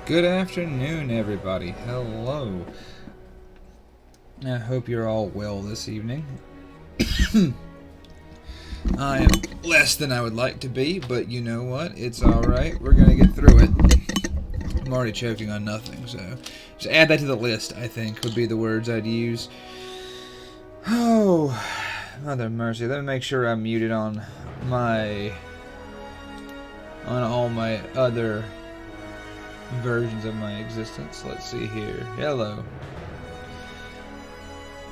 Good afternoon, everybody. Hello. I hope you're all well this evening. I am less than I would like to be, but you know what? It's alright. We're gonna get through it. I'm already choking on nothing, so just add that to the list, I think, would be the words I'd use. Oh, Mother mercy. Let me make sure I'm muted on all my other versions of my existence. Let's see here. Hello.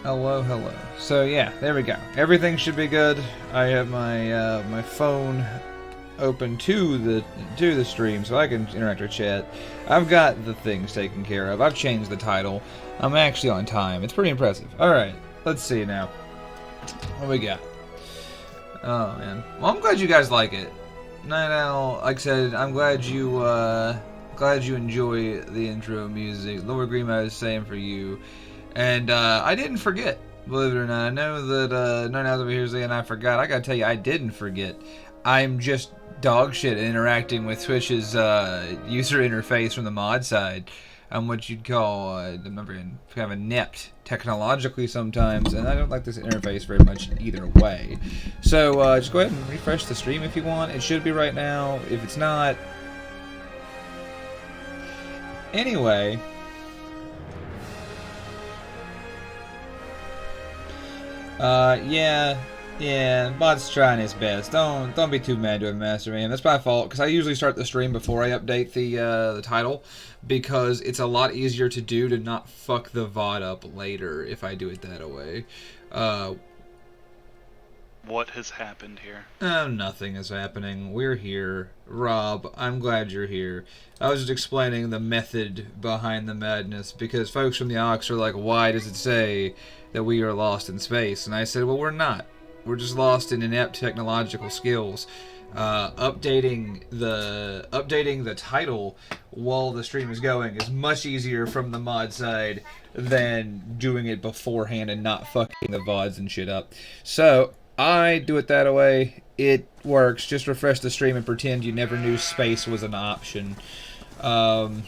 Hello. So yeah, there we go. Everything should be good. I have my my phone open to the stream so I can interact with chat. I've got the things taken care of. I've changed the title. I'm actually on time. It's pretty impressive. Alright, let's see now. What we got? Oh man. Well, I'm glad you guys like it. Night Owl, like I said, I'm glad you enjoy the intro music. Lord Greenmo is saying for you. And I didn't forget, believe it or not. I know that Night Owl's over here saying I forgot. I gotta tell you, I didn't forget. I'm just dog shit interacting with Twitch's user interface from the mod side. I'm what you'd call, kind of inept technologically sometimes, and I don't like this interface very much either way. So just go ahead and refresh the stream if you want. It should be right now. If it's not... Anyway... yeah, bot's trying his best. Don't be too mad to him, Master Man. That's my fault, because I usually start the stream before I update the title, because it's a lot easier to do to not fuck the VOD up later if I do it that way. What has happened here? Nothing is happening. We're here. Rob, I'm glad you're here. I was just explaining the method behind the madness, because folks from the Aux are like, why does it say that we are lost in space? And I said, well, we're not. We're just lost in inept technological skills. Updating the title while the stream is going is much easier from the mod side than doing it beforehand and not fucking the VODs and shit up. So I do it that way. It works. Just refresh the stream and pretend you never knew space was an option. Rob,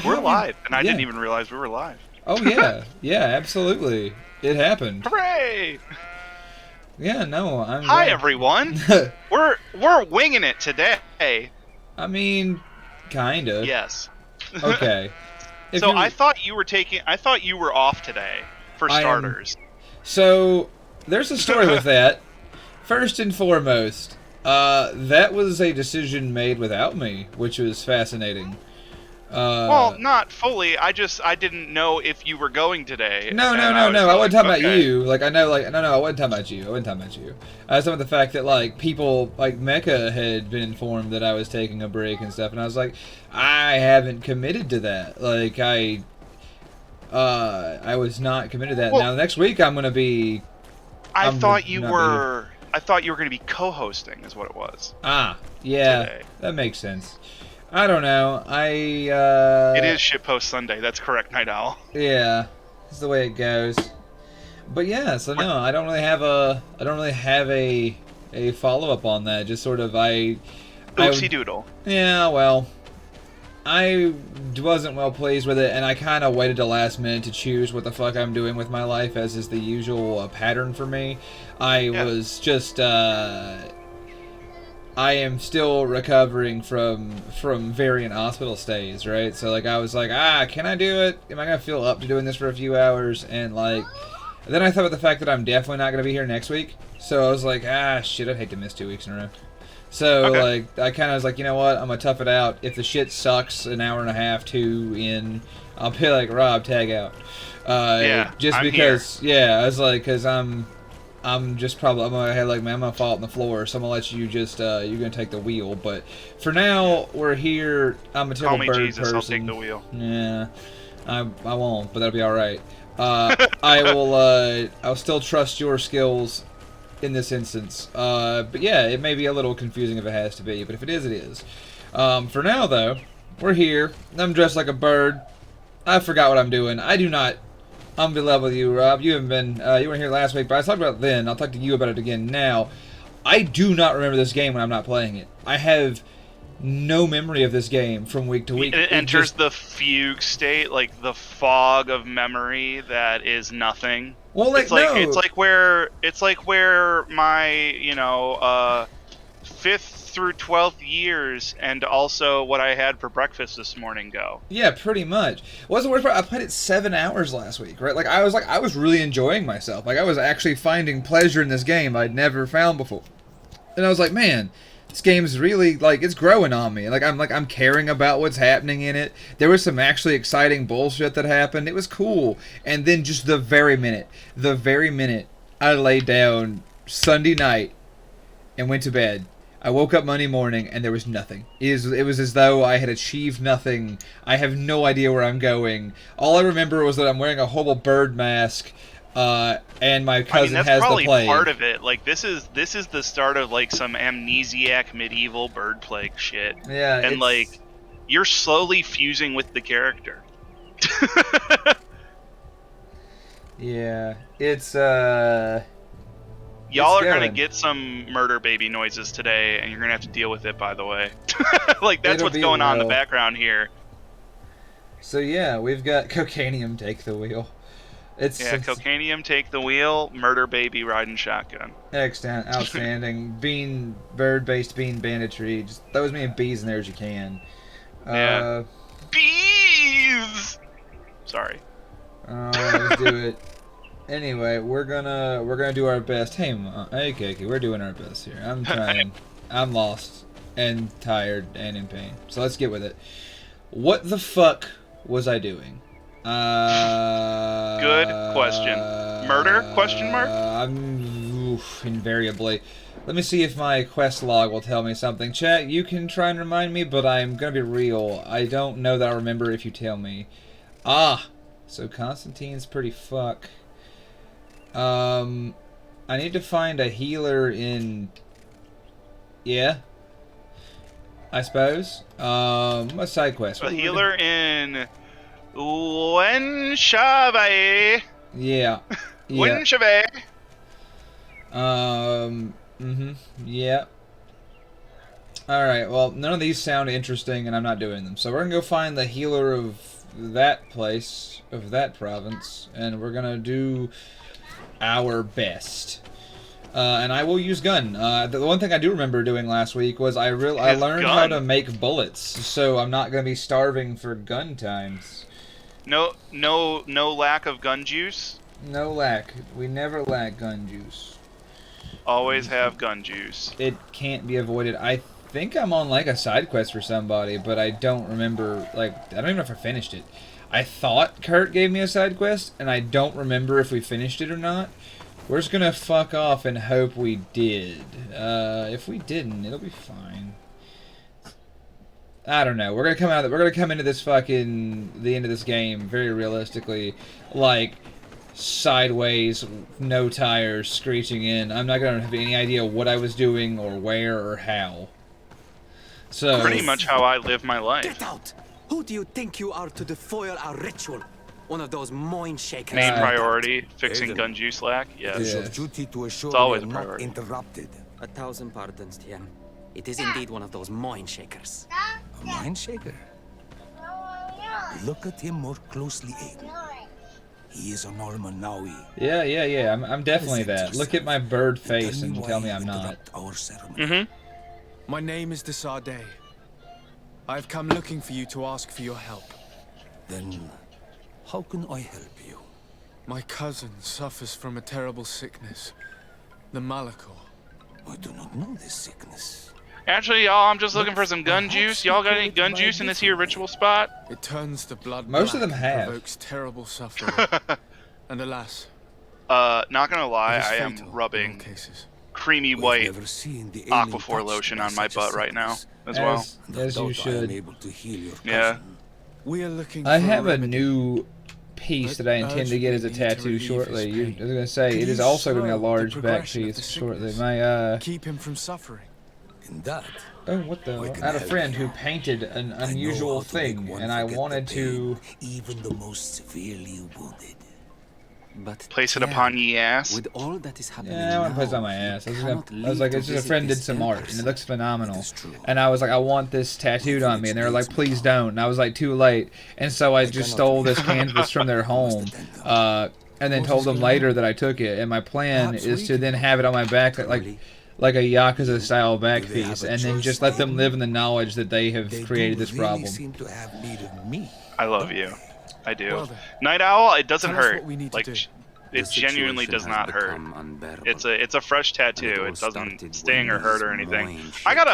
we're live, and I didn't even realize we were live. Oh yeah, yeah, absolutely. It happened. Hooray! Yeah, no, I'm. Hi everyone. we're winging it today. I mean, kinda. Yes. Okay. So I thought you were off today, for starters. So there's a story with that. First and foremost, that was a decision made without me, which was fascinating. Well, not fully. I didn't know if you were going today. No. I wasn't talking about you. I wasn't talking about you. I was talking about the fact that, people, Mecca had been informed that I was taking a break and stuff, and I was like, I haven't committed to that. I was not committed to that. Well, now, next week, I'm going to be... I thought you were going to be co-hosting, is what it was. Ah, yeah. Today. That makes sense. I don't know. It is Shitpost Sunday. That's correct, Night Owl. Yeah, that's the way it goes. But yeah, so no, I don't really have a follow up on that. Just sort of oopsie doodle. Yeah, well, I wasn't well pleased with it, and I kind of waited the last minute to choose what the fuck I'm doing with my life, as is the usual pattern for me. I was just. I am still recovering from variant hospital stays, right? So, I was like, can I do it? Am I going to feel up to doing this for a few hours? And, then I thought about the fact that I'm definitely not going to be here next week. So I was like, shit, I'd hate to miss 2 weeks in a row. So, okay. I kind of was like, you know what? I'm going to tough it out. If the shit sucks an hour and a half, 2 in, I'll be like, Rob, tag out. Just I'm because, here. Yeah, I was like, because I'm just probably, I'm gonna fall on the floor, so I'm gonna let you just, you're gonna take the wheel. But for now, we're here. I'm a typical bird Jesus, person. I'll take the wheel. Yeah, I won't, but that'll be all right. I'll still trust your skills in this instance. But yeah, it may be a little confusing if it has to be, but if it is, it is. For now, though, we're here. I'm dressed like a bird. I forgot what I'm doing. I do not. I'm in love with you, Rob. You haven't been, you weren't here last week, but I talked about it then. I'll talk to you about it again now. I do not remember this game when I'm not playing it. I have no memory of this game from week to week. It enters the fugue state, like the fog of memory that is nothing. Well, like, it's like where my, you know, 5th through 12th years and also what I had for breakfast this morning go. Yeah, pretty much. What's the worst part? I played it 7 hours last week, right? I was really enjoying myself. Like, I was actually finding pleasure in this game I'd never found before. And I was like, man, this game's really, like, it's growing on me. I'm caring about what's happening in it. There was some actually exciting bullshit that happened. It was cool. And then just the very minute I laid down Sunday night and went to bed, I woke up Monday morning and there was nothing. It was as though I had achieved nothing. I have no idea where I'm going. All I remember was that I'm wearing a horrible bird mask, and my cousin has the plague. That's probably part of it. Like, this is the start of, like, some amnesiac medieval bird plague shit. Yeah, and like, you're slowly fusing with the character. Yeah, it's Y'all are going to get some murder baby noises today, and you're going to have to deal with it, by the way. Like, that's what's going on in the background here. So, yeah, we've got Cocainium take the wheel. Cocainium take the wheel, murder baby riding shotgun. Excellent, outstanding. Bird-based bean banditry. Just throw as many bees in there as you can. Yeah. Bees! Sorry. Let's do it. Anyway, we're gonna do our best. Hey, Kiki, we're doing our best here. I'm trying. I'm lost and tired and in pain. So let's get with it. What the fuck was I doing? Good question. Murder? Question mark? Invariably. Let me see if my quest log will tell me something. Chat, you can try and remind me, but I'm gonna be real. I don't know that I'll remember if you tell me. So Constantine's pretty fuck. I need to find a healer in... Yeah. I suppose. A side quest. A healer in... Wenchave. Yeah. Wenchave. Yeah. Alright, well, none of these sound interesting, and I'm not doing them. So we're gonna go find the healer of that place, of that province, and we're gonna do our best. And I will use gun. The one thing I do remember doing last week was I learned how to make bullets, so I'm not going to be starving for gun times. No lack of gun juice? No lack. We never lack gun juice. Always have gun juice. It can't be avoided. I think I'm on, like, a side quest for somebody, but I don't remember, like, I don't even know if I finished it. I thought Kurt gave me a side quest, and I don't remember if we finished it or not. We're just gonna fuck off and hope we did. If we didn't, it'll be fine. I don't know. We're gonna come into this fucking the end of this game very realistically, like sideways, no tires, screeching in. I'm not gonna have any idea what I was doing or where or how. So pretty much how I live my life. Get out! Who do you think you are to foil our ritual? One of those mind shakers. Main priority, fixing gun juice lack. Yes. It is your duty to assure it's always a we are priority. not interrupted. 1,000 pardons, TM. It is indeed one of those mind shakers. A mind shaker? Look at him more closely, Aiden. He is an Almanawi. Yeah. I'm definitely that. Look at my bird face and tell me I'm not. My name is Desade. I've come looking for you to ask for your help. Then, how can I help you? My cousin suffers from a terrible sickness, the Malachor. I do not know this sickness. Actually, y'all, I'm just looking for some gun juice. Y'all got any gun juice in this here ritual spot? It turns the blood Most black of them have. Provokes terrible suffering. And alas, not gonna lie, it is I am fatal in all rubbing cases. creamy We've white never seen the Aquaphor alien lotion touched on by my such a butt right now sickness. as well. And As I you doubt I am should. able to heal your Yeah. cousin. We are looking I for have a remedy. new piece that I intend to get as a urgently need to tattoo relieve shortly. his I pain. was gonna say Could it is you also going to be a slow the large back progression of piece the shortly. sickness? Keep him from suffering. In that, Oh, what the? I can I had a help friend you. who painted an I know unusual how to make thing, one and I forget wanted the to. pain, even the most severely wounded. But Place it Pierre, upon ye ass. with all that is happening Yeah, I want to place it on now, my you ass. I was cannot like, leave it's to just a visit friend did this some art, and it person. looks phenomenal. It is true. And I was like, I want this tattooed on me, and they were like, please don't. And I was like, too late. And so I just stole this canvas from their home, and then told them later that I took it. And my plan is to then have it on my back, like a Yakuza-style back piece, and then just let them live in the knowledge that they have created this problem. Seem to have need of me. I love you. I do. Well then, Night Owl, it doesn't tell us hurt. what we need to Like, do. it genuinely does not hurt. It's a fresh tattoo. It doesn't sting or hurt or anything.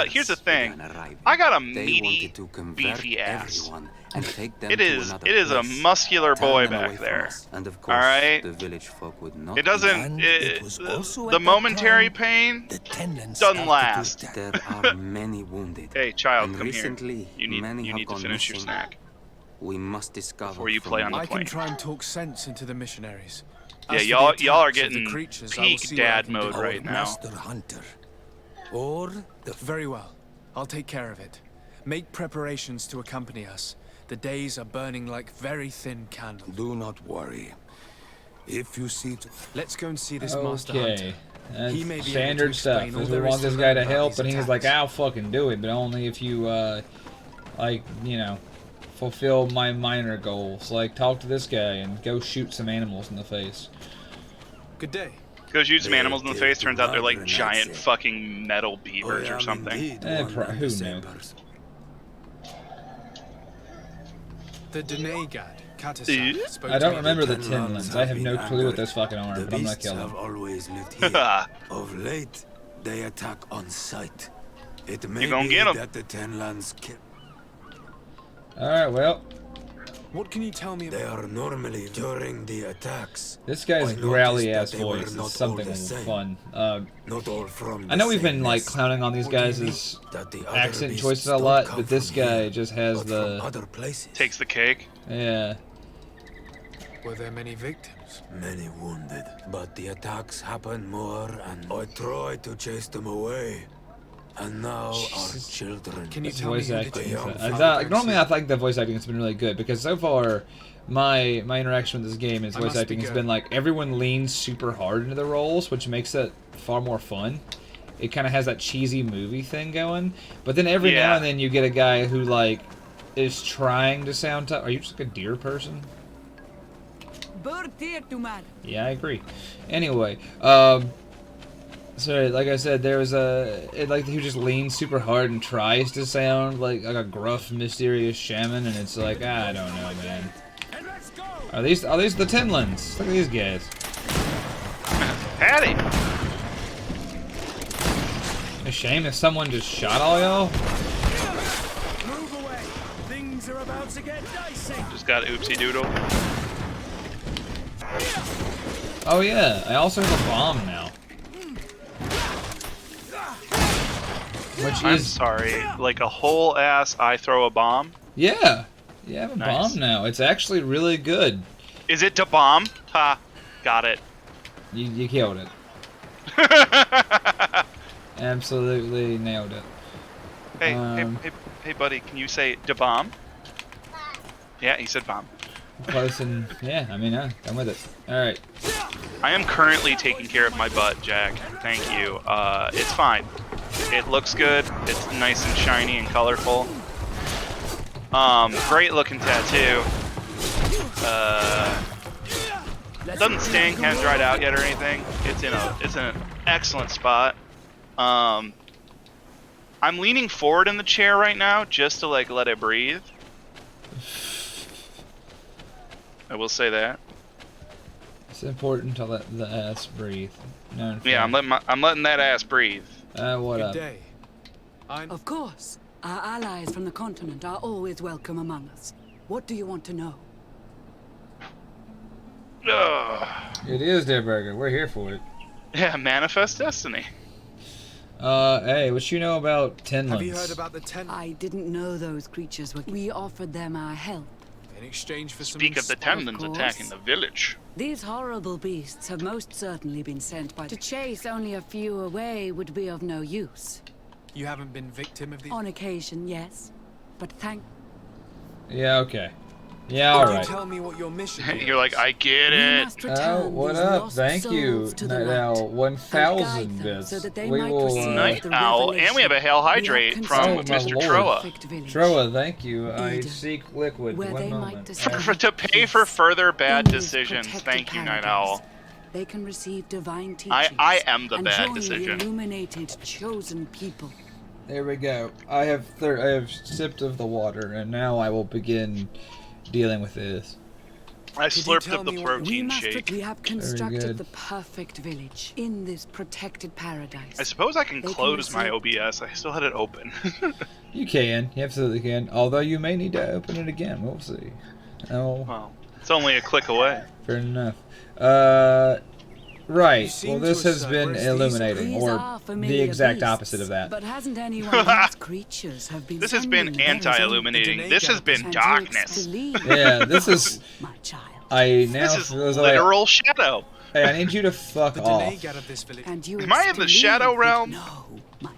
Here's the thing. I got a meaty, beefy ass. It is a muscular boy back there. All right. It doesn't. The momentary pain doesn't last. There are many wounded. Hey, child, And come here. recently, You many need have to gone finish your missing. snack. We must discover Before you from play on the I plane. can try and talk sense into the missionaries. Yeah, As for y'all the are attacks of the getting creatures, I will peak see what I dad can do. mode right now. Master Hunter. Or the Very well. I'll take care of it. Make preparations to accompany us. The days are burning like very thin candles. do not worry. If you see to Let's go and see this Master Okay. Hunter. He may That's be standard able to stuff. explain all Is we there want is to this guy learn to about help, these and he's like, attacks. I'll fucking do it, but only if you, like, you know, fulfill my minor goals. Like, talk to this guy and go shoot some animals in the face. Good day. Go shoot some animals in the face. Turns out they're like giant fucking metal I beavers or am something. indeed Eh, one of who the knew? Sabers. The Denegad, Katasan, spoke I to don't me. remember the Tenlands Tinlands. I have have no been clue what angered. this fucking are, The but I'm gonna beasts kill have them. always lived here. Of late, they attack on sight. It may gonna be get 'em. that the Tenlands Alright, well, What can you tell me They about? are normally during the attacks. this guy's I growly noticed ass that they were voice not is something all the same. fun. Not all from I know the we've been same like nest. clowning on these What do you guys' mean? That the other accent beasts choices a don't lot, come but this from guy here, just has but the from other places. Takes the cake. yeah. Were there many victims? Many wounded, but the attacks happen more, and I try to chase them away. And now our Jesus. children. Can you This tell me voice who the acting. young Is, family normally, I think the voice acting has been really good because so far, my interaction with this game and its I voice must acting be has going. been like everyone leans super hard into the roles, which makes it far more fun. It kind of has that cheesy movie thing going, but then every now Yeah. and then you get a guy who like is trying to sound tough. Are you just like a deer person? Yeah, I agree. Anyway, so like I said, there was who just leans super hard and tries to sound like a gruff, mysterious shaman, and it's like I don't know, man. Are these the Tinlands? Look at these guys. Patty. A shame if someone just shot all y'all. Move away! Things are about to get dicey! Just got oopsie doodle. Oh yeah, I also have a bomb now. Which I'm is sorry. Like a whole ass I throw a bomb? yeah, I have a Nice. bomb now. It's actually really good. Is it to bomb? Ha. Got it. You killed it. Absolutely nailed it. Hey, buddy, can you say da bomb? Yeah, he said bomb. Close and yeah, I mean, I'm with it. All right. I am currently taking care of my butt, Jack. Thank you. It's fine. It looks good. It's nice and shiny and colorful. Great looking tattoo. Doesn't sting, hasn't dried out yet or anything. It's in an excellent spot. I'm leaning forward in the chair right now just to like let it breathe. I will say that. It's important to let the ass breathe. No, Yeah, I'm letting that ass breathe. what Good up? day. I'm Of course. Our allies from the continent are always welcome among us. What do you want to know? Ugh. It is Dead Burger. We're here for it. Yeah, manifest destiny. Hey, what you know about Tinlands? Have you heard about the ten? I didn't know those creatures were... We offered them our help. In exchange for some... Speak of the Temlins course. attacking the village. These horrible beasts have most certainly been sent by... To chase only a few away would be of no use. You haven't been victim of these... On occasion, yes. But thank... Yeah, okay. Yeah, Could you alright. tell me what your mission is? You're like, I get We it. must return Oh, what these up? lost Thank you. souls to the Night light, Owl, and 1,000 guide them bits. so that they We might will, receive Night the Owl, and we have a Hail Hydrate from Oh, my Mr. lord. Troa. perfect village. Troa, thank you. I Eden, seek liquid. where One they might moment. discover To pay for further bad in this decisions. protected Thank you, Night paradise, Owl. They can receive divine teachings. I am the and bad join decision. The illuminated chosen people. There we go. I have sipped of the water, and now I will begin dealing with this. I Could you slurped tell up the me what- protein shake. We have good. constructed the perfect village in this protected paradise. I suppose I can They can close my receive- OBS. I still had it open. You can. You absolutely can. Although you may need to open it again. We'll see. Oh, Well, it's only a click away. fair enough. Right. You seem Well, to this has assert been where's these- illuminating, These or are the familiar exact beasts, opposite of that. But hasn't anyone else's creatures have been This has been sending their anti-illuminating. Did This has they been and you expect darkness. to leave, Yeah, this is. my child. I now This is feel as though I- literal shadow. Hey, I need you to fuck The off. Danae out of this village. And you Am I in expect the to shadow leave, realm? No, my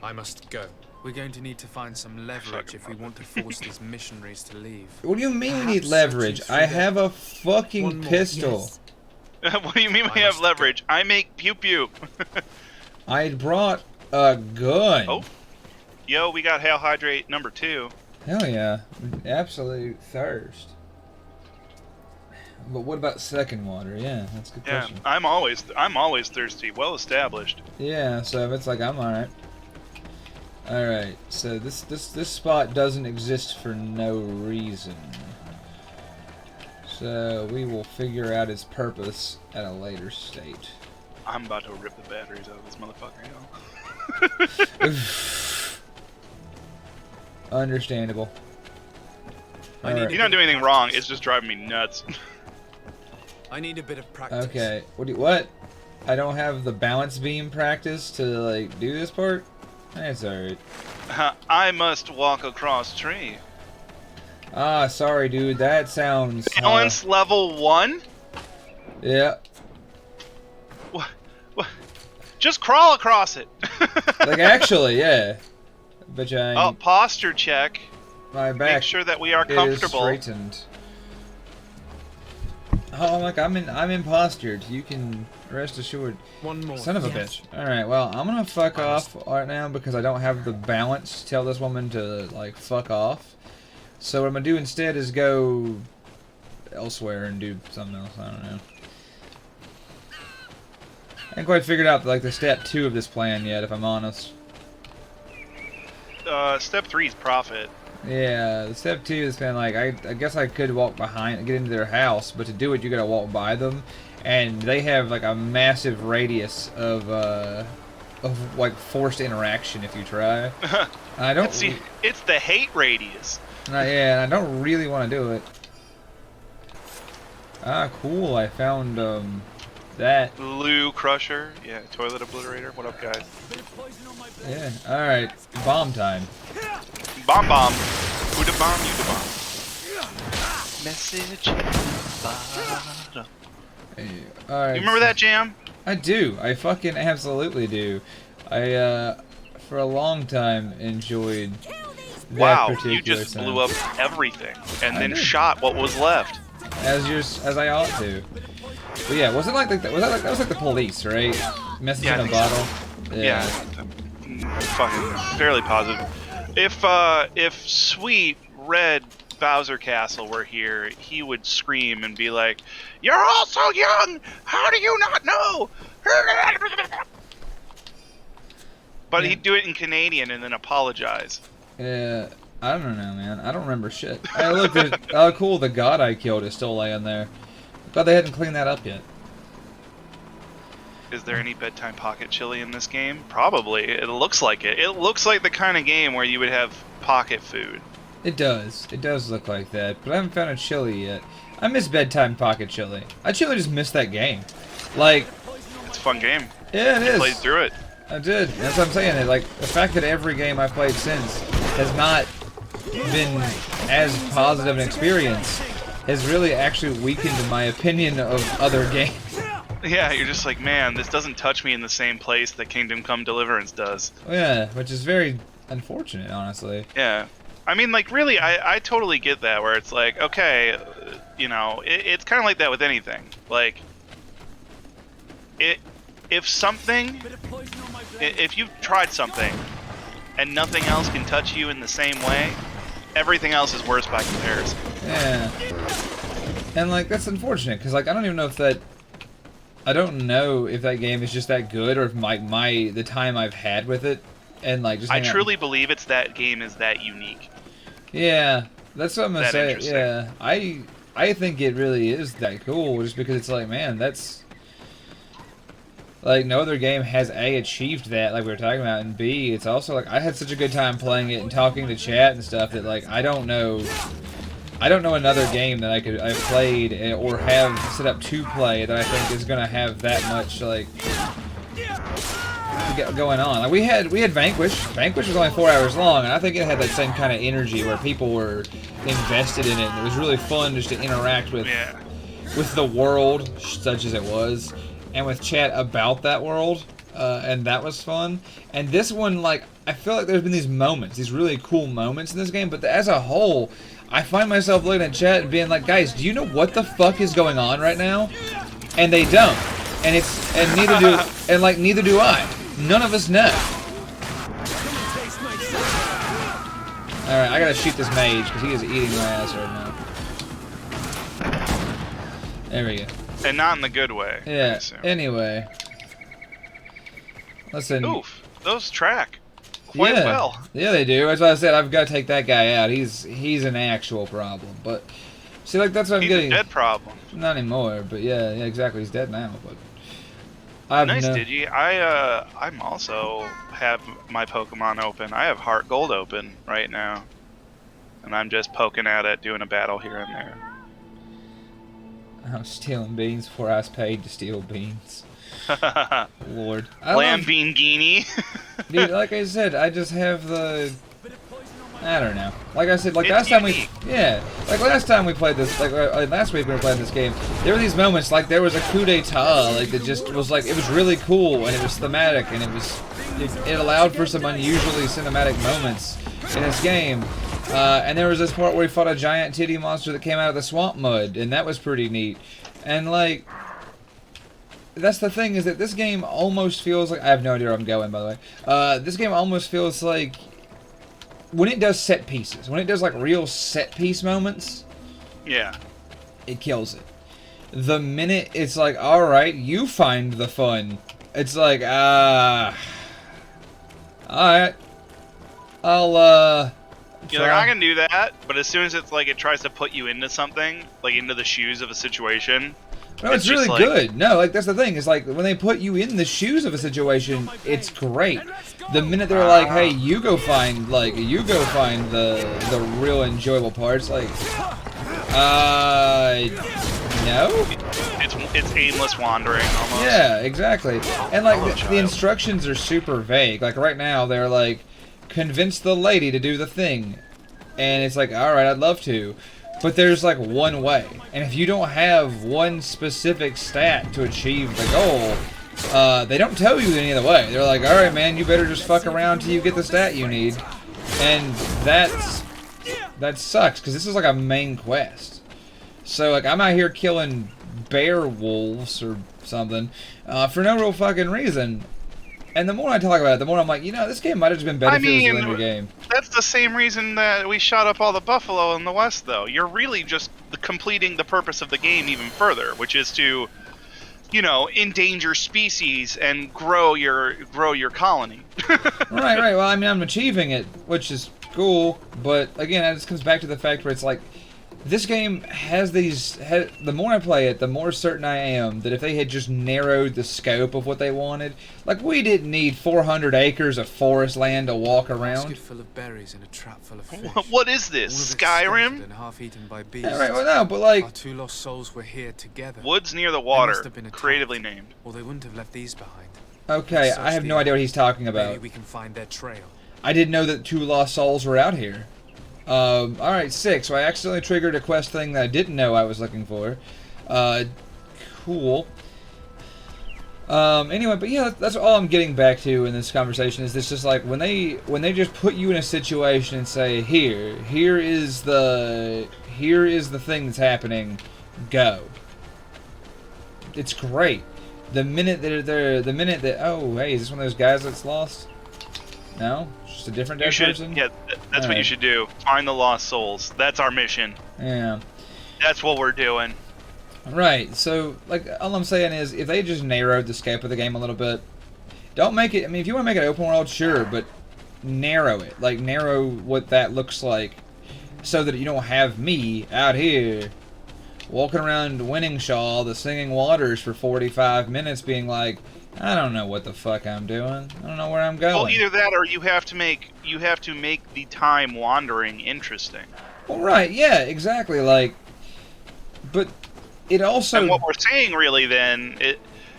I must go. We're going to need to find some leverage if we want to force these missionaries to leave. What do you mean we need Perhaps leverage? searching I through have a fucking One more, pistol. yes. What do you mean we I have must go. leverage? I make pew pew. I brought a gun. Oh. Yo, we got Hail Hydrate number 2. Hell yeah. Absolute thirst. But what about second water? Yeah, that's a good Yeah, question. I'm always thirsty. Well established. Yeah, so it's like I'm alright. Alright, so this spot doesn't exist for no reason. So we will figure out its purpose at a later state. I'm about to rip the batteries out of this motherfucker, yo. Understandable. I need Alright. You're not doing anything wrong. It's just driving me nuts. I need a bit of practice. Okay, what? I don't have the balance beam practice to like do this part? That's alright. I must walk across tree. Ah, sorry dude, that sounds... Balance level 1? Yeah. What? Just crawl across it. Like actually, yeah. But Oh, posture check. my back Make sure that we are is comfortable. straightened. Oh, like I'm impostured. You can rest assured. One more. Son of a Yes. bitch. Alright, well, I'm gonna fuck I off right now because I don't have the balance to tell this woman to, like, fuck off. So what I'm gonna do instead is go elsewhere and do something else. I don't know. I haven't quite figured out, like, the step 2 of this plan yet, if I'm honest. Step 3 is profit. Yeah, the step 2 is kind of like, I guess I could walk behind and get into their house, but to do it, you gotta walk by them. And they have, like, a massive radius of like, forced interaction if you try. And I don't... See, it's the hate radius. Yeah, and I don't really want to do it. Ah, cool. I found, that. Loo Crusher. Yeah, Toilet Obliterator. What up, guys? Yeah, alright. Bomb time. Bomb bomb. Who da bomb, you da bomb. Message. Bottom. Hey, alright. You remember that jam? I do. I fucking absolutely do. I, for a long time, enjoyed that Wow, particular you just sound. blew up everything and I then did. shot what was left. As I ought to. But yeah, was it like that was like the police, right? Message Yeah, I in a think so. bottle. Yeah. Fucking fairly positive. If sweet red Bowser Castle were here, he would scream and be like, "You're all so young! How do you not know?" But Yeah. he'd do it in Canadian and then apologize. Yeah, I don't know, man. I don't remember shit. I looked at oh cool, the god I killed is still laying there. Glad they hadn't cleaned that up yet. Is there any bedtime pocket chili in this game? Probably. It looks like it. It looks like the kind of game where you would have pocket food. It does. It does look like that, but I haven't found a chili yet. I miss bedtime pocket chili. I chili just missed that game. Like, It's a fun game. yeah, it Played is. through it. I did. That's what I'm saying. Like, the fact that every game I've played since has not been as positive an experience has really actually weakened my opinion of other games. Yeah, you're just like, man, this doesn't touch me in the same place that Kingdom Come Deliverance does. Yeah, which is very unfortunate, honestly. Yeah. I mean, like, really, I totally get that, where it's like, okay, you know, it's kind of like that with anything. Like, if something, if you've tried something and nothing else can touch you in the same way, everything else is worse by comparison. Yeah. And, like, that's unfortunate, because, like, I don't even know if that... I don't know if that game is just that good, or if the time I've had with it, and, like, just... I truly believe it's that game is that unique. Yeah, that's what I'm gonna say. Yeah, I think it really is that cool, just because it's like, man, that's... Like, no other game has A, achieved that, like we were talking about, and B, it's also, like, I had such a good time playing it and talking to chat and stuff that, like, I don't know another game that I've played or have set up to play that I think is gonna have that much, like, going on. Like, we had Vanquish. Vanquish was only 4 hours long, and I think it had that same kind of energy where people were invested in it, and it was really fun just to interact with the world, such as it was, and with chat about that world, and that was fun. And this one, like, I feel like there's been these moments, these really cool moments in this game, but as a whole, I find myself looking at chat and being like, guys, do you know what the fuck is going on right now? And they don't. And neither do I. None of us know. Alright, I gotta shoot this mage, because he is eating my ass right now. There we go. And not in the good way. Yeah, anyway. Listen. Oof, those track quite well. Yeah, they do. As I said, I've got to take that guy out. He's an actual problem. But, see, like, that's what I'm getting. He's a dead problem. Not anymore, but yeah, exactly. He's dead now, but... Nice, Digi. I'm also have my Pokemon open. I have Heart Gold open right now. And I'm just poking at it, doing a battle here and there. I'm stealing beans before I was paid to steal beans. Lord. Lamborghini. Dude, like I said, I just have the... I don't know. Like I said, like last time we... Yeah. Like last time we played this, like last week we were playing this game, there were these moments, like there was a coup d'etat, like that just was like, it was really cool, and it was thematic, and it allowed for some unusually cinematic moments in this game. And there was this part where we fought a giant titty monster that came out of the swamp mud, and that was pretty neat. And like... That's the thing, is that this game almost feels like... I have no idea where I'm going, by the way. This game almost feels like... When it does set pieces, when it does like real set piece moments... Yeah. It kills it. The minute it's like, alright, you find the fun. It's like, alright. You're like, I can do that, but as soon as it's like it tries to put you into something, like into the shoes of a situation... No, it's really like, good. No, like, that's the thing. It's like, when they put you in the shoes of a situation, it's great. The minute they're like, hey, you go find the real enjoyable parts, like, no? It's aimless wandering, almost. Yeah, exactly. And, like, the instructions are super vague. Like, right now, they're like, convince the lady to do the thing. And it's like, alright, I'd love to. But there's like one way, and if you don't have one specific stat to achieve the goal, they don't tell you any other way. They're like, alright man, you better just fuck around till you get the stat you need. And that sucks, because this is like a main quest. So like, I'm out here killing bear wolves or something, for no real fucking reason. And the more I talk about it, the more I'm like, you know, this game might have just been better if it was a linear game. That's the same reason that we shot up all the buffalo in the West, though. You're really just completing the purpose of the game even further, which is to, you know, endanger species and grow your colony. Right. Well, I mean, I'm achieving it, which is cool. But again, it just comes back to the fact where it's like, this game has these... the more I play it, the more certain I am that if they had just narrowed the scope of what they wanted... Like, we didn't need 400 acres of forest land to walk around. Full of berries and a trap full of fish. What is this, Skyrim? And half eaten by beasts. Yeah, right, well, no, but like... Our two lost souls were here together. Woods near the water, creatively named. Or they wouldn't have left these behind. Okay, I have no idea what he's talking about. Maybe we can find their trail. I didn't know that two lost souls were out here. Alright, 6. So I accidentally triggered a quest thing that I didn't know I was looking for. Cool. Anyway, but yeah, that's all I'm getting back to in this conversation is this just like when they just put you in a situation and say here is the thing that's happening, go. It's great. The minute that oh hey, is this one of those guys that's lost? No, it's just a different dead person. Yeah, that's what you should do. Find the lost souls. That's our mission. Yeah. That's what we're doing. Right, so, like, all I'm saying is, if they just narrowed the scope of the game a little bit, don't make it, I mean, if you want to make it open world, sure, but narrow it. Like, narrow what that looks like, so that you don't have me out here, walking around Winningshaw, the Singing Waters, for 45 minutes, being like, I don't know what the fuck I'm doing. I don't know where I'm going. Well, either that, or you have to make the time wandering interesting. Well, right, yeah, exactly, like, but... It also, and what we're saying really then,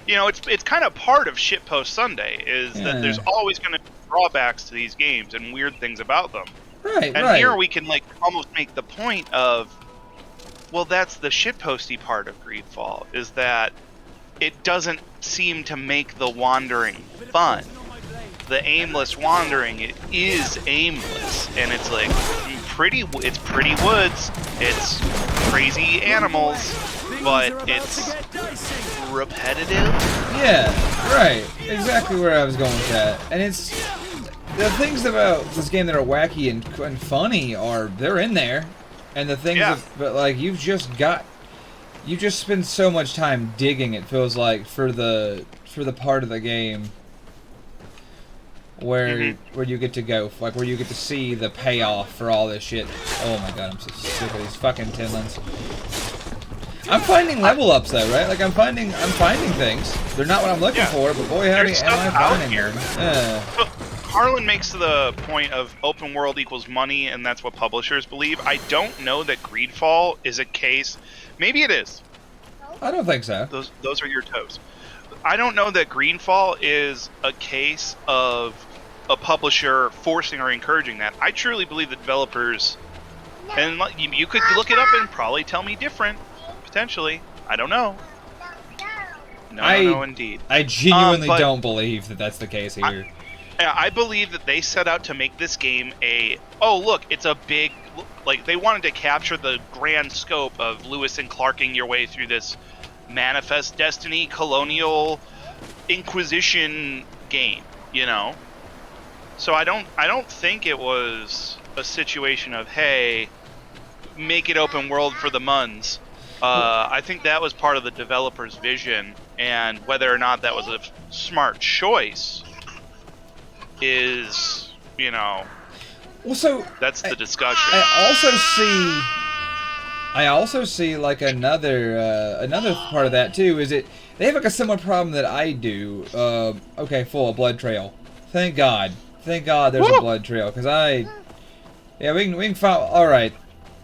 it's kind of part of Shitpost Sunday is that there's always going to be drawbacks to these games and weird things about them. Right, and here we can like almost make the point of, well, that's the shitposty part of Greedfall, is that it doesn't seem to make the wandering fun. The aimless wandering, it is aimless, and it's like pretty woods, it's crazy animals, but it's repetitive. Yeah, right. Exactly where I was going with that. And it's the things about this game that are wacky and funny they're in there, and the things but like you just spend so much time digging. It feels like for the part of the game where you get to go, like where you get to see the payoff for all this shit. Oh my god, I'm so sick of these fucking tinlins. I'm finding level ups though, right? Like I'm finding things. They're not what I'm looking for, but boy howdy am I finding them. Yeah. Harlan makes the point of open world equals money, and that's what publishers believe. I don't know that Greedfall is a case. Maybe it is. I don't think so. Those are your toes. I don't know that Greedfall is a case of a publisher forcing or encouraging that. I truly believe that developers, and you could look it up and probably tell me different, potentially. I don't know. No, indeed. I genuinely don't believe that that's the case here. I believe that they set out to make this game it's a big, like, they wanted to capture the grand scope of Lewis and Clarking your way through this Manifest Destiny colonial Inquisition game, So I don't think it was a situation of, hey, make it open world for the Muns. I think that was part of the developer's vision, and whether or not that was a smart choice is, well, so that's the discussion. I also see like another part of that too. Is they have like a similar problem that I do. Okay, full of blood trail. Thank God there's a blood trail, because we can find. All right,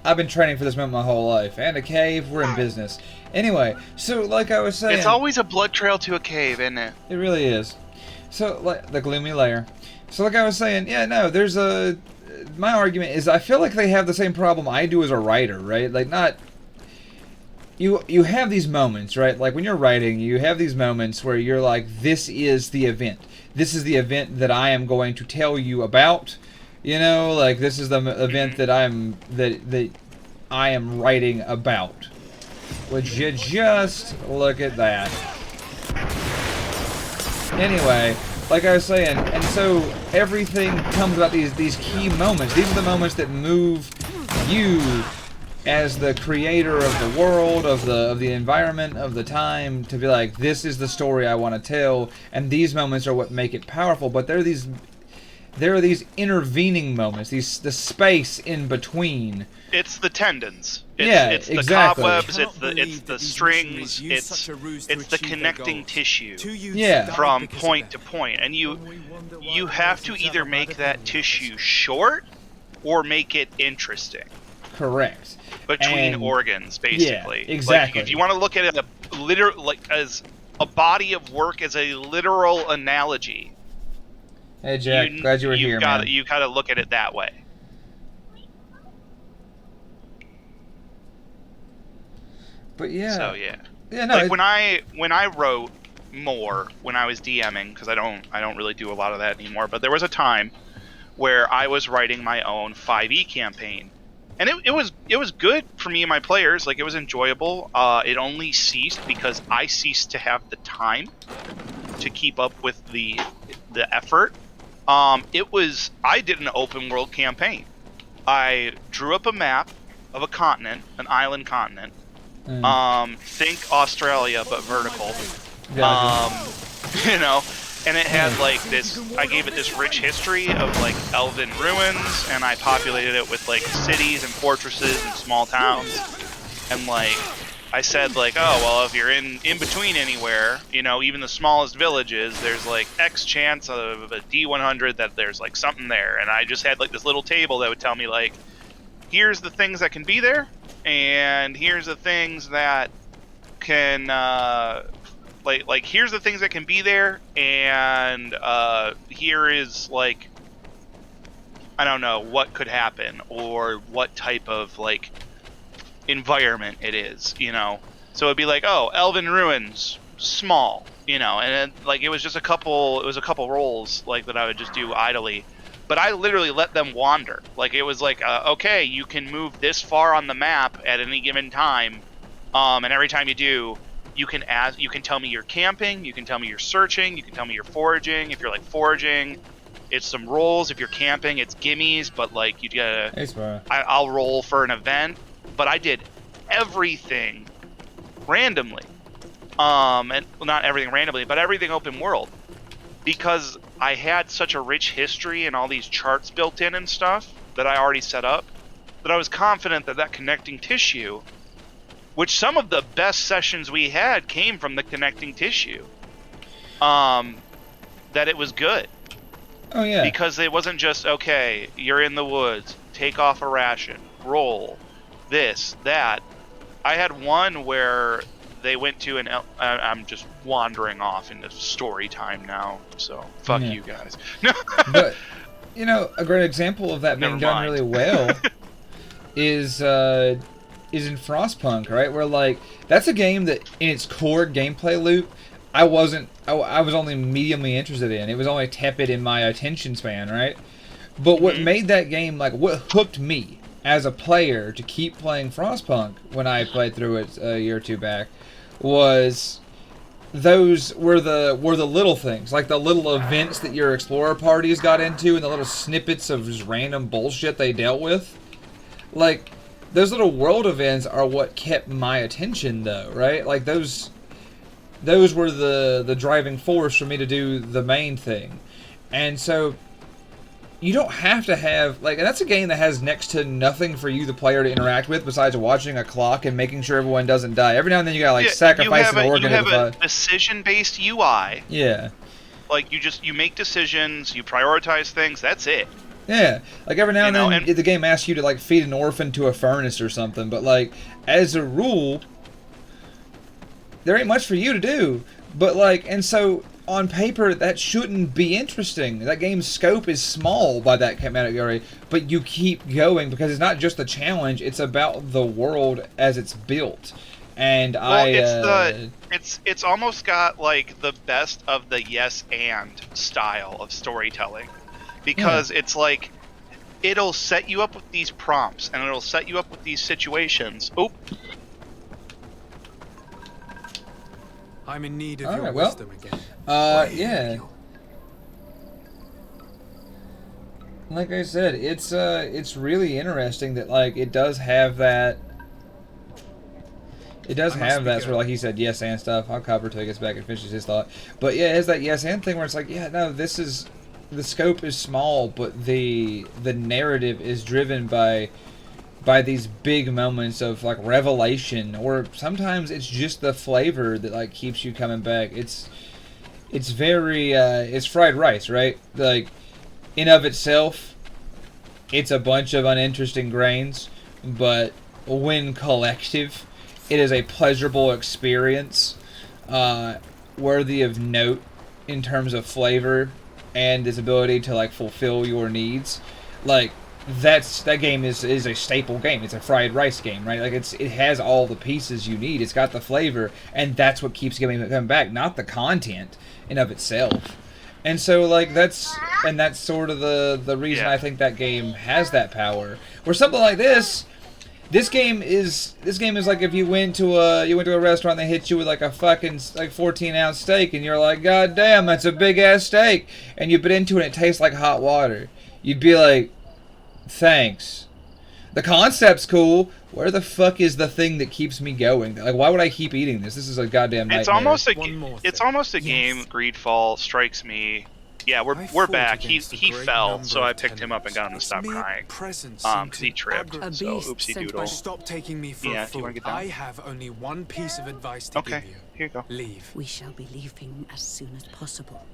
I've been training for this moment my whole life, and a cave. We're in business. Anyway, so like I was saying, it's always a blood trail to a cave, isn't it? It really is. So like the gloomy lair. So like I was saying, there's my argument is I feel like they have the same problem I do as a writer, right? Like you have these moments, right? Like when you're writing, you have these moments where you're like, this is the event. This is the event that I am going to tell you about. Like this is the event that I am writing about. Would you just look at that? Anyway, like I was saying, and so everything comes about these key moments. These are the moments that move you as the creator of the world, of the environment, of the time, to be like, this is the story I want to tell, and these moments are what make it powerful. But there are these intervening moments, the space in between. It's the tendons. It's the exactly. cobwebs. It's the strings. It's the connecting tissue. Yeah. From point to point, and you have to either make that tissue short or make it interesting. Correct. Between organs, basically. Yeah, exactly. Like, if you want to look at it as a body of work, as a literal analogy. Hey Jack, glad you were here, man. You gotta look at it that way. But yeah. So yeah. Yeah, no. Like when I wrote more when I was DMing, because I don't really do a lot of that anymore. But there was a time where I was writing my own 5e campaign, and it was good for me and my players. Like, it was enjoyable. It only ceased because I ceased to have the time to keep up with the effort. I did an open world campaign. I drew up a map of a continent, an island continent. Think Australia, but vertical. Gotcha. You know, and it had like this. I gave it this rich history of like elven ruins, and I populated it with like cities and fortresses and small towns. And like I said, like, oh well, if you're in between anywhere, you know, even the smallest villages, there's like X chance of a D100 that there's like something there. And I just had like this little table that would tell me like, here's the things that can be there, and here's the things that can like here's the things that can be there, and here is like, I don't know what could happen or what type of like environment it is, you know. So it'd be like, oh, elven ruins, small, you know, and then, like, it was a couple rolls like that I would just do idly. But I literally let them wander. Like, it was like, okay, you can move this far on the map at any given time, and every time you do, you can tell me you're camping, you can tell me you're searching, you can tell me you're foraging. If you're like foraging, it's some rolls. If you're camping, it's gimmies. But like, you gotta, I'll roll for an event. But I did everything randomly, and well, not everything randomly, but everything open world, because I had such a rich history and all these charts built in and stuff that I already set up, that I was confident that connecting tissue, which some of the best sessions we had came from the connecting tissue, that it was good. Oh yeah. Because it wasn't just, okay, you're in the woods, take off a ration, roll, this, that. I had one where they went to an... I'm just wandering off into story time now, so fuck you guys. But, you know, a great example of that being done really well is in Frostpunk, right? Where, like, that's a game that, in its core gameplay loop, I was only mediumly interested in. It was only tepid in my attention span, right? But what made that game, like, what hooked me as a player to keep playing Frostpunk when I played through it a year or two back, was those were the little things, like the little events that your explorer parties got into, and the little snippets of just random bullshit they dealt with. Like, those little world events are what kept my attention, though, right? Like, those were the driving force for me to do the main thing. And so you don't have to have, like, and that's a game that has next to nothing for you, the player, to interact with besides watching a clock and making sure everyone doesn't die. Every now and then you gotta, like, sacrifice an organ. You have a decision-based UI. Yeah. Like, you make decisions, you prioritize things, that's it. Yeah. Like, every now and then the game asks you to, like, feed an orphan to a furnace or something, but, like, as a rule, there ain't much for you to do. But, like, and so on paper, that shouldn't be interesting. That game's scope is small by that category, but you keep going because it's not just the challenge; it's about the world as it's built. And it's almost got like the best of the yes and style of storytelling, because it's like it'll set you up with these prompts and it'll set you up with these situations. I'm in need of your wisdom again. Yeah. Like I said, it's really interesting that, like, it does have that. It does have that sort of, like he said, yes and stuff. I'll cover till he gets back and finishes his thought. But yeah, it has that yes and thing where it's like, yeah, no, this is, the scope is small, but the narrative is driven by these big moments of, like, revelation, or sometimes it's just the flavor that, like, keeps you coming back. It's very it's fried rice, right? Like, in of itself, it's a bunch of uninteresting grains, but when collective, it is a pleasurable experience, worthy of note in terms of flavor and its ability to, like, fulfill your needs. Like, that game is a staple game. It's a fried rice game, right? Like it has all the pieces you need. It's got the flavor, and that's what keeps coming back, not the content in of itself. And so like that's sort of the reason I think that game has that power. Where something like this game is like if you went to a restaurant, they hit you with like a fucking like 14-ounce steak, and you're like, God damn, that's a big ass steak, and you bit into it and it tastes like hot water. You'd be like, thanks. The concept's cool. Where the fuck is the thing that keeps me going? Like, why would I keep eating this? This is a goddamn nightmare. It's almost a game. Greedfall strikes me. Yeah, we're back. He fell, so I picked him up and got him to stop crying. Because he tripped. So oopsie doodle. Stop taking me for a fool. I have only one piece of advice to give you. Here you go. Leave. We shall be leaving as soon as possible.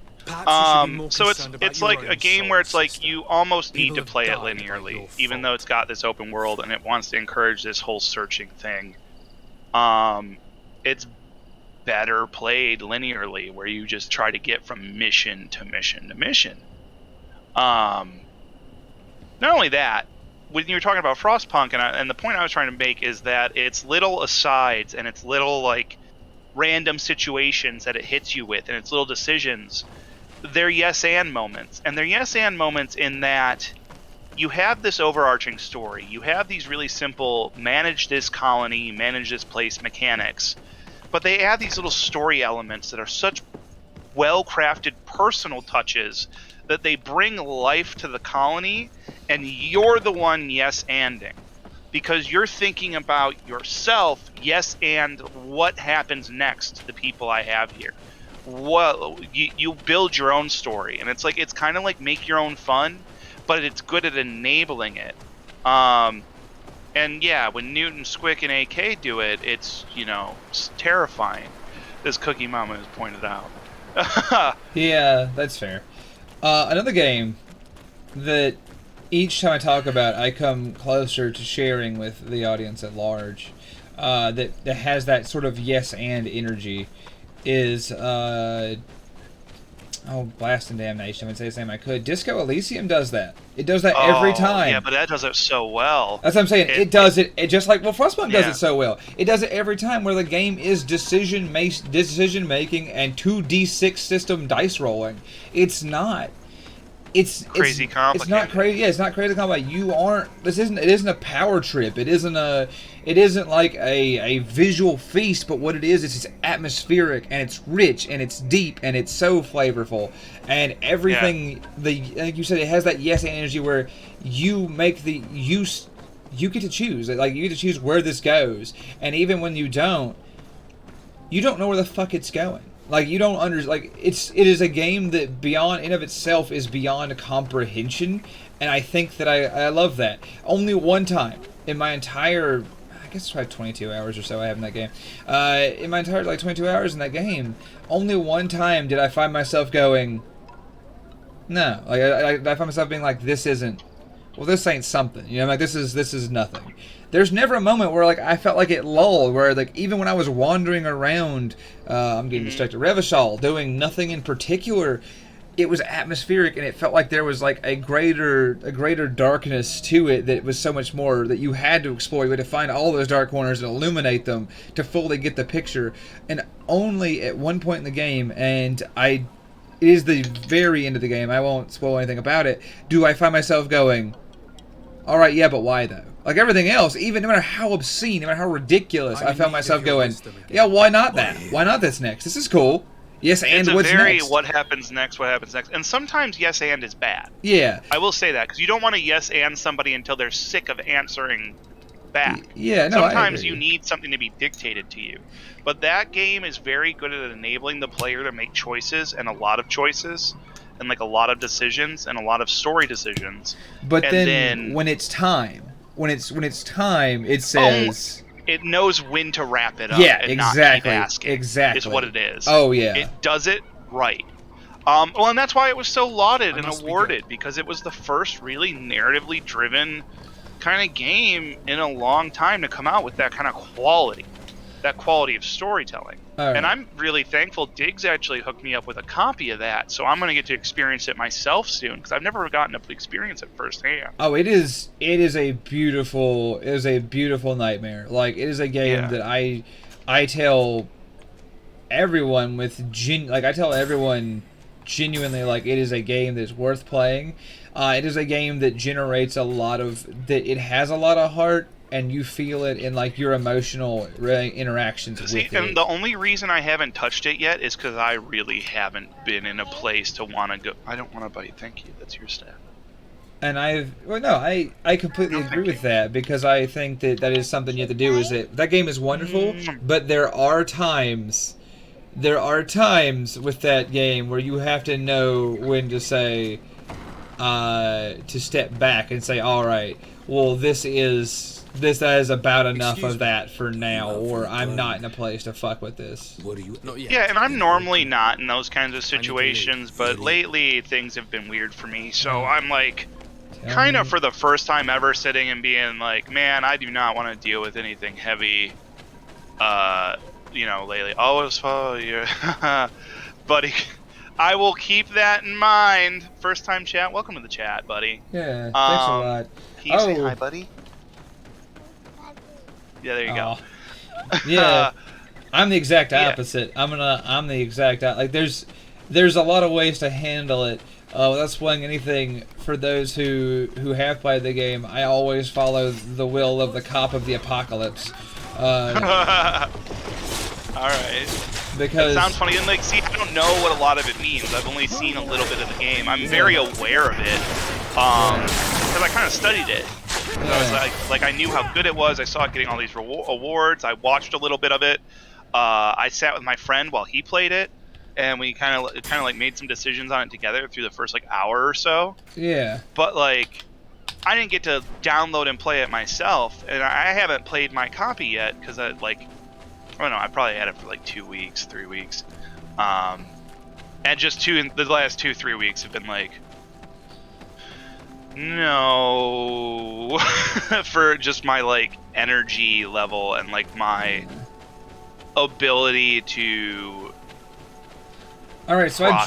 So it's like a game where it's like you almost need to play it linearly, even though it's got this open world and it wants to encourage this whole searching thing. It's better played linearly, where you just try to get from mission to mission to mission. Not only that, when you were talking about Frostpunk, and the point I was trying to make is that it's little asides and it's little like random situations that it hits you with, and it's little decisions. They're yes and moments, and they're yes and moments in that you have this overarching story. You have these really simple manage this colony, manage this place mechanics, but they add these little story elements that are such well-crafted personal touches that they bring life to the colony, and you're the one yes-anding. Because you're thinking about yourself, yes, and what happens next to the people I have here. You build your own story, and it's kind of like make your own fun, but it's good at enabling it. And yeah, when Newton, Squick, and AK do it, it's terrifying. As Cookie Mama has pointed out. Yeah, that's fair. Another game that each time I talk about, I come closer to sharing with the audience at large, that has that sort of yes and energy, is blast and damnation. I would say the same I could. Disco Elysium does that. It does that every time. Yeah, but that does it so well. That's what I'm saying. It does it just like Frostpunk does it so well. It does it every time, where the game is decision making and 2d6 system dice rolling. It's not. It's crazy complicated. It's not crazy. Yeah, it's not crazy complicated. It isn't a power trip. It isn't like a visual feast. But what it is, it's atmospheric, and it's rich, and it's deep, and it's so flavorful, and everything. Like you said, it has that yes and energy where you make the use. You get to choose. Like you get to choose where this goes, and even when you don't know where the fuck it's going. Like you don't it is a game that beyond in of itself is beyond comprehension, and I think that I love that. Only one time in my entire, I guess it's probably 22 hours or so I have in that game. In my entire 22 hours in that game, only one time did I find myself going, no. Like I find myself being like, this ain't something. Like this is nothing. There's never a moment where I felt like it lulled, where even when I was wandering around, I'm getting distracted, Revachol, doing nothing in particular, it was atmospheric, and it felt like there was a greater darkness to it, that was so much more that you had to explore. You had to find all those dark corners and illuminate them to fully get the picture. And only at one point in the game, and it is the very end of the game, I won't spoil anything about it, do I find myself going, alright, yeah, but why though? Like everything else, even no matter how obscene, no matter how ridiculous, I found myself going, yeah, why not that? Why not this next? This is cool. Yes, and what's next? What happens next, and sometimes yes and is bad. Yeah. I will say that, because you don't want to yes and somebody until they're sick of answering back. Yeah, no, sometimes you need something to be dictated to you. But that game is very good at enabling the player to make choices, and a lot of choices, and a lot of decisions, and a lot of story decisions. But then when it's time, it says... it knows when to wrap it up. Yeah, and exactly. Not keep asking, exactly. Is what it is. Oh, yeah. It does it right. Well, and that's why it was so lauded and awarded, because it was the first really narratively driven kind of game in a long time to come out with that kind of quality. that quality of storytelling. Right. And I'm really thankful Diggs actually hooked me up with a copy of that, so I'm going to get to experience it myself soon, because I've never gotten to experience it firsthand. Oh, it is a beautiful nightmare. Like, it is a game that I tell everyone genuinely, like, it is a game that's worth playing. It is a game that generates it has a lot of heart, and you feel it in, like, your emotional interactions with it. And the only reason I haven't touched it yet is because I really haven't been in a place to want to go. I don't want to bite. Thank you. That's your staff. And I completely agree with that, because I think that is something you have to do. Is that game is wonderful, but there are times with that game where you have to know when to say, to step back and say, all right, well, that is about enough of that for now, or I'm not in a place to fuck with this. Yeah, and I'm normally not in those kinds of situations, but lately things have been weird for me, so I'm like, kind of for the first time ever sitting and being like, man, I do not want to deal with anything heavy, lately. Oh, it's buddy. I will keep that in mind. First time chat. Welcome to the chat, buddy. Yeah, thanks a lot. Can you say hi, buddy? Yeah, there you go. Yeah, I'm the exact opposite. I'm the exact like. There's a lot of ways to handle it. Without spoiling anything, for those who have played the game, I always follow the will of the cop of the apocalypse. All right. Because it sounds funny, and like, see, I don't know what a lot of it means. I've only seen a little bit of the game. I'm very aware of it, because I kind of studied it. I was like, I knew how good it was. I saw it getting all these awards. I watched a little bit of it. I sat with my friend while he played it, and we kind of like made some decisions on it together through the first like hour or so. Yeah. But like, I didn't get to download and play it myself, and I haven't played my copy yet because I don't know, I probably had it for like 2 weeks, 3 weeks. And just the last 2-3 weeks have been like, no, for just my like energy level and like my ability to. All right, so I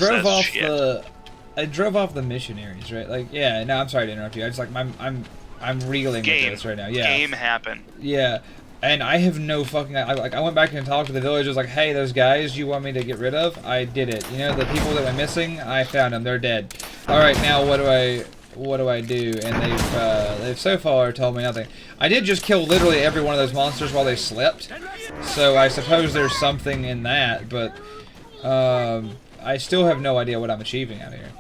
drove off the missionaries, right? Like, yeah. No, I'm sorry to interrupt you. I just like I'm reeling with this right now. Yeah. Game happened. Yeah. And I have no fucking... I went back and talked to the villagers, like, hey, those guys you want me to get rid of? I did it. You know, the people that were missing, I found them. They're dead. All right, now what do I do? And they've so far told me nothing. I did just kill literally every one of those monsters while they slept, so I suppose there's something in that, but I still have no idea what I'm achieving out here.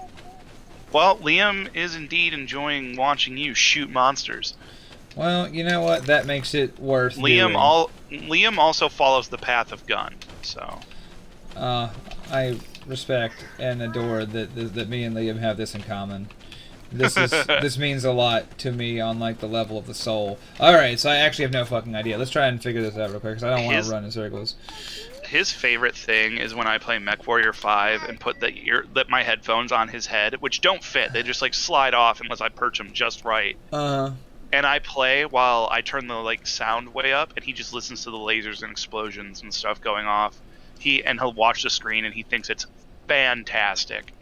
Well, Liam is indeed enjoying watching you shoot monsters. Well, you know what? That makes it worth doing. Liam also follows the path of gun, so. I respect and adore that me and Liam have this in common. This means a lot to me on like the level of the soul. All right, so I actually have no fucking idea. Let's try and figure this out real quick because I don't want to run in circles. His favorite thing is when I play MechWarrior 5 and put my headphones on his head, which don't fit. They just like slide off unless I perch them just right. And I play while I turn the like sound way up, and he just listens to the lasers and explosions and stuff going off. He'll watch the screen and he thinks it's fantastic.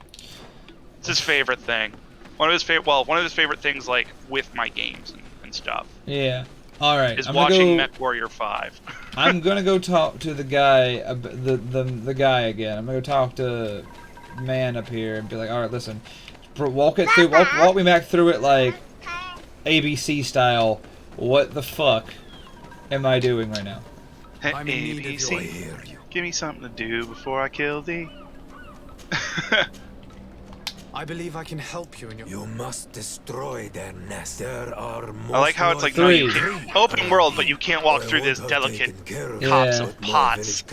It's his favorite thing. One of his favorite things, like with my games and stuff. Yeah. All right. Is watching MechWarrior 5. I'm gonna go talk to the guy, the guy again. I'm gonna go talk to man up here and be like, all right, listen, walk me back through it like ABC style. What the fuck am I doing right now? Hey, ABC, give me something to do before I kill thee. I believe I can help you in your... You must destroy their nest. There are I like how it's like, no, you can, open world, but you can't walk through this delicate cops of pots.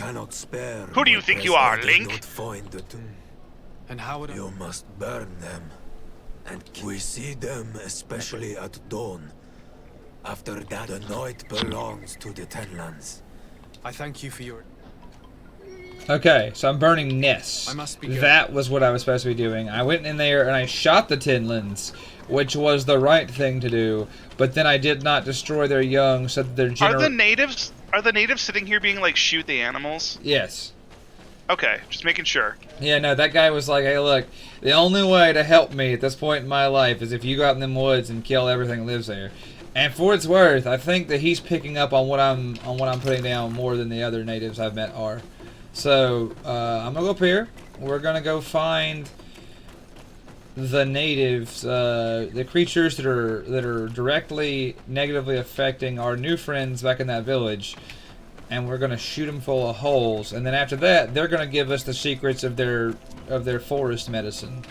Who do you think you are, Link? And how would I... You must burn them. And we see them especially at dawn. After that, the night belongs to the Tenlands. I thank you for your... Okay, so I'm burning nests. I must be that was what I was supposed to be doing. I went in there and I shot the Tenlands, which was the right thing to do, but then I did not destroy their young so that their Are the natives Are the natives sitting here being like, shoot the animals? Yes. Okay, just making sure. Yeah, no, that guy was like, hey, look, the only way to help me at this point in my life is if you go out in them woods and kill everything that lives there. And for its worth, I think that he's picking up on what I'm putting down more than the other natives I've met are. So I'm gonna go up here. We're gonna go find the natives, the creatures that are directly negatively affecting our new friends back in that village, and we're gonna shoot them full of holes. And then after that, they're gonna give us the secrets of their forest medicine.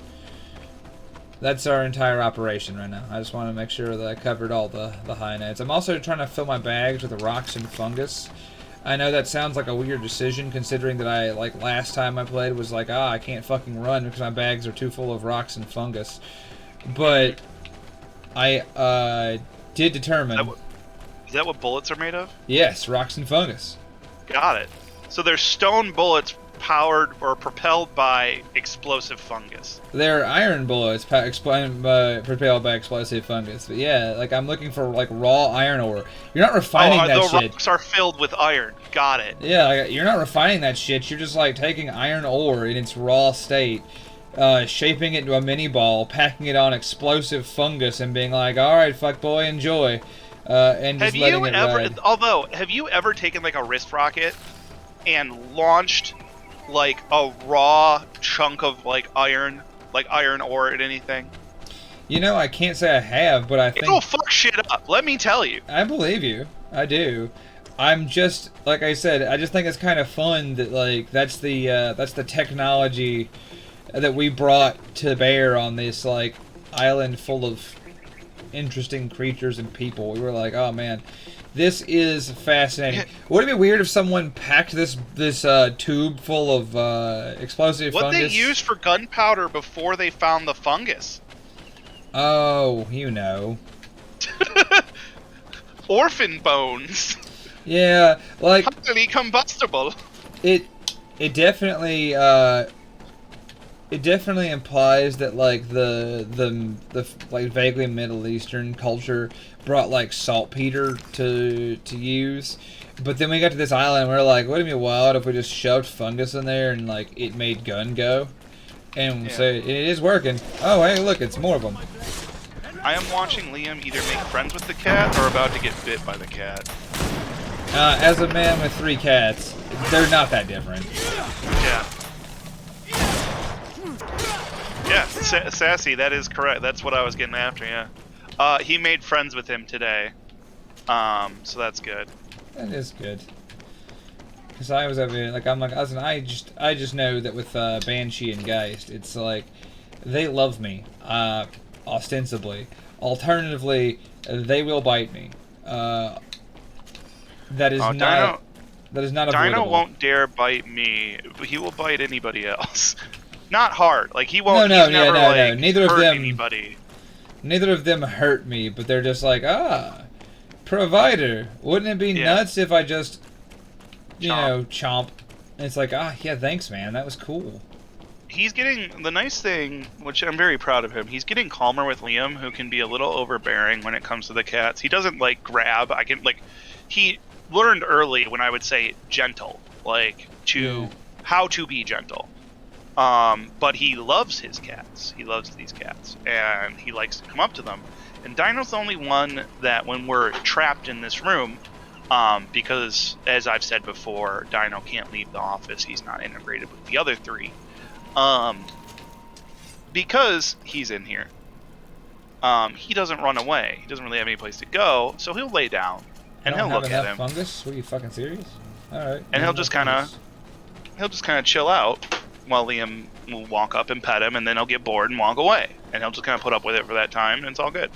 That's our entire operation right now. I just want to make sure that I covered all the high notes. I'm also trying to fill my bags with rocks and fungus. I know that sounds like a weird decision, considering that I, like, last time I played was like, I can't fucking run because my bags are too full of rocks and fungus. But I did determine... Is that what bullets are made of? Yes, rocks and fungus. Got it. So they're stone bullets powered or propelled by explosive fungus. They're iron bullets propelled by explosive fungus. But yeah, like, I'm looking for, like, raw iron ore. You're not refining that shit. The rocks are filled with iron. Got it. Yeah, like, you're not refining that shit. You're just, like, taking iron ore in its raw state, shaping it into a mini ball, packing it on explosive fungus, and being like, alright, fuck boy, enjoy. And just letting it ride. Although, have you ever taken, like, a wrist rocket and launched, like, a raw chunk of, like iron ore at anything? You know, I can't say I have, but I think... It'll fuck shit up, let me tell you. I believe you. I do. I'm just, like I said, I just think it's kind of fun that, like, that's the technology that we brought to bear on this, like, island full of interesting creatures and people. We were like, oh man, this is fascinating. Would it be weird if someone packed this tube full of explosive fungus? What they used for gunpowder before they found the fungus? Oh, you know. Orphan bones. Yeah, like, highly combustible. It definitely implies that, like, the like vaguely Middle Eastern culture brought, like, saltpeter to use. But then we got to this island and we were like, wouldn't it be wild if we just shoved fungus in there and, like, it made gun go? And yeah. So it is working. Oh, hey, look, it's more of them. I am watching Liam either make friends with the cat or about to get bit by the cat. As a man with 3 cats, they're not that different. Yeah. Yeah, Sassy, that is correct. That's what I was getting after, yeah. He made friends with him today. So that's good. That is good. Because I was over here, like, I'm like, listen, I just know that with Banshee and Geist, it's like, they love me, ostensibly. Alternatively, they will bite me. That is not avoidable. Dino won't dare bite me. He will bite anybody else. Not hard. Like, he won't. No. Neither of them. Anybody. Neither of them hurt me, but they're just like, provider. Wouldn't it be nuts if I just, chomp? And it's like, yeah, thanks, man. That was cool. He's getting, the nice thing, which I'm very proud of him, he's getting calmer with Liam, who can be a little overbearing when it comes to the cats. He doesn't, like, grab. He learned early when I would say gentle, like, how to be gentle. But he loves his cats. He loves these cats, and he likes to come up to them. And Dino's the only one that, when we're trapped in this room, because, as I've said before, Dino can't leave the office. He's not integrated with the other 3. Because he's in here. He doesn't run away. He doesn't really have any place to go, so he'll lay down, and he'll look at him. Fungus? What, are you fucking serious? All right. And he'll just kind of chill out while Liam will walk up and pet him, and then he'll get bored and walk away, and he'll just kind of put up with it for that time, and it's all good.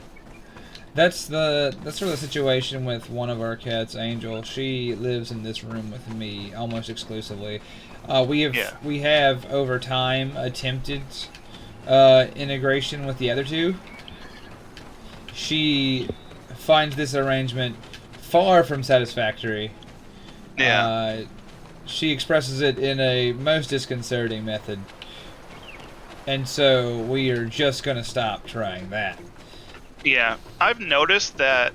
That's sort of the situation with one of our cats, Angel. She lives in this room with me almost exclusively. We have over time attempted integration with the other 2. She finds this arrangement far from satisfactory. Yeah. She expresses it in a most disconcerting method. And so we are just going to stop trying that. Yeah, I've noticed that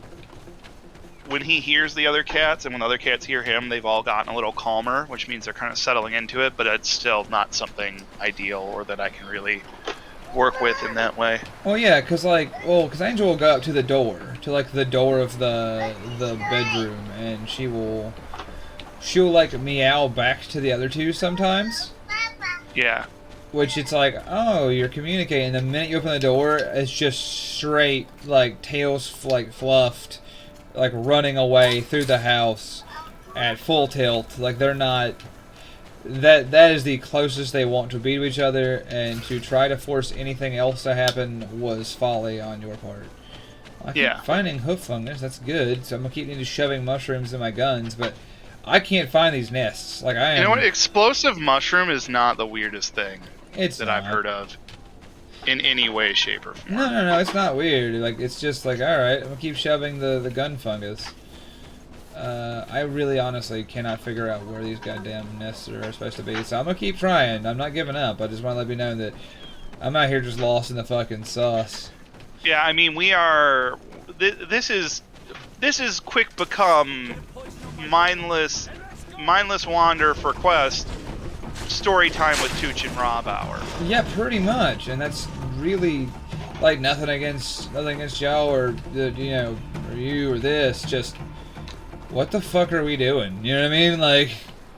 when he hears the other cats and when the other cats hear him, they've all gotten a little calmer, which means they're kind of settling into it, but it's still not something ideal or that I can really work with in that way. Well, yeah, because Angel will go up to the door, the door of the bedroom, and she'll like meow back to the other two sometimes. Yeah. Which it's like, oh, you're communicating. The minute you open the door, it's just straight, like, tails, like, fluffed, like, running away through the house at full tilt. Like, they're not... That is the closest they want to be to each other, and to try to force anything else to happen was folly on your part. I keep finding hoof fungus, that's good, so I'm going to keep shoving mushrooms in my guns, but I can't find these nests. Like, I am... You know what? Explosive mushroom is not the weirdest thing I've heard of in any way, shape, or form. No, it's not weird. Like, it's just like, alright, I'm gonna keep shoving the gun fungus. I really honestly cannot figure out where these goddamn nests are supposed to be, so I'm gonna keep trying. I'm not giving up. I just want to let you know that I'm out here just lost in the fucking sauce. Yeah, I mean, we are... This is quick become mindless wander for quest story time with Tooch and Rob hour. Yeah, pretty much, and that's really like nothing against y'all or or you or this. Just what the fuck are we doing? You know what I mean? Like,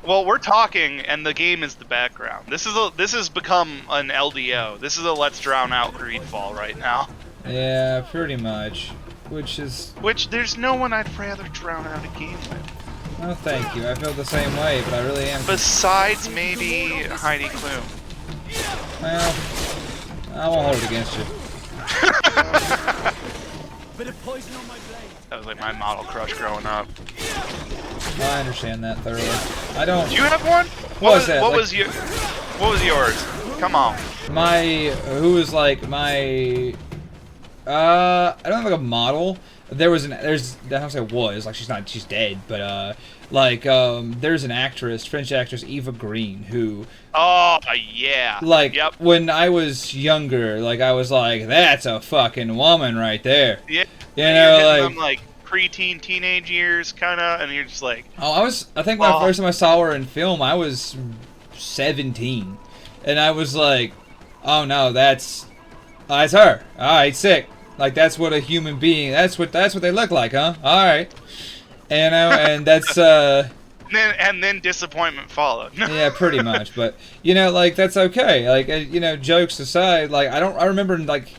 well, we're talking, and the game is the background. This has become an LDO. This is a Let's Drown Out Greedfall right now. Yeah, pretty much. Which there's no one I'd rather drown out a game with. Oh, thank you. I feel the same way, but I really am. Besides maybe Heidi Klum. Well, I won't hold it against you. Bit of poison on my blade. That was like my model crush growing up. Well, I understand that thoroughly. I don't. Do you have one? What was yours? Come on. I don't have like a model. There's I don't say was, like she's dead, but there's an actress, French actress Eva Green, who when I was younger, like I was like, that's a fucking woman right there. Yeah. You know, I'm like preteen, teenage years kinda, and you're just like, I think the first time I saw her in film I was 17. And I was like, oh no, that's her. Alright, sick. Like, that's what a human being, that's what they look like, huh? Alright. And that's, And then disappointment followed. yeah, pretty much, but, like, that's okay. Like, jokes aside, like, I remember, like,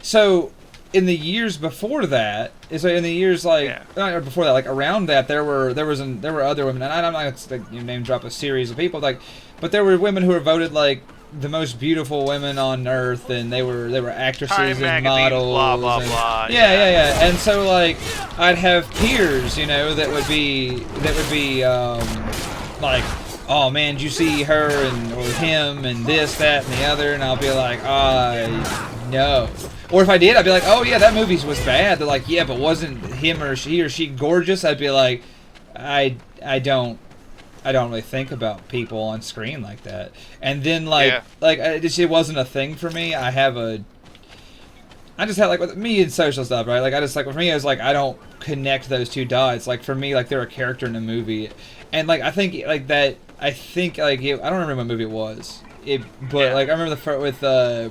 so, in the years before that, before that, like, around that, there were other women, and I'm not going to name drop a series of people, like, but there were women who were voted, like, the most beautiful women on earth, and they were actresses and models, blah blah blah. Yeah. And so like I'd have peers, that would be like, oh man, did you see her or him and this, that, and the other? And I'll be like, no. Or if I did, I'd be like, oh yeah, that movie was bad. They're like, yeah, but wasn't him or she gorgeous? I'd be like, I don't really think about people on screen like that. And then it wasn't a thing for me. I just had like with me and social stuff, right? Like for me, it was like I don't connect those two dots. Like for me, like they're a character in a movie, and like I don't remember what movie it was. But I remember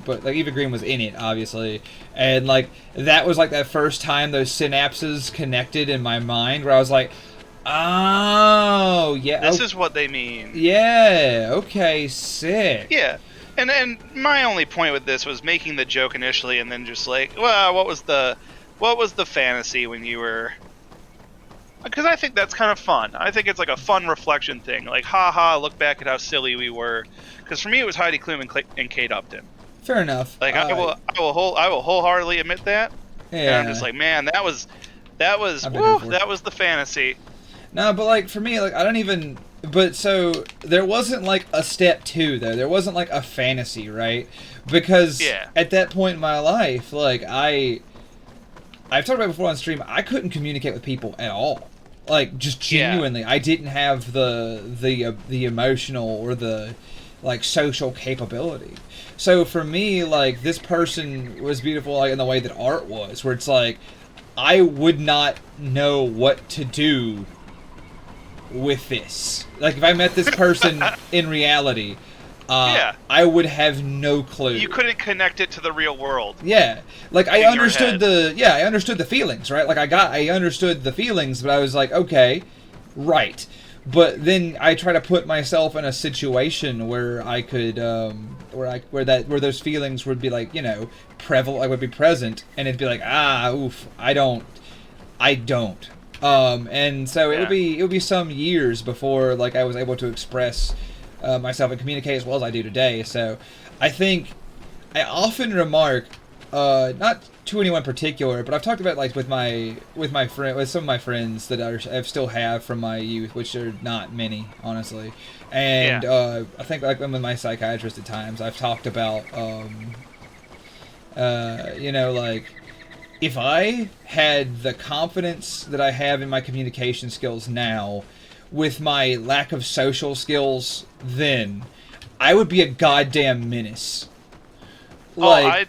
but like Eva Green was in it, obviously, and like that was like that first time those synapses connected in my mind, where I was like, oh, yeah. This is what they mean. Yeah, okay, sick. Yeah. And my only point with this was making the joke initially and then just like, well, what was the fantasy when you were... Because I think that's kind of fun. I think it's like a fun reflection thing. Like, haha, look back at how silly we were. Because for me, it was Heidi Klum and Kate Upton. Fair enough. Like, I will wholeheartedly admit that. Yeah. And I'm just like, man, that was the fantasy. No, but like for me, like I don't even. But so there wasn't like a step 2 though. There wasn't like a fantasy, right? Because at that point in my life, like I've talked about it before on stream, I couldn't communicate with people at all. Like just genuinely, I didn't have the emotional or the like social capability. So for me, like this person was beautiful, like in the way that art was, where it's like, I would not know what to do with this. Like, if I met this person in reality, I would have no clue. You couldn't connect it to the real world. Yeah, like I understood I understood the feelings, right? Like I understood the feelings, but I was like, okay, right. But then I try to put myself in a situation where I could, where those feelings would be like, you know, prevalent, like would be present, and it'd be like, oof, I don't. And so it would be some years before like I was able to express myself and communicate as well as I do today. So I think I often remark, not to anyone in particular, but I've talked about like with some of my friends that I still have from my youth, which are not many, honestly. And I think like with my psychiatrist at times, I've talked about, you know, like if I had the confidence that I have in my communication skills now, with my lack of social skills then, I would be a goddamn menace. Like,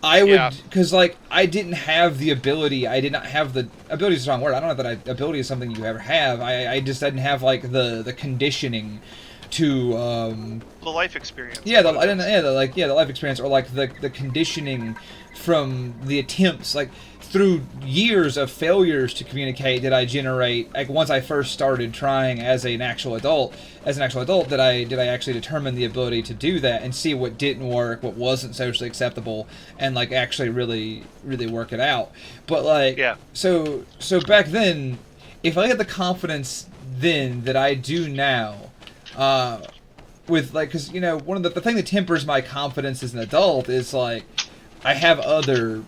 I would, because like I didn't have the ability. I did not have the ability. Is a strong word. I don't know that ability is something you ever have. I just didn't have like the conditioning to the life experience. Yeah, the life experience, or like the conditioning from the attempts, like through years of failures to communicate, did I generate, like once I first started trying as an actual adult, did I actually determine the ability to do that and see what didn't work, what wasn't socially acceptable, and like actually really work it out. But like, so back then, if I had the confidence then that I do now, with like, because you know, one of the thing that tempers my confidence as an adult is like I have other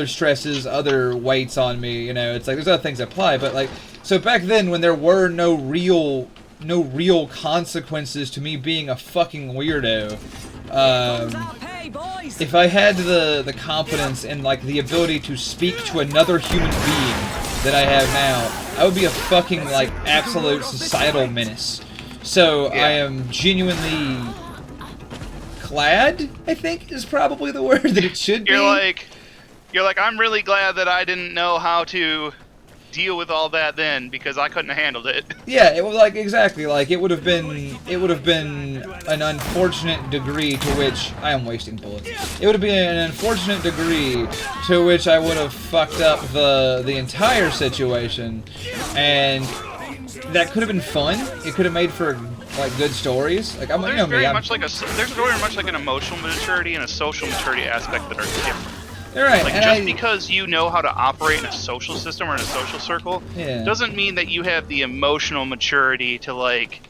stresses, other weights on me, you know, it's like there's other things that apply, but like, so back then when there were no real consequences to me being a fucking weirdo, if I had the confidence and like the ability to speak to another human being that I have now, I would be a fucking like absolute societal menace. So I am genuinely glad, I think is probably the word that it should be. You're like, I'm really glad that I didn't know how to deal with all that then, because I couldn't have handled it. Yeah, it was like exactly like it would have been an unfortunate degree to which I am wasting bullets. It would have been an unfortunate degree to which I would have fucked up the entire situation, and that could have been fun. It could have made for like good stories. Like there's very much like an emotional maturity and a social maturity aspect that are different. Right, like, just because you know how to operate in a social system or in a social circle doesn't mean that you have the emotional maturity to like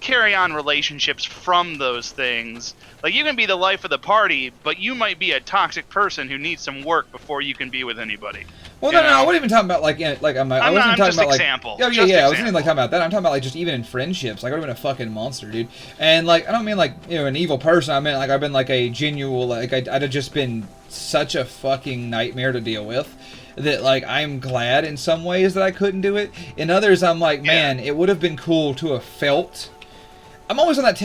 carry on relationships from those things. Like, you can be the life of the party, but you might be a toxic person who needs some work before you can be with anybody. Well, no, I wasn't even talking about like I wasn't talking about example. Like, I wasn't even like talking about that. I'm talking about like just even in friendships. Like, I would have been a fucking monster, dude. And like, I don't mean like, you know, an evil person. I mean like I've been like a genuine, like I'd have just been such a fucking nightmare to deal with. That like I'm glad in some ways that I couldn't do it. In others, I'm like, man, it would have been cool to have felt. I'm always on that.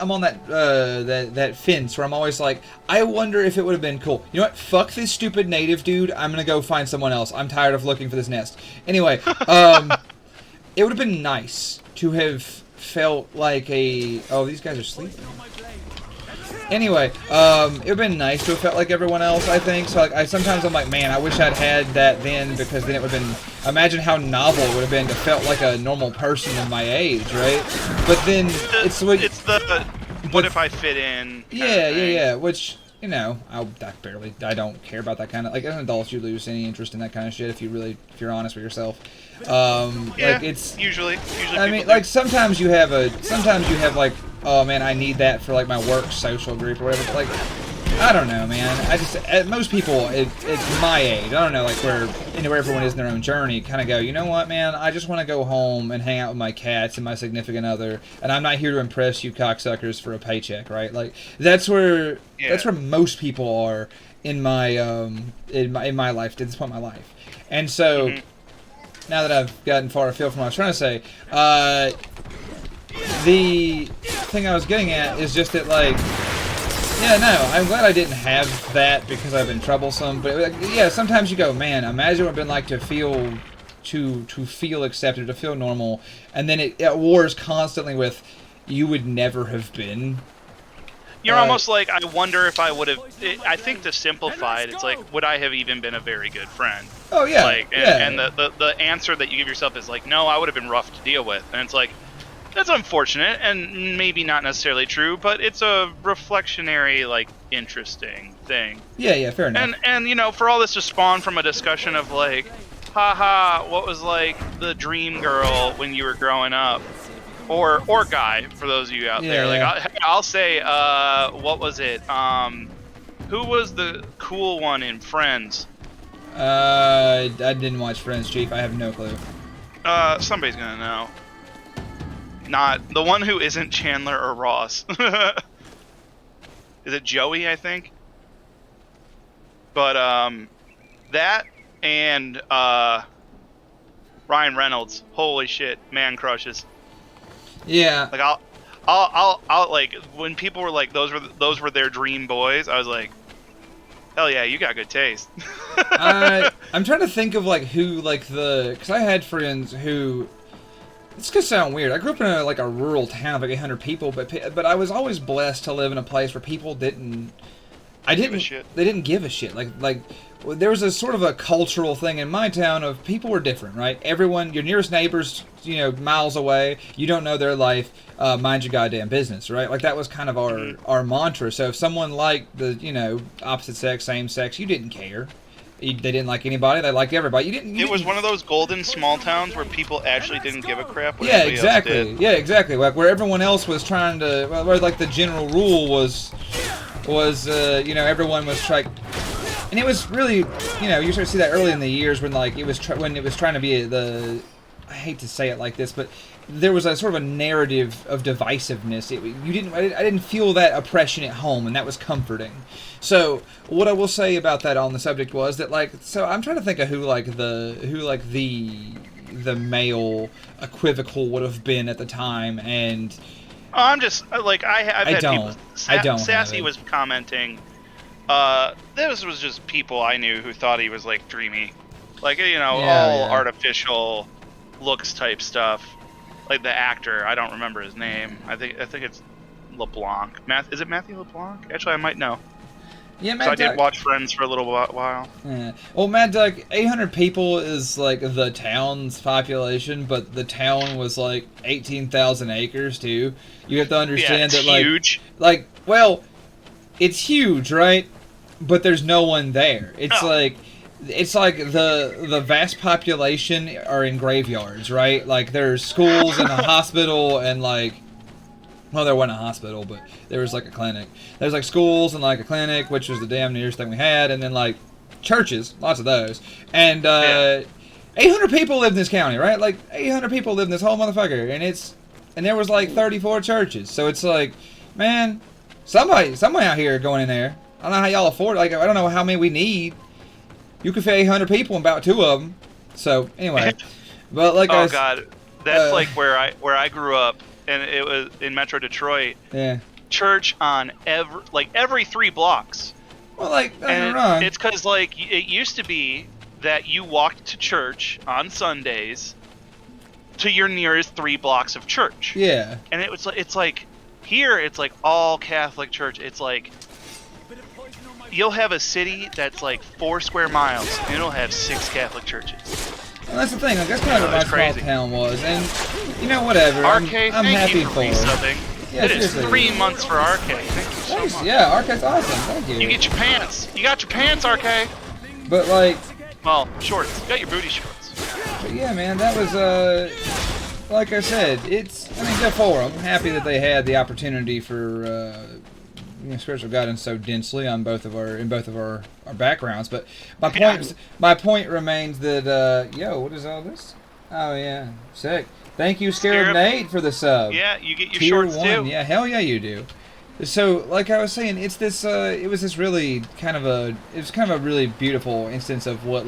I'm on that fence where I'm always like, I wonder if it would have been cool. You know what? Fuck this stupid native dude. I'm gonna go find someone else. I'm tired of looking for this nest. Anyway, it would have been nice to have felt like a. Oh, these guys are sleeping. Anyway, it would have been nice to have felt like everyone else, I think. So like, sometimes I'm like, man, I wish I'd had that then, because then it would have been. Imagine how novel it would have been to felt like a normal person in my age, right? But then it's the what if I fit in? Yeah. Which, you know, I don't care about that kind of, like, as an adult, you lose any interest in that kind of shit if you're honest with yourself. Like it's usually. I mean, like sometimes you have like, oh man, I need that for like my work social group or whatever. But like, I don't know, man. Most people at my age, I don't know, like where everyone is in their own journey, kind of go, you know what, man? I just want to go home and hang out with my cats and my significant other, and I'm not here to impress you cocksuckers for a paycheck, right? Like that's where most people are in my in my life at this point in my life, and so now that I've gotten far afield from what I was trying to say, the thing I was getting at is just that like. Yeah, no, I'm glad I didn't have that because I've been troublesome. But yeah, sometimes you go, man, imagine what it'd been like to feel accepted, to feel normal, and then it wars constantly with you would never have been. You're almost like, I wonder if I would have. I think to simplify it, it's like, would I have even been a very good friend? Oh yeah, like, and the answer that you give yourself is like, no, I would have been rough to deal with, and it's like, that's unfortunate and maybe not necessarily true, but it's a reflectionary, like, interesting thing. Yeah, fair enough. And you know, for all this to spawn from a discussion of like, haha, what was like the dream girl when you were growing up, or guy, for those of you out there. Like, I'll say, what was it? Who was the cool one in Friends? I didn't watch Friends, Chief. I have no clue. Somebody's gonna know. Not the one who isn't Chandler or Ross. Is it Joey, I think? But that and Ryan Reynolds. Holy shit, man crushes. Yeah. Like I'll like, when people were like those were their dream boys, I was like, hell yeah, you got good taste. I'm trying to think of like who, like, because I had friends who. It's gonna sound weird. I grew up in a rural town of like 800 people, but I was always blessed to live in a place where people didn't They didn't give a shit. Like there was a sort of a cultural thing in my town of people were different, right? Everyone, your nearest neighbors, miles away. You don't know their life. Mind your goddamn business, right? Like that was kind of our mantra. So if someone liked the opposite sex, same sex, you didn't care. They didn't like anybody. They liked everybody. It was one of those golden small towns where people actually didn't give a crap what yeah, anybody exactly. else did. Yeah, exactly. Like where everyone else was trying to, where like the general rule was everyone was trying, and it was really, you start to see that early in the years when like it was trying to be I hate to say it like this, but there was a sort of a narrative of divisiveness. I didn't feel that oppression at home, and that was comforting. So what I will say about that on the subject was that so I'm trying to think of who the male equivocal would have been at the time, and I'm just like I've had people. I don't. Sassy was commenting. This was just people I knew who thought he was like dreamy, all artificial looks type stuff. Like the actor, I don't remember his name. I think it's LeBlanc. Is it Matthew LeBlanc? Actually, I might know. Yeah, Mad so I Duck. did watch Friends for a little while. Yeah. Well, Mad Duck, 800 people is like the town's population, but the town was like 18,000 acres too. You have to understand that huge. Well, it's huge, right? But there's no one there. It's like the vast population are in graveyards, right? Like there's schools and a hospital and well, there wasn't a hospital, but there was like a clinic. There's like schools and like a clinic, which was the damn nearest thing we had, and then like churches, lots of those. And 800 people live in this county, right? Like 800 people live in this whole motherfucker, and there was like 34 churches. So it's like, man, somebody out here going in there. I don't know how y'all afford it. Like I don't know how many we need. You could fit 800 people in about 2 of them. So anyway, but like God, that's like where I grew up. And it was in Metro Detroit. Yeah. Church on every 3 blocks. Well, nothing wrong. It's because it used to be that you walked to church on Sundays to your nearest 3 blocks of church. Yeah. And it's like here it's like all Catholic church. It's like you'll have a city that's like 4 square miles and it'll have 6 Catholic churches. Well, that's the thing. Like, that's kind of what my small town was, and whatever. RK, I'm happy for it. Yeah, it is 3 months for RK. Thank you so much. Yeah, RK's awesome. Thank you. You get your pants. You got your pants, RK. But shorts. You got your booty shorts. But yeah, man, that was like I said, good for them. Happy that they had the opportunity for spiritual guidance so densely on both of our backgrounds. But my point remains that what is all this? Oh yeah, sick. Thank you, Scarab Nate, for the sub. Yeah, you get your Tier shorts 1. too. Yeah, hell yeah, you do. So, like I was saying, it was this really kind of a really beautiful instance of what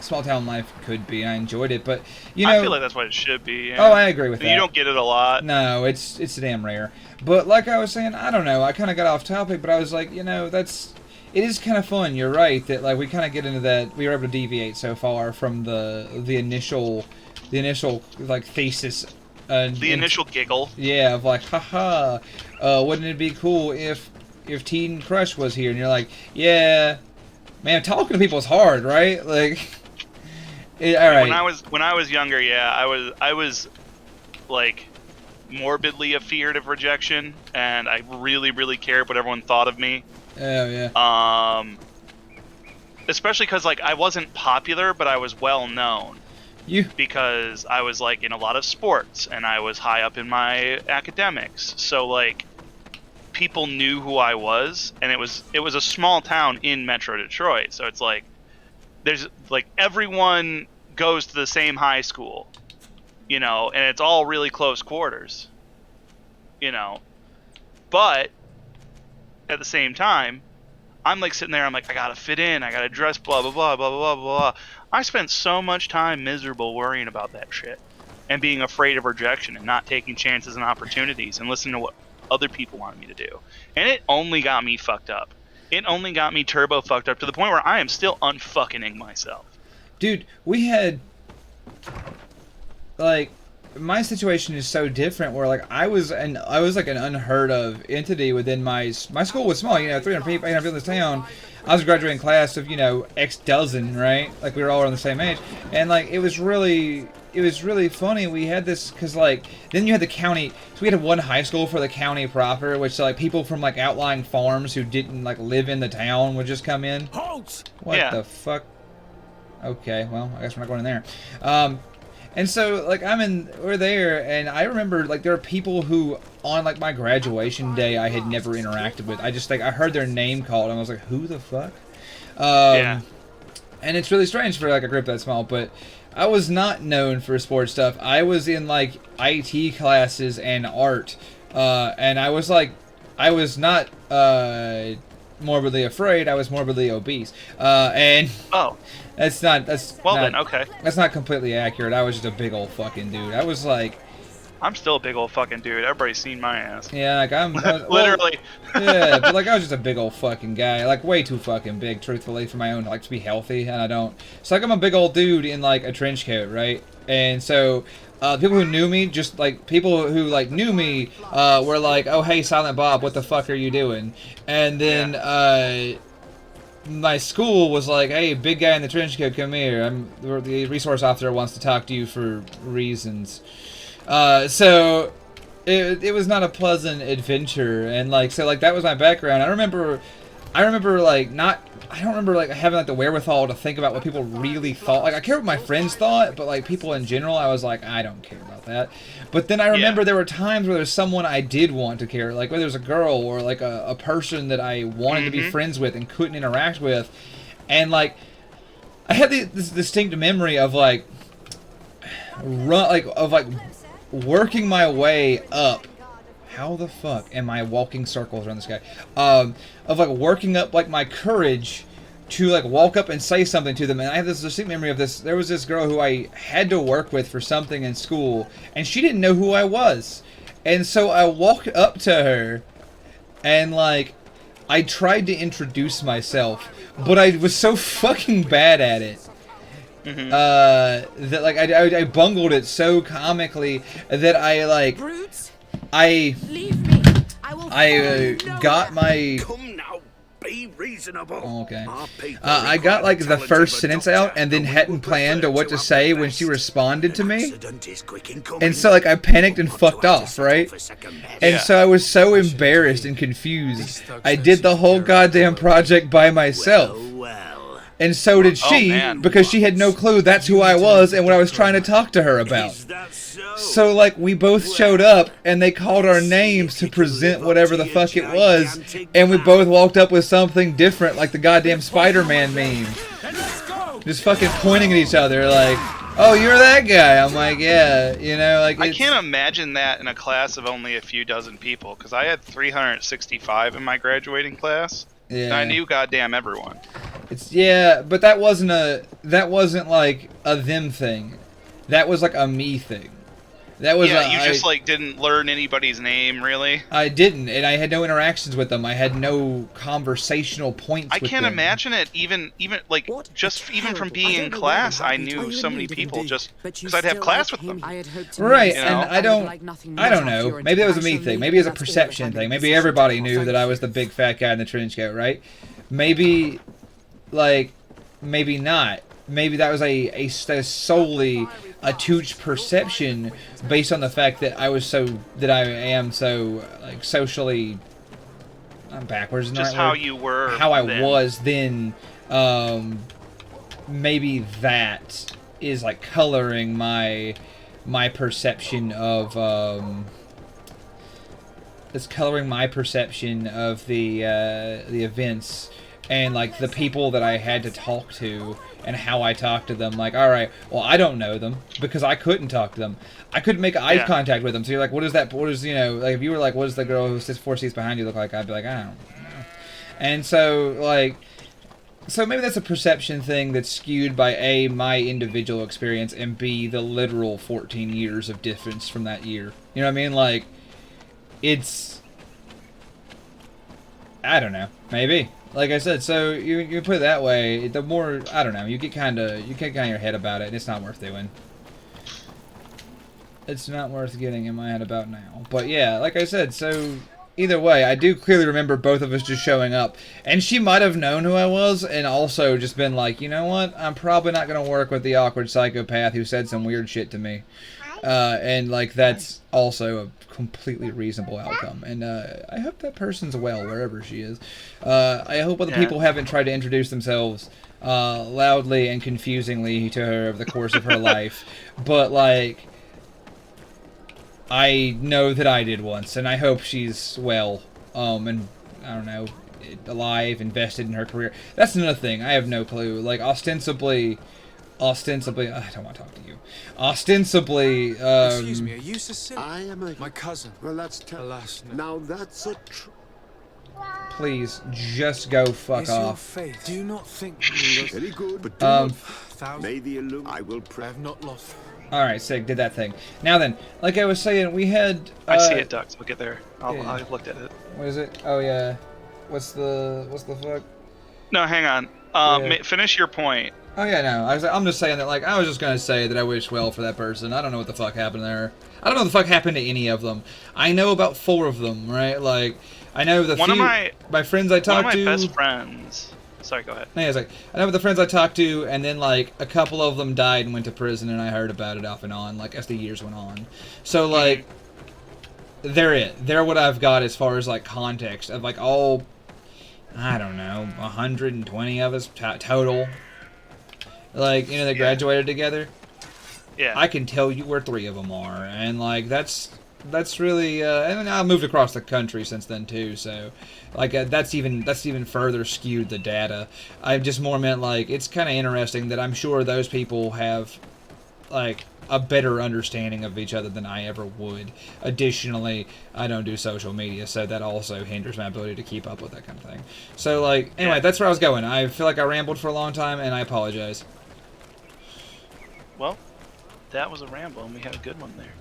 small town life could be. I enjoyed it, but you know, I feel like that's what it should be. Yeah. Oh, I agree with that. You don't get it a lot. No, it's damn rare. But like I was saying, I don't know. I kind of got off topic, but I was like, you know, it is kind of fun. You're right that like we kind of get into that. We were able to deviate so far from the initial like thesis. The initial giggle. Yeah, of like, haha, wouldn't it be cool if Teen Crush was here? And you're like, yeah, man, talking to people is hard, right? Like, all right. When I was younger, yeah, I was like morbidly afeared of rejection, and I really, really cared what everyone thought of me. Oh yeah. Especially because like I wasn't popular, but I was well known. Because I was like in a lot of sports and I was high up in my academics, so like people knew who I was, and it was a small town in Metro Detroit, so it's like there's like everyone goes to the same high school, you know, and it's all really close quarters, you know, but at the same time I'm like sitting there, I'm like, I gotta fit in, I gotta dress, blah blah blah blah blah blah blah. I spent so much time miserable worrying about that shit and being afraid of rejection and not taking chances and opportunities and listening to what other people wanted me to do. And it only got me fucked up. It only got me turbo fucked up to the point where I am still unfucking-ing myself. Dude, we had like my situation is so different where like I was like an unheard of entity within my school was small, you know, 300 people, 800 people in this town. I was a graduating class of, you know, X dozen, right? Like we were all around the same age, and like it was really funny. We had this because like then you had the county, so we had one high school for the county proper, which like people from like outlying farms who didn't like live in the town would just come in. Halt! What the fuck? Okay, well I guess we're not going in there. And so, like, we're there, and I remember, like, there are people who, on, like, my graduation day, I had never interacted with. I just, like, I heard their name called, and I was like, who the fuck? Yeah. And it's really strange for, like, a group that small, but I was not known for sports stuff. I was in, like, IT classes and art, and I was, like, I was not, morbidly afraid, I was morbidly obese. And... Oh. That's okay. That's not completely accurate. I was just a big old fucking dude. I was like... I'm still a big old fucking dude. Everybody's seen my ass. Yeah, like Literally. Yeah, but like I was just a big old fucking guy. Like way too fucking big, truthfully, for my own, like, to be healthy, and I don't. So like I'm a big old dude in like a trench coat, right? And so... people who knew me, just like people who like knew me, were like, "Oh, hey, Silent Bob, what the fuck are you doing?" And then my school was like, "Hey, big guy in the trench coat, come here. The resource officer wants to talk to you for reasons." So it was not a pleasant adventure, and like so like that was my background. I remember like I don't remember like having like the wherewithal to think about what people really thought. Like I care what my friends thought, but like people in general, I was like, I don't care about that. But then I remember there were times where there's someone I did want to care, like whether it was a girl or like a person that I wanted to be friends with and couldn't interact with, and like I had this distinct memory of like working my way up. How the fuck am I walking circles around this guy? Of like working up like my courage to like walk up and say something to them. And I have this distinct memory of this. There was this girl who I had to work with for something in school, and she didn't know who I was. And so I walked up to her, and like I tried to introduce myself, but I was so fucking bad at it. That like I bungled it so comically that I like I got my... Come now, be reasonable. Oh, okay. I got like the first sentence out and then hadn't planned what to say when she responded to me. And so like I panicked and fucked off, right? And so I was so embarrassed and confused. I did the whole goddamn project by myself. And so did she, because she had no clue that's who I was and what I was trying to talk to her about. So, like, we both showed up, and they called our names to present whatever the fuck it was, and we both walked up with something different, like the goddamn Spider-Man meme. Just fucking pointing at each other, like, oh, you're that guy. I'm like, yeah, you know, like... I can't imagine that in a class of only a few dozen people, because I had 365 in my graduating class. Yeah. I knew goddamn everyone. But that wasn't like a them thing. That was like a me thing. That was you just like didn't learn anybody's name really. I didn't, and I had no interactions with them. I had no conversational points. I with can't them. imagine it. Even like even from being in class, I knew so many people just because I'd have class with them. Right, and I don't know. Maybe that was a me thing. Maybe it was a perception thing. Maybe everybody knew that I was the big fat guy in the trench coat, right? Maybe, maybe not. Maybe that was a solely a Tooch perception based on the fact that I am so like socially. I'm backwards. Just how you were. How I was then. Maybe that is like coloring my perception of. It's coloring my perception of the events and like the people that I had to talk to. And how I talk to them, like, all right, well, I don't know them because I couldn't talk to them. I couldn't make eye contact with them. So you're like, what is that? What is, like, if you were like, what does the girl who sits 4 seats behind you look like? I'd be like, I don't know. And so, like, so maybe that's a perception thing that's skewed by A, my individual experience, and B, the literal 14 years of difference from that year. You know what I mean? Like, it's, I don't know, maybe. Like I said, so you put it that way, the more, I don't know, you get kind of your head about it, and it's not worth doing. It's not worth getting in my head about now. But yeah, like I said, so either way, I do clearly remember both of us just showing up. And she might have known who I was, and also just been like, you know what, I'm probably not going to work with the awkward psychopath who said some weird shit to me. And like, that's also a completely reasonable outcome, and I hope that person's well wherever she is. I hope other people haven't tried to introduce themselves loudly and confusingly to her over the course of her life, but like, I know that I did once, and I hope she's well, and I don't know, alive, invested in her career. That's another thing, I have no clue. Like, ostensibly, I don't want to talk to you. Ostensibly, excuse me, are you Cecilia? I am my cousin. Well, alas, no. Now that's a please, just go fuck off. Faith. Do you not think very good, but do not may the I will I have not lost. Alright, Sig, did that thing. Now then, like I was saying, we had... I see it, Dux. We'll get there. I looked at it. What is it? Oh, yeah. What's the fuck? No, hang on. Finish your point. Oh, yeah, no. I'm just saying that, like, I was just going to say that I wish well for that person. I don't know what the fuck happened there. I don't know what the fuck happened to any of them. I know about 4 of them, right? Like, I know the my friends I talked to... One of my best friends... Sorry, go ahead. Yeah, it's like, I know the friends I talked to, and then, like, a couple of them died and went to prison, and I heard about it off and on, like, as the years went on. So, like, they're what I've got as far as, like, context of, like, all, I don't know, 120 of us total. Like, you know, they graduated together. Yeah. I can tell you where 3 of them are, and, like, that's really, and I moved across the country since then too, so, like, that's even further skewed the data. I just more meant, like, it's kind of interesting that I'm sure those people have, like, a better understanding of each other than I ever would. Additionally, I don't do social media, so that also hinders my ability to keep up with that kind of thing. So, like, anyway, that's where I was going. I feel like I rambled for a long time, and I apologize. Well, that was a ramble, and we had a good one there.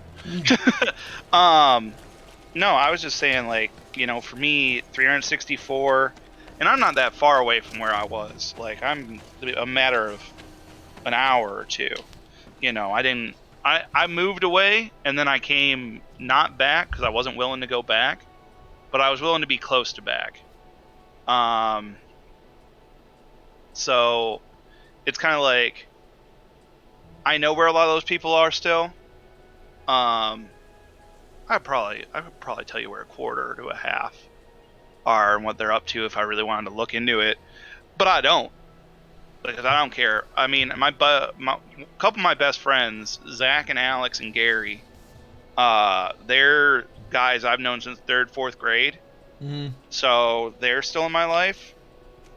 No, I was just saying, like, you know, for me, 364, and I'm not that far away from where I was. Like, I'm a matter of an hour or 2. You know, I moved away, and then I came not back because I wasn't willing to go back, but I was willing to be close to back. So it's kind of like, I know where a lot of those people are still. I could probably tell you where a quarter to a half are and what they're up to if I really wanted to look into it, but I don't, because I don't care. I mean, a couple of my best friends, Zach and Alex and Gary, they're guys I've known since 3rd, 4th grade. So they're still in my life,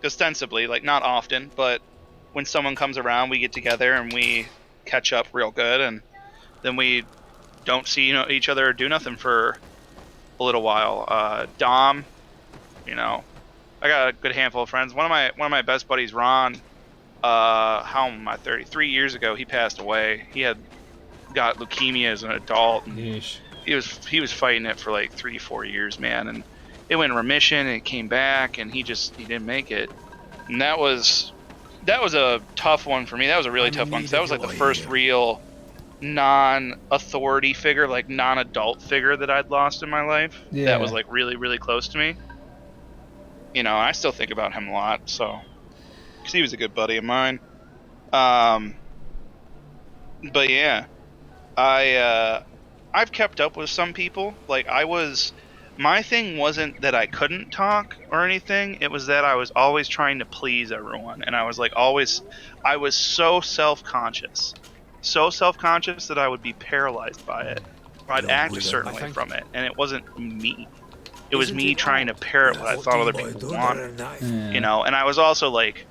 ostensibly, like, not often, but when someone comes around, we get together and we catch up real good, and then we don't see each other or do nothing for a little while. Dom, you know, I got a good handful of friends. One of my best buddies, Ron. How am I 33 years ago? He passed away. He had got leukemia as an adult. And Yeesh. he was fighting it for like 3-4 years, man, and it went in remission and it came back, and he didn't make it. And that was a tough one for me. That was a really tough one because that was like the first real non-authority figure, like non-adult figure that I'd lost in my life. Yeah. That was like really, really close to me. You know, I still think about him a lot, so because he was a good buddy of mine. But yeah, I've kept up with some people. Like my thing wasn't that I couldn't talk or anything. It was that I was always trying to please everyone, and I was so self-conscious that I would be paralyzed by it. Or I'd act a certain way from it, and it wasn't me. It was me trying to parrot what I thought other people wanted. You know, and I was also like,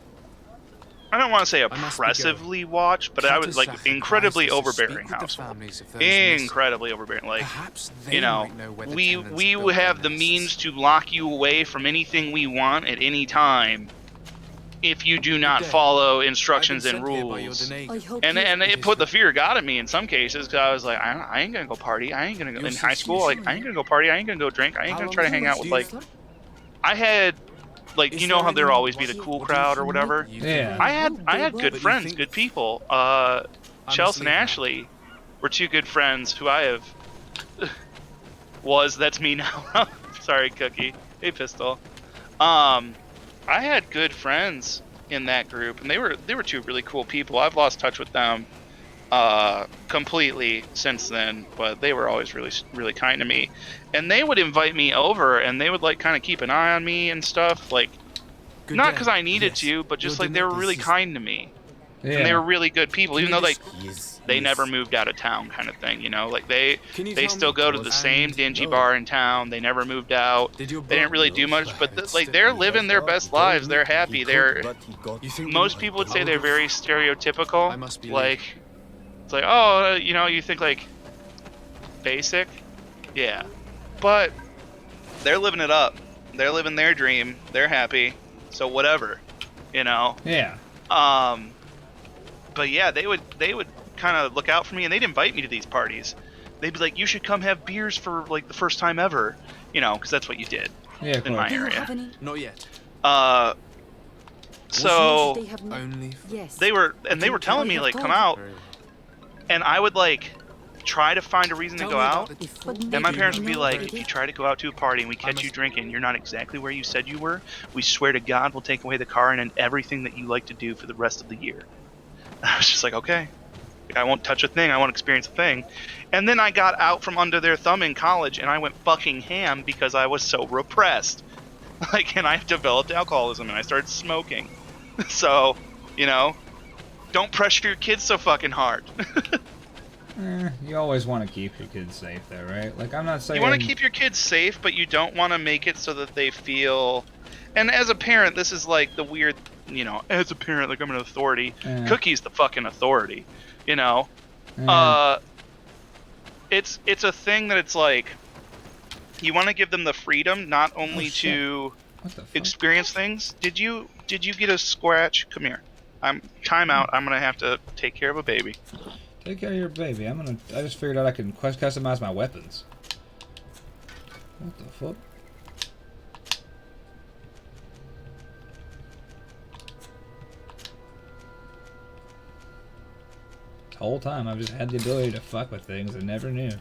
I don't want to say oppressively watched, but I was like incredibly overbearing household. Incredibly overbearing. Like, you know, we have the means to lock you away from anything we want at any time if you do not follow instructions and rules. And it put the fear of God in me in some cases, because I was like, I ain't gonna go party. I ain't gonna go in high school. Like, I ain't gonna go party. I ain't gonna go drink. I ain't gonna try to hang out with like. I had. Like, you know how there'll always be the cool crowd or whatever? Yeah. I had good friends, good people. Chelsea and Ashley were two good friends who I have... that's me now. Sorry, Cookie. Hey, Pistol. I had good friends in that group, and they were two really cool people. I've lost touch with them completely since then, but they were always really, really kind to me. And they would invite me over, and they would like kind of keep an eye on me and stuff, like not because I needed to, but just like they were really kind to me. Yeah. And they were really good people, even though like they never moved out of town, kind of thing, you know. Like they still go to the same dingy bar in town. They never moved out. They didn't really do much, but like they're living their best lives. They're happy. Most people would say they're very stereotypical. Like it's like, oh, you know, you think like basic, yeah. But they're living it up. They're living their dream. They're happy. So whatever, you know. Yeah. But yeah, they would kind of look out for me, and they'd invite me to these parties. They'd be like, "You should come have beers for like the first time ever," you know, because that's what you did in my area. Not yet. So Yes. they were telling me like, "Come out," and I would like try to find a reason to go out, and my parents would be like, if you try to go out to a party and we catch you drinking, you're not exactly where you said you were, we swear to God we'll take away the car and end everything that you like to do for the rest of the year. I was just like, okay, I won't touch a thing, I won't experience a thing. And then I got out from under their thumb in college, and I went fucking ham because I was so repressed. Like, and I developed alcoholism, and I started smoking. So, you know, don't pressure your kids so fucking hard. You always want to keep your kids safe, though, right? Like, I'm not saying... You want to keep your kids safe, but you don't want to make it so that they feel... And as a parent, this is like the weird, you know, as a parent, like I'm an authority. Cookie's the fucking authority, you know? It's a thing that it's like, you want to give them the freedom not only to experience things. Did you get a scratch? Come here. Time out. I'm going to have to take care of a baby. Take care of your baby. I just figured out I can customize my weapons. What the fuck? The whole time I've just had the ability to fuck with things and never knew.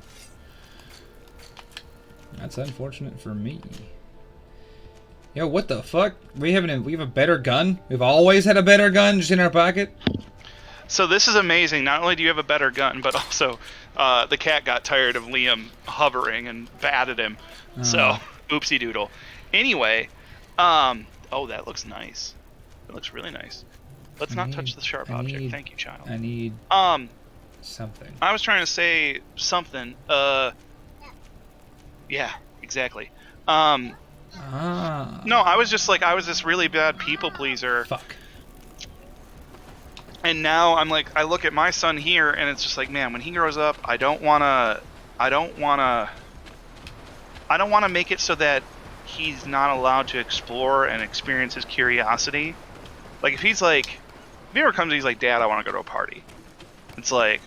That's unfortunate for me. Yo, what the fuck? We have a better gun? We've always had a better gun just in our pocket? So this is amazing. Not only do you have a better gun, but also the cat got tired of Liam hovering and batted him. So, oopsie doodle. Anyway, oh, that looks nice. It looks really nice. Let's not touch the sharp object. Thank you, child. I need something. I was trying to say something. Yeah, exactly. No, I was just like, I was this really bad people pleaser. Fuck. And now I'm like, I look at my son here, and it's just like, man, when he grows up, I don't wanna make it so that he's not allowed to explore and experience his curiosity. Like, if he ever comes and he's like, Dad, I want to go to a party. It's like,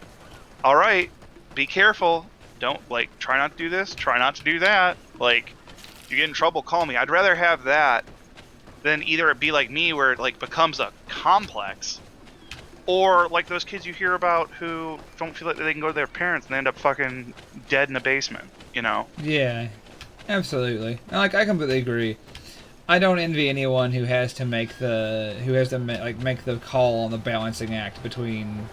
all right, be careful. Don't, like, try not to do this, try not to do that. Like, if you get in trouble, call me. I'd rather have that than either it be like me where it, like, becomes a complex, or like those kids you hear about who don't feel like they can go to their parents and they end up fucking dead in a basement, you know? Yeah, absolutely. Like, I completely agree. I don't envy anyone who has to make make the call on the balancing act between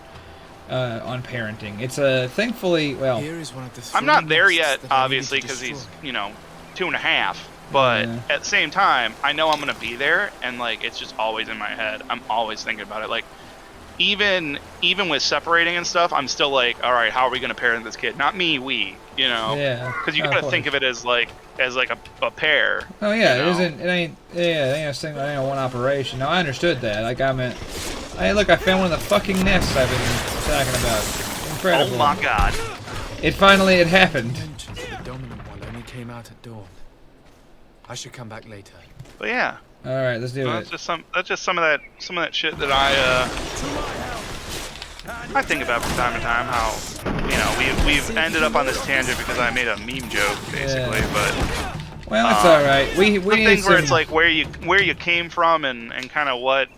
on parenting. It's thankfully, well, Here is one of the I'm not there nests yet, that I obviously, needed to because he's, destroy. you know, 2.5. But at the same time, I know I'm gonna be there, and like it's just always in my head. I'm always thinking about it. Like, even with separating and stuff, I'm still like, all right, how are we gonna parent this kid? Not me, we, you know? Yeah. Because you gotta think of it as like a pair. Oh yeah, you know? it ain't a one operation. No, I understood that. Like, I meant, hey, look, I found one of the fucking nests I've been talking about. Incredible. Oh my god. It happened. Mentioned that the dominant one only came out at dawn. I should come back later. But yeah. All right, let's do That's it. just some of that shit that I think about from time to time. How, you know, we've ended up on this tangent because I made a meme joke basically, Yeah. Well, it's all right. We the need things where some- it's like where you came from and kind of what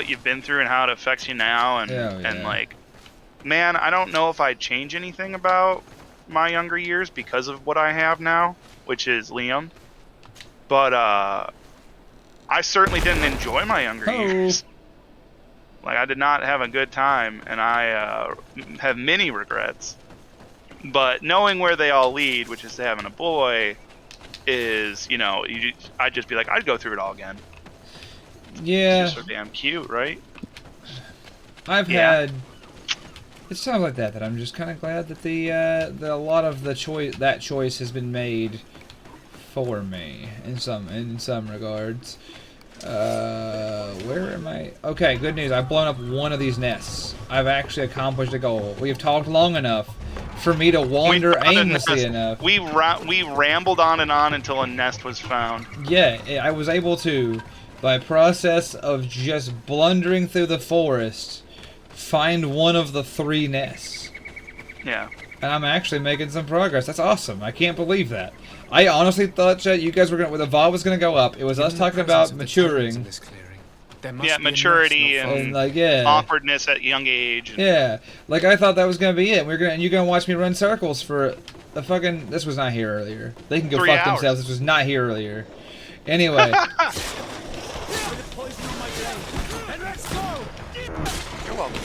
you've been through and how it affects you now and like, man, I don't know if I'd change anything about my younger years because of what I have now, which is Liam. But I certainly didn't enjoy my younger years. Like, I did not have a good time, and I have many regrets. But knowing where they all lead, which is to having a boy, is, you know, I'd just be like, I'd go through it all again. Yeah. It's just so damn cute, right? I've had. It's stuff like that I'm just kind of glad that a lot of the choice has been made for me in some regards. Where am I? Okay, good news. I've blown up one of these nests. I've actually accomplished a goal. We've talked long enough for me to wander aimlessly enough. We rambled on and on until a nest was found. Yeah, I was able to, by process of just blundering through the forest, find one of the 3 nests. Yeah. And I'm actually making some progress. That's awesome. I can't believe that. I honestly thought that you guys were gonna, the VOD was gonna go up. It was us talking about maturing. Yeah, maturity and like, yeah, awkwardness at young age. Yeah, like I thought that was gonna be it. And you're gonna watch me run circles for the fucking. This was not here earlier. They can go 3 fuck hours. themselves. This was not here earlier. Anyway. You're welcome.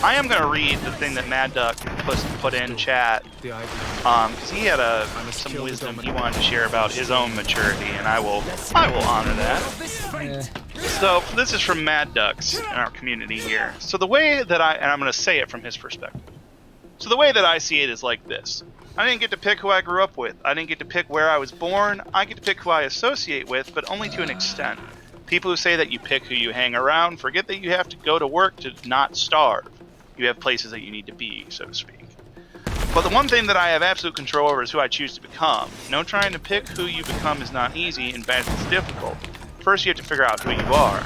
I am gonna read the thing that Mad Duck put in chat, because he had some wisdom he wanted to share about his own maturity, and I will honor that. Yeah. So this is from Mad Ducks in our community here. So the way that I'm gonna say it from his perspective. So the way that I see it is like this. I didn't get to pick who I grew up with. I didn't get to pick where I was born. I get to pick who I associate with, but only to an extent. People who say that you pick who you hang around forget that you have to go to work to not starve. You have places that you need to be, so to speak. But the one thing that I have absolute control over is who I choose to become. No trying to pick who you become is not easy, in fact it's difficult. First you have to figure out who you are.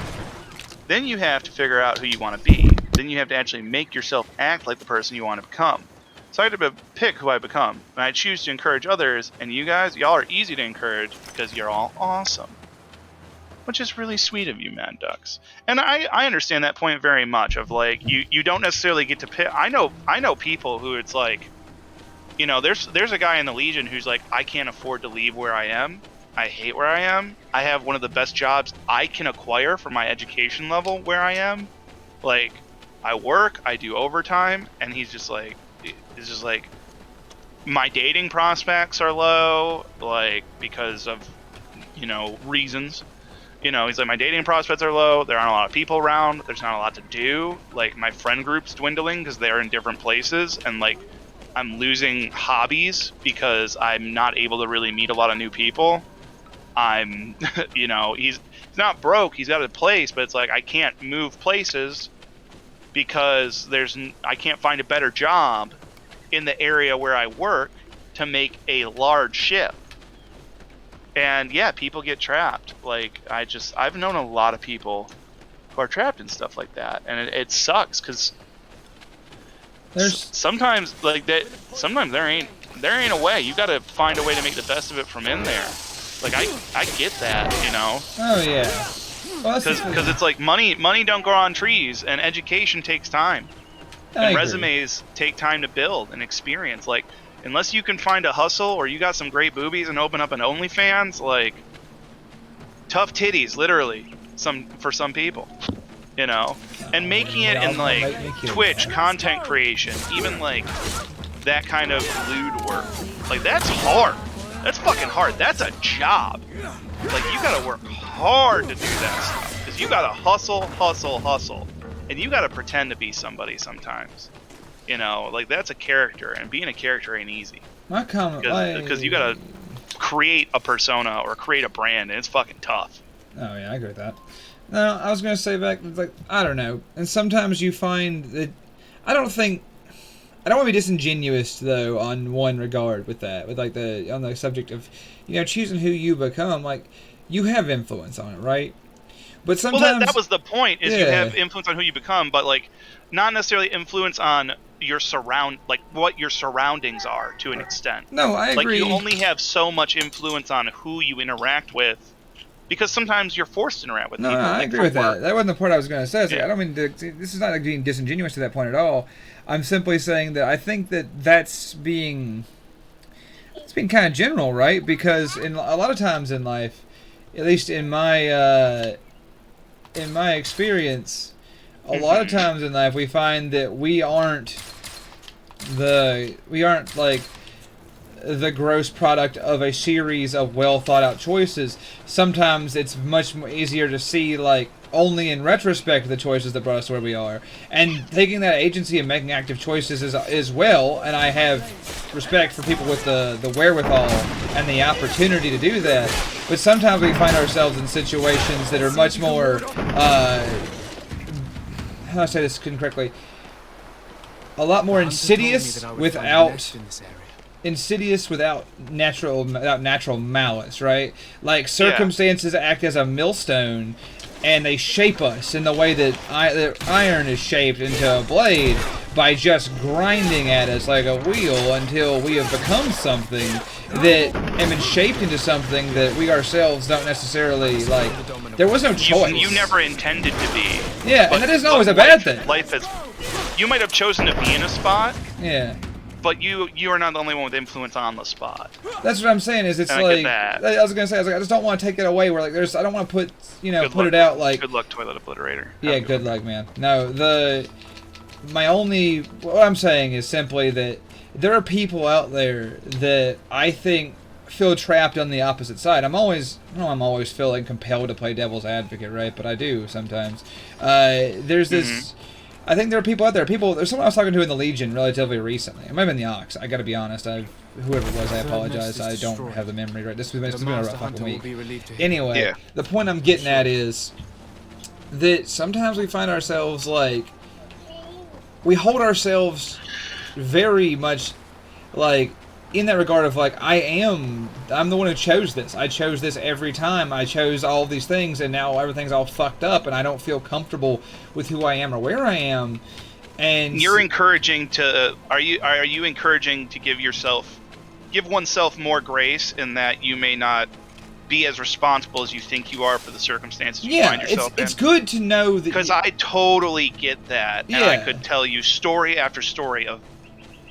Then you have to figure out who you want to be. Then you have to actually make yourself act like the person you want to become. So I had to pick who I become. And I choose to encourage others, and you guys, y'all are easy to encourage because you're all awesome. Which is really sweet of you, Mad Ducks. And I understand that point very much of like you don't necessarily get to pick. I know people who it's like, you know, there's a guy in the Legion who's like, I can't afford to leave where I am. I hate where I am. I have one of the best jobs I can acquire for my education level where I am. Like, I work, I do overtime, and he's just like my dating prospects are low, like because of, you know, reasons. You know, he's like, my dating prospects are low. There aren't a lot of people around. There's not a lot to do. Like, my friend group's dwindling because they're in different places. And, like, I'm losing hobbies because I'm not able to really meet a lot of new people. I'm, you know, he's not broke. He's got a place, but it's like I can't move places because I can't find a better job in the area where I work to make a large ship. And yeah, people get trapped. Like, I've known a lot of people who are trapped in stuff like that, and it sucks because sometimes sometimes there ain't a way. You got to find a way to make the best of it from in there. Like, I get that, you know. Oh yeah. Because it's like money don't grow on trees, and education takes time, and resumes take time to build and experience. Like, unless you can find a hustle or you got some great boobies and open up an OnlyFans, like, tough titties, literally, for some people, you know. And making it in like Twitch content creation, even like that kind of lewd work, like, that's hard. That's fucking hard. That's a job. Like, you gotta work hard to do that stuff, because you gotta hustle, and you gotta pretend to be somebody sometimes. You know, like, that's a character, and being a character ain't easy. My comment, because you gotta create a persona or create a brand, and it's fucking tough. Oh yeah, I agree with that. No, I was gonna say back, like, I don't know, and sometimes you find that I don't want to be disingenuous though on one regard with that, with like on the subject of, you know, choosing who you become. Like, you have influence on it, right? But sometimes, well, that was the point, is you have influence on who you become, but like, not necessarily influence on your what your surroundings are to an extent. No, I agree. Like, you only have so much influence on who you interact with, because sometimes you're forced to interact with people. No, I agree with that. That wasn't the part I was going to say. Like, I don't mean this is not like being disingenuous to that point at all. I'm simply saying that I think that's being kind of general, right? Because in a lot of times in life, at least in my experience, a lot of times in life we find that we aren't like the gross product of a series of well thought out choices. Sometimes it's much more easier to see, like, only in retrospect the choices that brought us where we are, and taking that agency and making active choices is well, and I have respect for people with the wherewithal and the opportunity to do that. But sometimes we find ourselves in situations that are much more how do I say this correctly, a lot more insidious without natural malice, right? Like, circumstances act as a millstone, and they shape us in the way that iron is shaped into a blade by just grinding at us like a wheel until we have become something that and been shaped into something that we ourselves don't necessarily like. There was no choice. You never intended to be. Yeah, and that isn't always a bad thing. Life is. You might have chosen to be in a spot. Yeah. But you are not the only one with influence on the spot. That's what I'm saying. Is it's like I was gonna say, I just don't want to take it away. Where, like, I don't want to put it out like. Good luck, toilet obliterator. Yeah, good luck, man. No, what I'm saying is simply that there are people out there that I think feel trapped on the opposite side. I'm always feeling compelled to play devil's advocate, right? But I do sometimes. There's this. I think there are people out there. There's someone I was talking to in the Legion relatively recently. It might have been the Ox. I got to be honest. Whoever it was, I apologize. I don't have the memory right. This has been a rough fucking week. Anyway, the point I'm getting at is that sometimes we find ourselves like we hold ourselves very much like in that regard of like I'm the one who chose this. I chose this every time. I chose all these things, and now everything's all fucked up, and I don't feel comfortable with who I am or where I am. And you're encouraging to are you encouraging to give oneself more grace in that you may not be as responsible as you think you are for the circumstances you find yourself in? It's good to know that, because I totally get that, and I could tell you story after story of.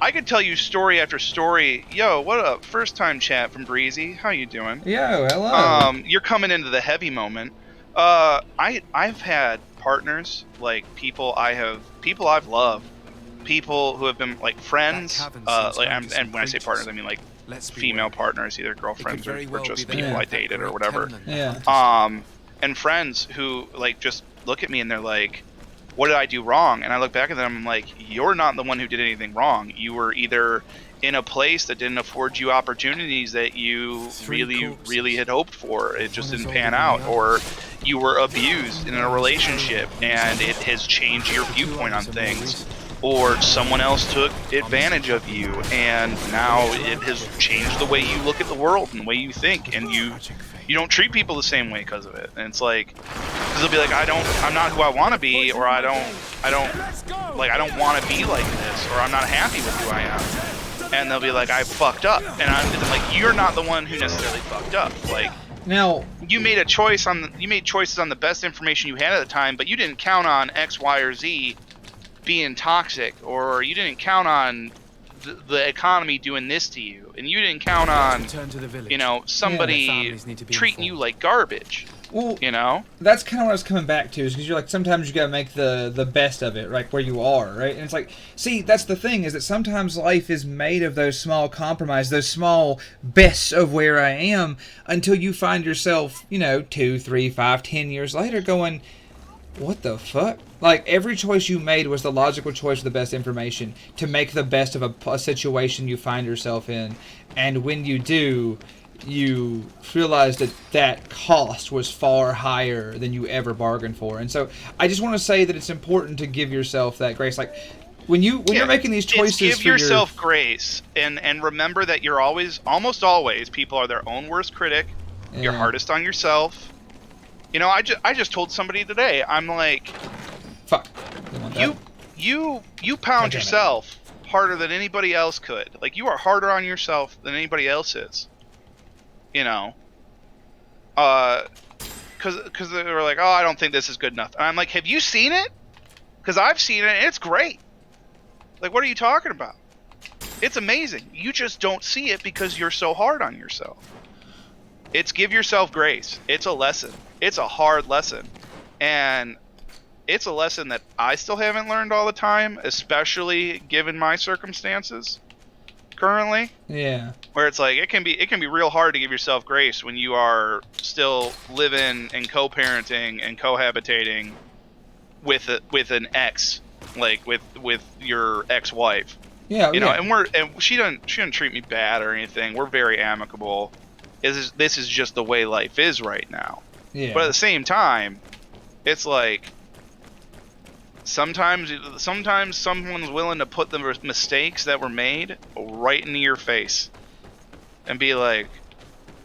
I could tell you story after story. Yo, what up? First time chat from Breezy. How you doing? Yo, hello. You're coming into the heavy moment. I've had partners, like people I've loved, people who have been like friends. And when I say partners, I mean like female partners, either girlfriends or just people I dated or whatever. Yeah. And friends who like just look at me and they're like, what did I do wrong? And I look back at them and I'm like, you're not the one who did anything wrong. You were either in a place that didn't afford you opportunities that you really had hoped for. It just didn't pan out. Or you were abused in a relationship and it has changed your viewpoint on things. or someone else took advantage of you, and now it has changed the way you look at the world and the way you think, and you don't treat people the same way because of it. And it's like, because they'll be like, I'm not who I want to be, or I don't want to be like this, or I'm not happy with who I am. And they'll be like, I fucked up, and I'm like, you're not the one who necessarily fucked up. Like, now you made choices on the best information you had at the time, but you didn't count on X, Y, or Z being toxic, or you didn't count on the economy doing this to you, and you didn't count on, you know, somebody treating you like garbage. Well, you know, that's kind of what I was coming back to, is because you're like, sometimes you gotta make the best of it, right, where you are, right? And it's like, see, that's the thing, is that sometimes life is made of those small compromises, those small bests of where I am, until you find yourself, you know, 2, 3, 5, 10 years later going, what the fuck? Like, every choice you made was the logical choice with the best information to make the best of a situation you find yourself in. And when you do, you realize that cost was far higher than you ever bargained for. And so I just want to say that it's important to give yourself that grace. Like, when you're making these choices, give yourself grace, and remember that you're almost always, people are their own worst critic. Yeah. You're hardest on yourself. You know, I just told somebody today, I'm like, fuck. You pound yourself harder than anybody else could. Like, you are harder on yourself than anybody else is. You know, because they were like, oh, I don't think this is good enough. And I'm like, have you seen it? Because I've seen it, and it's great. Like, what are you talking about? It's amazing. You just don't see it because you're so hard on yourself. It's give yourself grace. It's a lesson. It's a hard lesson. And it's a lesson that I still haven't learned all the time, especially given my circumstances currently. Yeah. Where it's like, it can be real hard to give yourself grace when you are still living and co-parenting and cohabitating with an ex, like with your ex-wife. Yeah. You know, and she doesn't treat me bad or anything. We're very amicable. This is just the way life is right now. Yeah. But at the same time, it's like sometimes someone's willing to put the mistakes that were made right into your face and be like,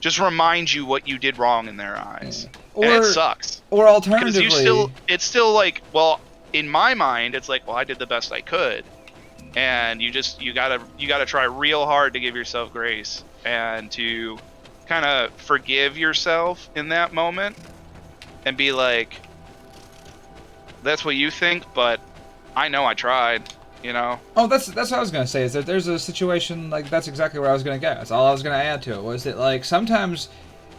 just remind you what you did wrong in their eyes. Yeah. And it sucks. Or alternatively, because it's still like, well, in my mind, it's like, well, I did the best I could, and you gotta try real hard to give yourself grace and to kind of forgive yourself in that moment and be like, that's what you think, but I know I tried, you know? Oh, that's what I was going to say, is that there's a situation, like, that's exactly where I was going to go. That's all I was going to add to it, was that, like, sometimes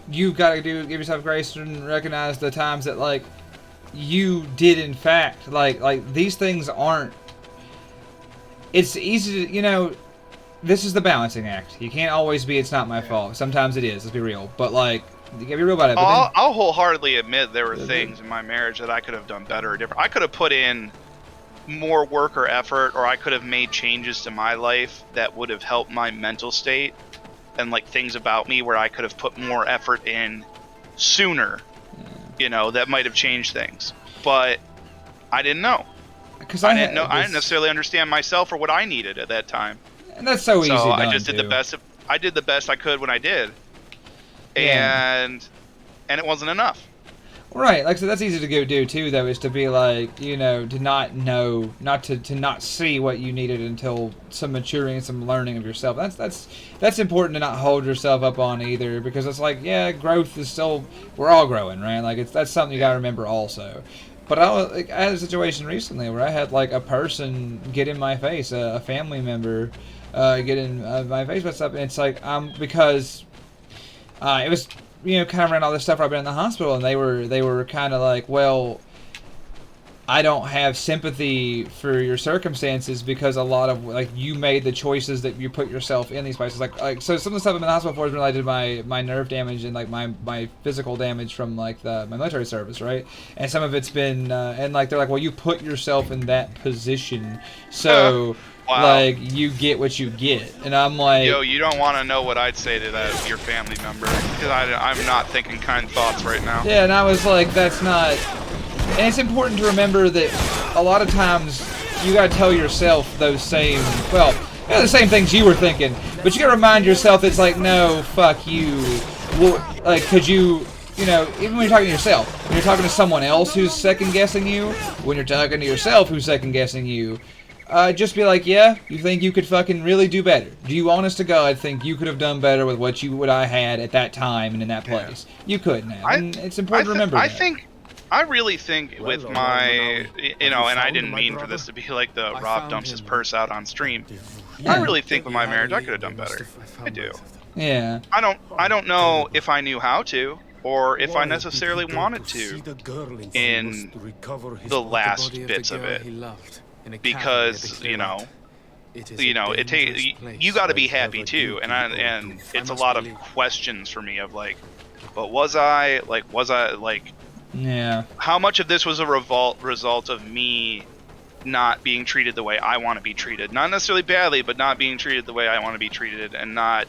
you've got to give yourself grace and recognize the times that, like, you did, in fact, like these things aren't, it's easy to, you know, this is the balancing act. You can't always be, it's not my fault. Sometimes it is, let's be real. But, like, you gotta be real about it. But I'll wholeheartedly admit there were things in my marriage that I could have done better or different. I could have put in more work or effort, or I could have made changes to my life that would have helped my mental state, and, like, things about me where I could have put more effort in sooner. You know, that might have changed things. But I didn't know. I didn't necessarily understand myself or what I needed at that time. And that's so easy. So I just did the best. I did the best I could when I did, and it wasn't enough. Right, like, so that's easy to go do too, though, is to be like, you know, to not know, to not see what you needed until some maturing and some learning of yourself. That's important to not hold yourself up on either, because it's like, yeah, growth is still, we're all growing, right? Like, that's something you gotta remember also. But I had a situation recently where I had, like, a person get in my face, a family member get in my face with stuff, and it's like, because it was, you know, kind of around all this stuff where I've been in the hospital, and they were kind of like, well, I don't have sympathy for your circumstances because a lot of, like, you made the choices that you put yourself in these places. Like so some of the stuff I've been in the hospital for has been related to my nerve damage and, like, my physical damage from, like, my military service, right? And some of it's been, and, like, they're like, well, you put yourself in that position, so... Wow. Like, you get what you get. And I'm like... Yo, you don't want to know what I'd say to your family member. Because I'm not thinking kind thoughts right now. Yeah, and I was like, that's not... And it's important to remember that a lot of times gotta tell yourself those same, well, the same things you were thinking, but you gotta remind yourself it's like, no, fuck you. Well, like, could you know, even when you're talking to yourself, when you're talking to someone else who's second-guessing you, when you're talking to yourself who's second-guessing you, just be like, yeah, you think you could fucking really do better? Do you, honest to God, think you could have done better with what I had at that time and in that place? You could now, and it's important to remember that. I really think with my, you know, and I didn't mean for this to be like the Rob dumps his purse out on stream. I really think with my marriage I could have done better. I do. Yeah. I don't know if I knew how to, or if I necessarily wanted to in the last bits of it, because you know, it takes you got to be happy too, and it's a lot of questions for me of like, but was I like, yeah, how much of this was a result of me not being treated the way I want to be treated, not necessarily badly, but not being treated the way I want to be treated, and not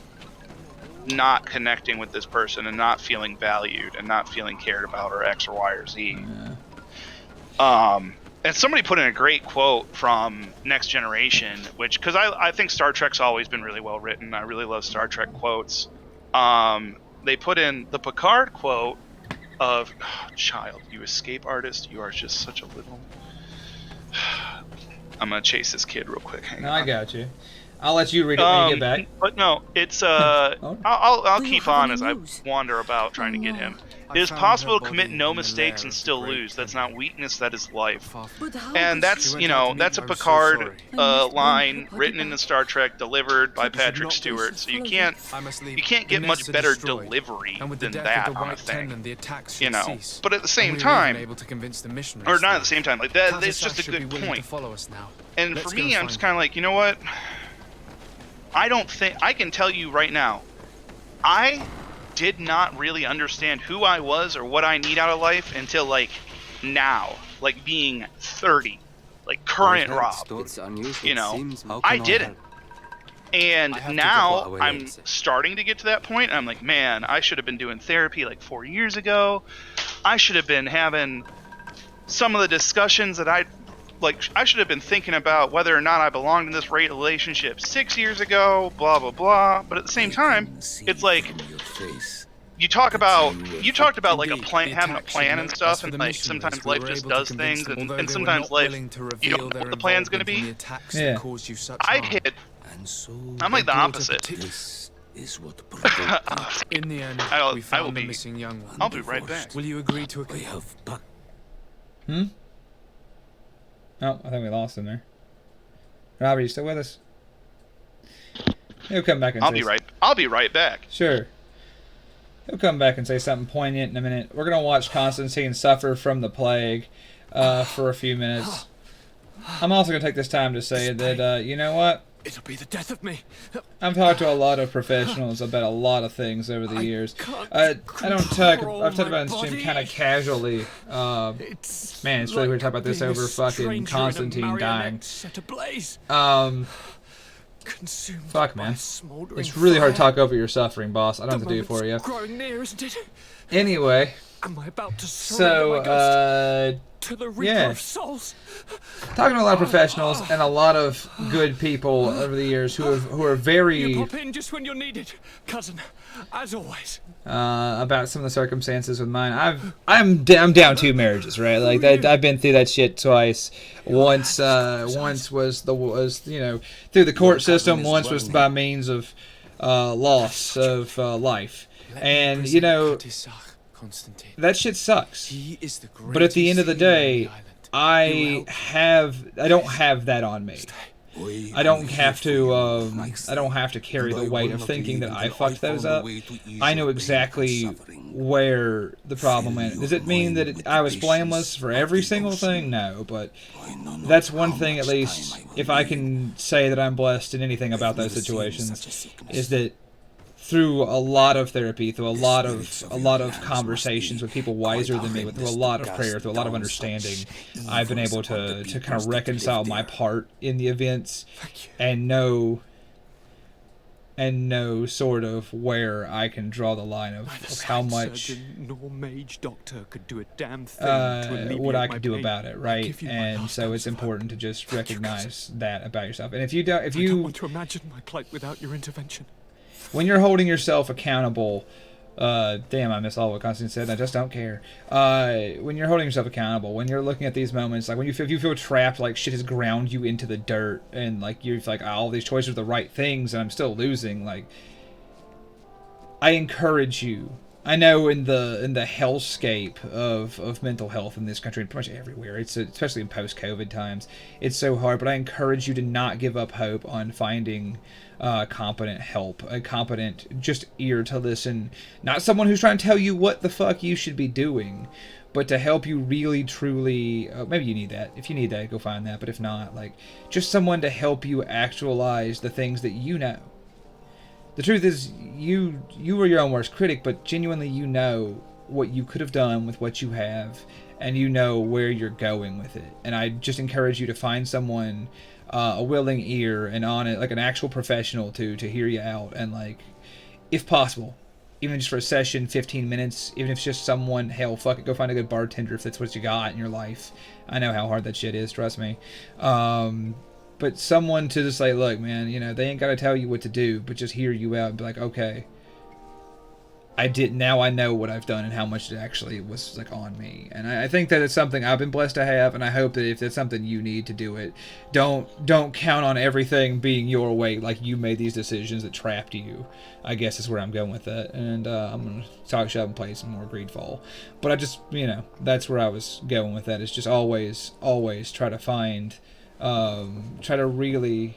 connecting with this person and not feeling valued and not feeling cared about, or X or Y or Z. Yeah. And somebody put in a great quote from Next Generation, which, because I think Star Trek's always been really well written. I really love Star Trek quotes. They put in the Picard quote of, oh, child, you escape artist, you are just such a little... I'm going to chase this kid real quick. Hang on. I got you. I'll let you read it when you get back. But no, it's I'll keep on as I wander about trying to get him. It is possible to commit no mistakes and still lose. That's not weakness, that is life. And that's, you know, that's a Picard line written into Star Trek, delivered by Patrick Stewart. So you can't get much better delivery than that on a thing. You know, but at the same time, or not at the same time, like that, it's just a good point. And for me, I'm just kind of like, you know what? I don't think I can tell you right now, I did not really understand who I was or what I need out of life until like now, like being 30, like current Rob. You know, I didn't. And now I'm starting to get to that point. And I'm like, man, I should have been doing therapy like 4 years ago. I should have been having some of the discussions that I should have been thinking about whether or not I belonged in this relationship 6 years ago, blah, blah, blah. But at the same time, it's like, you talked about like having a plan and stuff, and like sometimes life just does things, and sometimes life, you don't know what the plan's going to be. Yeah. I'm like the opposite. In the end, we found the missing young one. I'll be right back. Will you agree to a... Oh, I think we lost him there. Robert, you still with us? He'll come back and I'll be right back. Sure. He'll come back and say something poignant in a minute. We're going to watch Constantine suffer from the plague for a few minutes. I'm also going to take this time to say that, you know what? It'll be the death of me. I've talked to a lot of professionals about a lot of things over the years. I've talked about it on stream kind of casually. Man, it's really weird to talk about this over fucking Constantine dying. Fuck, man. It's really hard to talk over your suffering, boss. I don't have to do it for you. Anyway, so, yeah. Talking to a lot of professionals and a lot of good people over the years who are very You pop in just when you're needed, cousin, as always. About some of the circumstances with mine. I'm down 2 marriages, right? Like that, I've been through that shit twice. Once was you know, through the court system. Once was by means of loss of life, and you know. That shit sucks. But at the end of the day, I don't have that on me. I don't have to carry the weight of thinking that I fucked those up. I know exactly where the problem went. Does it mean that I was blameless for every single thing? No, but that's one thing at least, if I can say that I'm blessed in anything about those situations, is that through a lot of therapy, through a lot of conversations with people wiser than me, through a lot of prayer, through a lot of understanding, I've been able to kind of reconcile my part in the events and know and know sort of where I can draw the line of how much nor mage doctor could do a damn thing to alleviate what I my can do pain. about it, I'll right? give you my And last so ounce it's of hope. important to just Thank you, recognize that about yourself. And if you don't, I don't want to imagine my plight without your intervention. when you're holding yourself accountable, damn, I missed all what Constantine said. I just don't care. When you're holding yourself accountable, when you're looking at these moments, like when if you feel trapped, like shit has ground you into the dirt, and like you're like, oh, all these choices are the right things, and I'm still losing. Like, I encourage you. I know in the hellscape of mental health in this country and pretty much everywhere, it's especially in post-COVID times, it's so hard. But I encourage you to not give up hope on finding competent help, a competent just ear to listen, not someone who's trying to tell you what the fuck you should be doing, but to help you really truly. Maybe you need that. If you need that, go find that. But if not, like just someone to help you actualize the things that you know. The truth is, you were your own worst critic, but genuinely you know what you could have done with what you have, and you know where you're going with it. And I just encourage you to find someone, a willing ear, and on it, like an actual professional to hear you out, and like, if possible, even just for a session, 15 minutes, even if it's just someone, hell, fuck it, go find a good bartender if that's what you got in your life. I know how hard that shit is, trust me. But someone to just say, look, man, you know, they ain't got to tell you what to do, but just hear you out and be like, okay, now I know what I've done and how much it actually was, like, on me. And I think that it's something I've been blessed to have, and I hope that if that's something you need to do it, don't count on everything being your way, like you made these decisions that trapped you, I guess is where I'm going with that. And I'm going to talk shop and play some more Greedfall. But I just, you know, that's where I was going with that, is just always try to find... try to really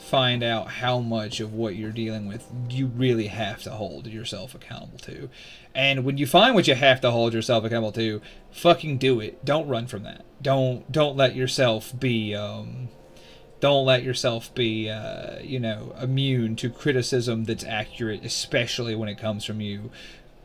find out how much of what you're dealing with you really have to hold yourself accountable to. And when you find what you have to hold yourself accountable to, fucking do it. Don't run from that. Don't let yourself be you know, immune to criticism that's accurate, especially when it comes from you.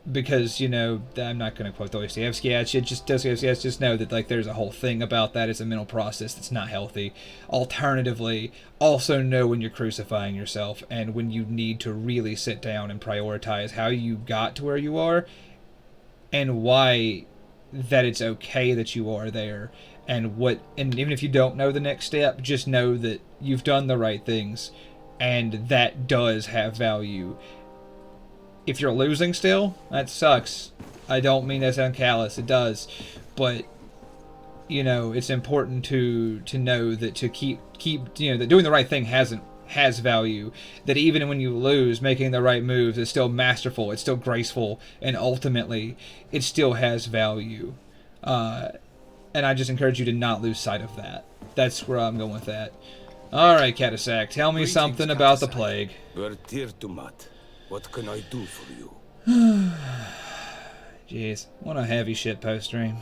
Because, you know, I'm not going to quote Dostoevsky, just know that, like, there's a whole thing about that. It's a mental process that's not healthy. Alternatively, also know when you're crucifying yourself and when you need to really sit down and prioritize how you got to where you are and why that it's okay that you are there. And even if you don't know the next step, just know that you've done the right things and that does have value. If you're losing still, that sucks. I don't mean that to sound callous. It does. But, you know, it's important to know that to keep you know, that doing the right thing has value. That even when you lose, making the right moves is still masterful. It's still graceful. And ultimately, it still has value. And I just encourage you to not lose sight of that. That's where I'm going with that. Alright, Katasak, tell me something about the plague. What can I do for you? Jeez, what a heavy shitpost stream.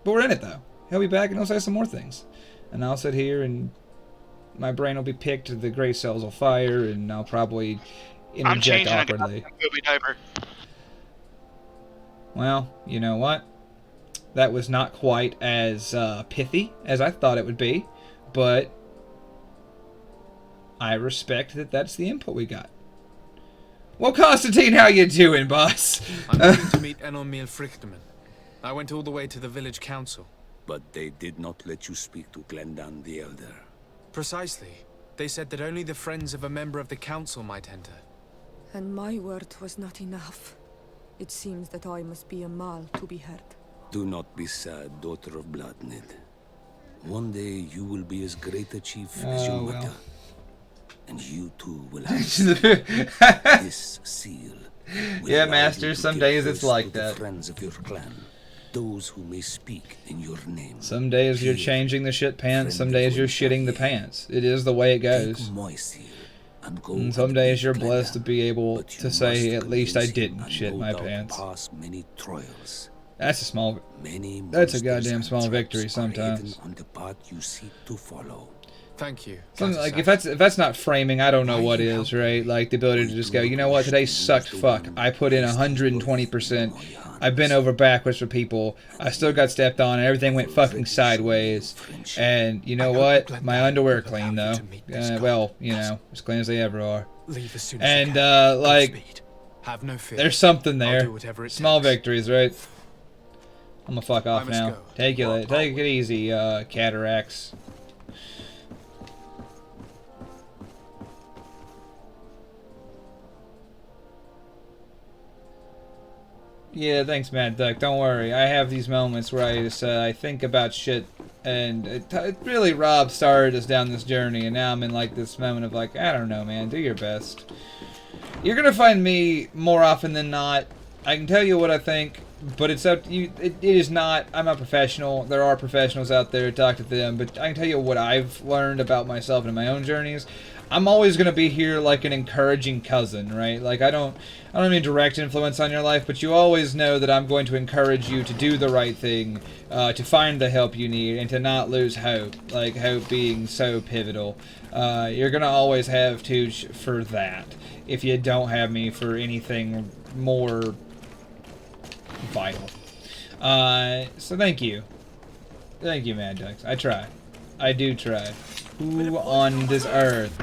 But we're in it, though. He'll be back and he'll say some more things. And I'll sit here and my brain will be picked, the gray cells will fire, and I'll probably interject awkwardly. Well, you know what? That was not quite as pithy as I thought it would be, but I respect that that's the input we got. Well, Constantine, how you doing, boss? I'm going to meet Enormil Frichtman. I went all the way to the village council. But they did not let you speak to Glendan the Elder. Precisely. They said that only the friends of a member of the council might enter. And my word was not enough. It seems that I must be a Mal to be heard. Do not be sad, daughter of Bloodnid. One day you will be as great a chief as your mother. And you too will have this seal. Yeah, Master, some days it's like that. Friends of your clan, those who may speak in your name. Some days you're changing the shit pants, some days you're shitting the pants. It is the way it goes. And some days you're blessed to be able to say, at least I didn't shit my pants. That's a small... That's a goddamn small victory sometimes. Thank you. Something like if that's not framing, I don't know what is, right? Like the ability to just go, you know what, today sucked fuck. I put in 120%. I've been over backwards for people. I still got stepped on and everything went fucking sideways. And you know what? My underwear are clean though. Well, you know, as clean as they ever are. Leave as soon as And you can. like, Godspeed. Have no fear. there's something I'll there. do whatever it Small takes. victories, right? I'm gonna fuck off must now. go. Take it easy, cataracts. Yeah, thanks, Mad Duck. Don't worry. I have these moments where I just I think about shit, and it really Rob started us down this journey, and now I'm in like this moment of like, I don't know, man. Do your best. You're gonna find me more often than not. I can tell you what I think, but it's up to you. It is not. I'm a professional. There are professionals out there. Talk to them, but I can tell you what I've learned about myself and my own journeys. I'm always gonna be here like an encouraging cousin, right? Like I don't have any direct influence on your life, but you always know that I'm going to encourage you to do the right thing, to find the help you need, and to not lose hope. Like hope being so pivotal. You're gonna always have Tooch for that. If you don't have me for anything more vital. So thank you. Thank you, Mad Ducks. I try. I do try. Who on this earth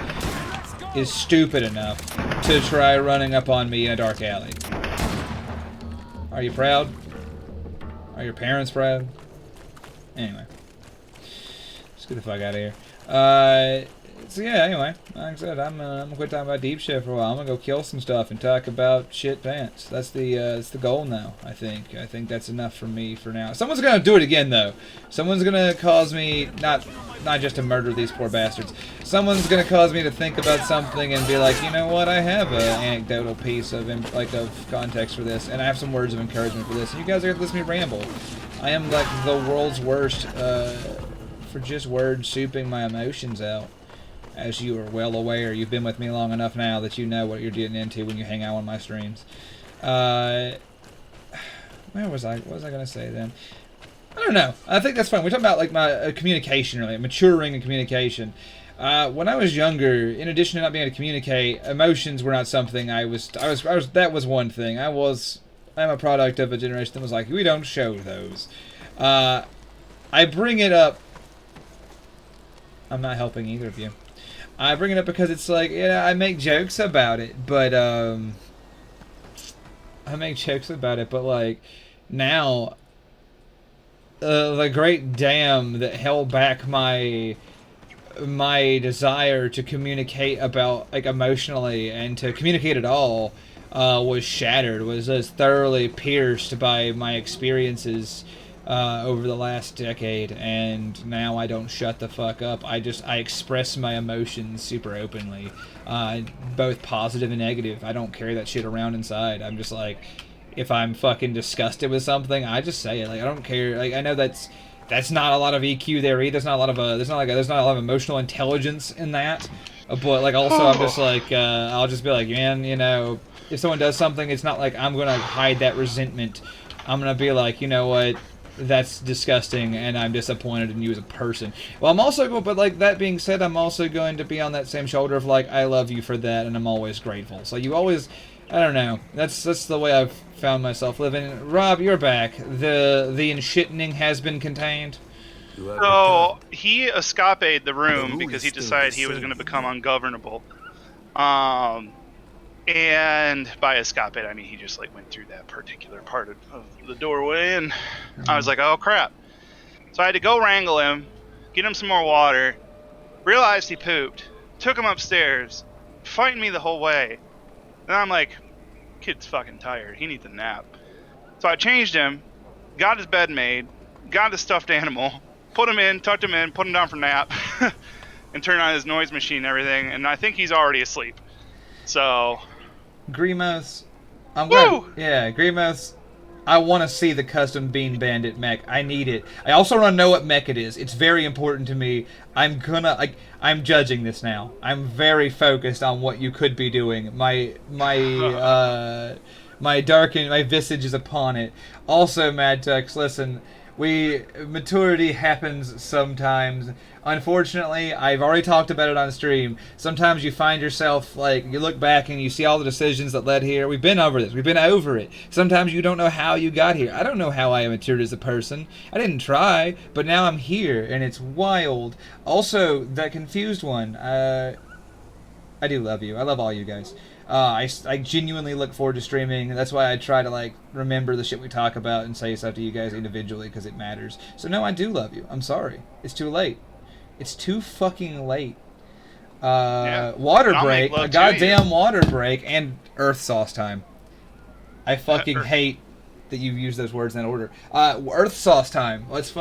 is stupid enough to try running up on me in a dark alley? Are you proud? Are your parents proud? Anyway. Let's get the fuck out of here. So yeah, anyway, like I said, I'm gonna quit talking about deep shit for a while. I'm gonna go kill some stuff and talk about shit pants. That's the goal now. I think that's enough for me for now. Someone's gonna do it again though. Someone's gonna cause me not just to murder these poor bastards. Someone's gonna cause me to think about something and be like, you know what? I have an anecdotal piece of context for this, and I have some words of encouragement for this. And you guys are gonna listen to me ramble. I am like the world's worst for just word souping my emotions out. As you are well aware, you've been with me long enough now that you know what you're getting into when you hang out on my streams. Where was I? What was I going to say then? I don't know. I think that's fine. We're talking about like my communication, really, maturing in communication. When I was younger, in addition to not being able to communicate, emotions were not something I was. That was one thing. I'm a product of a generation that was like, we don't show those. I bring it up. I'm not helping either of you. I bring it up because it's like, yeah, I make jokes about it, but like now the great dam that held back my desire to communicate about like emotionally and to communicate at all was shattered, was thoroughly pierced by my experiences over the last decade, and now I don't shut the fuck up. I express my emotions super openly, both positive and negative. I don't carry that shit around inside. I'm just like, if I'm fucking disgusted with something, I just say it. Like I don't care. Like I know that's not a lot of EQ there either. There's not a lot of emotional intelligence in that. But like also I'm just like I'll just be like, man, you know, if someone does something, it's not like I'm gonna hide that resentment. I'm gonna be like, you know what? That's disgusting, and I'm disappointed in you as a person. Well, I'm also going, but like that being said, I'm also going to be on that same shoulder of like, I love you for that, and I'm always grateful. So you always, I don't know. That's the way I've found myself living. Rob, you're back. The enshitting has been contained. So he escaped the room because he decided he was going to become ungovernable. And by escape, I mean he just like went through that particular part of the doorway, and I was like, oh crap. So I had to go wrangle him, get him some more water, realized he pooped, took him upstairs, fighting me the whole way. And I'm like, kid's fucking tired, he needs a nap. So I changed him, got his bed made, got his stuffed animal, put him in, tucked him in, put him down for nap, and turned on his noise machine and everything, and I think he's already asleep. So Grimos, I'm glad. Yeah, Grimos, I want to see the custom Bean Bandit mech. I need it. I also want to know what mech it is. It's very important to me. I'm judging this now. I'm very focused on what you could be doing. My visage is upon it. Also, Mad Tux, listen, maturity happens sometimes. Unfortunately, I've already talked about it on stream. Sometimes you find yourself, like, you look back and you see all the decisions that led here. We've been over this. We've been over it. Sometimes you don't know how you got here. I don't know how I matured as a person. I didn't try, but now I'm here, and it's wild. Also, that confused one. I do love you. I love all you guys. I genuinely look forward to streaming. That's why I try to like remember the shit we talk about and say stuff to you guys individually because it matters. So no, I do love you. I'm sorry. It's too late. It's too fucking late. Water break, a goddamn water break, and Earth sauce time. I fucking hate that you use those words in that order. Earth sauce time. Let's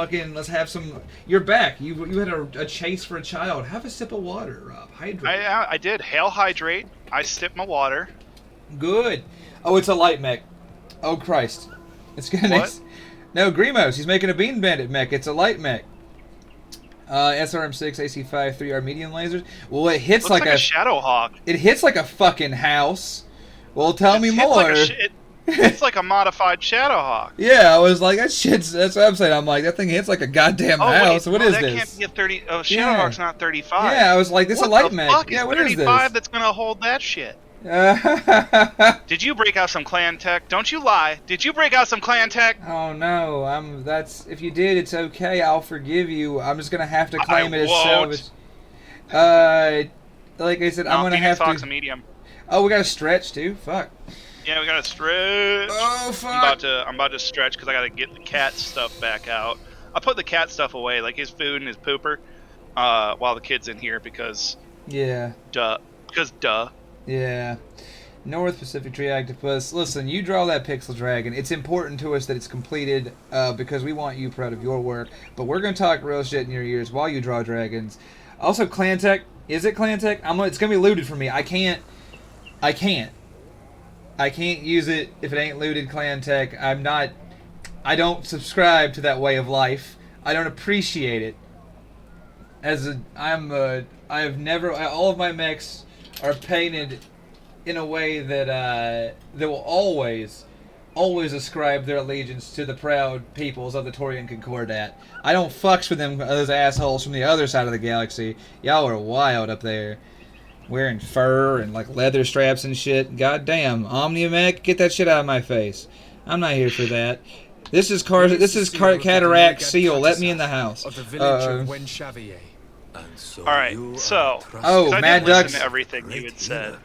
have some. You're back. You had a chase for a child. Have a sip of water, Rob. Hydrate. I did. Hail hydrate. I sipped my water. Good. Oh, it's a light mech. Oh Christ. It's gonna. What? No, Grimos. He's making a bean bandit mech. It's a light mech. SRM6, AC5, 3R medium lasers. Well, it hits like a Shadowhawk. It hits like a fucking house. Well, tell me more. It's like a modified Shadowhawk. Yeah, I was like, that's what I'm saying. I'm like, that thing hits like a goddamn house. What is that this? That can't be a 30. Oh, Shadowhawk's not 35. Yeah, I was like, this is a light mech. Yeah, what is this? 35 that's gonna hold that shit. Did you break out some clan tech? Don't you lie. Did you break out some clan tech? Oh no, if you did, it's okay. I'll forgive you. I'm just gonna have to claim it as salvage. Like I said, I'm gonna have to. Medium. Oh, we got to stretch too. Fuck. Yeah, we gotta stretch. Oh fuck. I'm about to stretch because I gotta get the cat stuff back out. I put the cat stuff away, like his food and his pooper, while the kid's in here because. Yeah. Duh. Because duh. Yeah. North Pacific Tree Octopus. Listen, you draw that pixel dragon. It's important to us that it's completed because we want you proud of your work. But we're going to talk real shit in your ears while you draw dragons. Also, Clan Tech. Is it Clan Tech? It's going to be looted for me. I can't use it if it ain't looted Clan Tech. I don't subscribe to that way of life. I don't appreciate it. I have never, all of my mechs are painted in a way that will always ascribe their allegiance to the proud peoples of the Torian Concordat. I don't fucks with them, those assholes from the other side of the galaxy. Y'all are wild up there. Wearing fur and like leather straps and shit. God damn. Omnia mech, get that shit out of my face. I'm not here for that. This is Cataract Seal. Let me in the house. Of the village of Wenchavier. Alright, so Mad I did Ducks. listen to everything you had said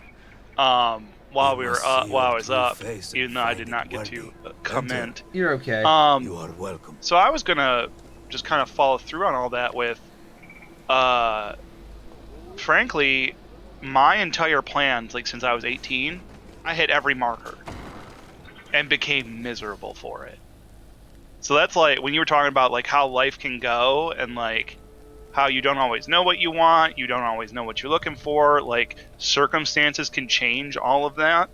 while I was up, even though I did not get to comment. You're okay. You are welcome. So I was gonna just kind of follow through on all that with, frankly, my entire plans, like since I was 18, I hit every marker and became miserable for it. So that's like when you were talking about like how life can go and like how you don't always know what you want, you don't always know what you're looking for, like circumstances can change all of that.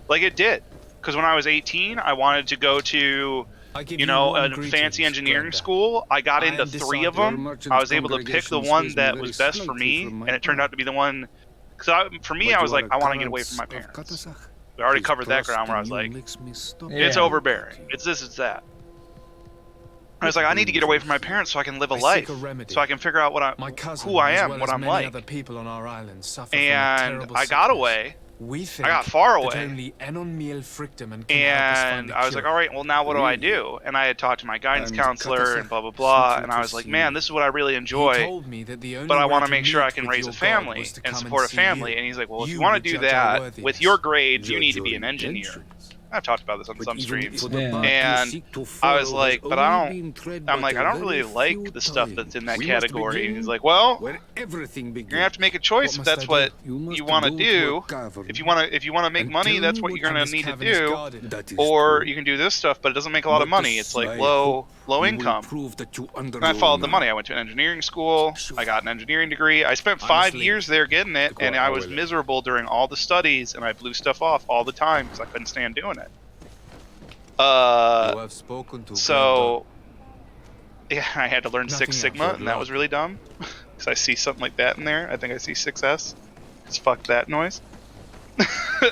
Like it did. Because when I was 18, I wanted to go to, a fancy engineering school. I got into 3 of them. I was able to pick the one that was best for me, and it turned out to be the one, because for me, I was like, I want to get away from my parents. We already covered that ground where I was like, it's overbearing. It's this, it's that. I was like, I need to get away from my parents so I can live a life, so I can figure out who I am, what I'm like. And I got away. I got far away. And I was like, all right, well, now what do I do? And I had talked to my guidance counselor and blah, blah, blah. And I was like, man, this is what I really enjoy. But I want to make sure I can raise a family and support a family. And he's like, well, if you want to do that, with your grades, you need to be an engineer. I've talked about this on some streams, and I was like, but I'm like, I don't really like the stuff that's in that category. And he's like, well, you're gonna have to make a choice if that's what you want to do. If you want to make money, that's what you're gonna need to do. Or you can do this stuff, but it doesn't make a lot of money. It's like low income. And I followed the money. I went to an engineering school. I got an engineering degree. I spent 5 years there getting it, and I was miserable during all the studies, and I blew stuff off all the time because I couldn't stand doing it. So yeah, I had to learn Six Sigma, and that was really dumb because I see something like that in there. I think I see 6S. Because fuck that noise.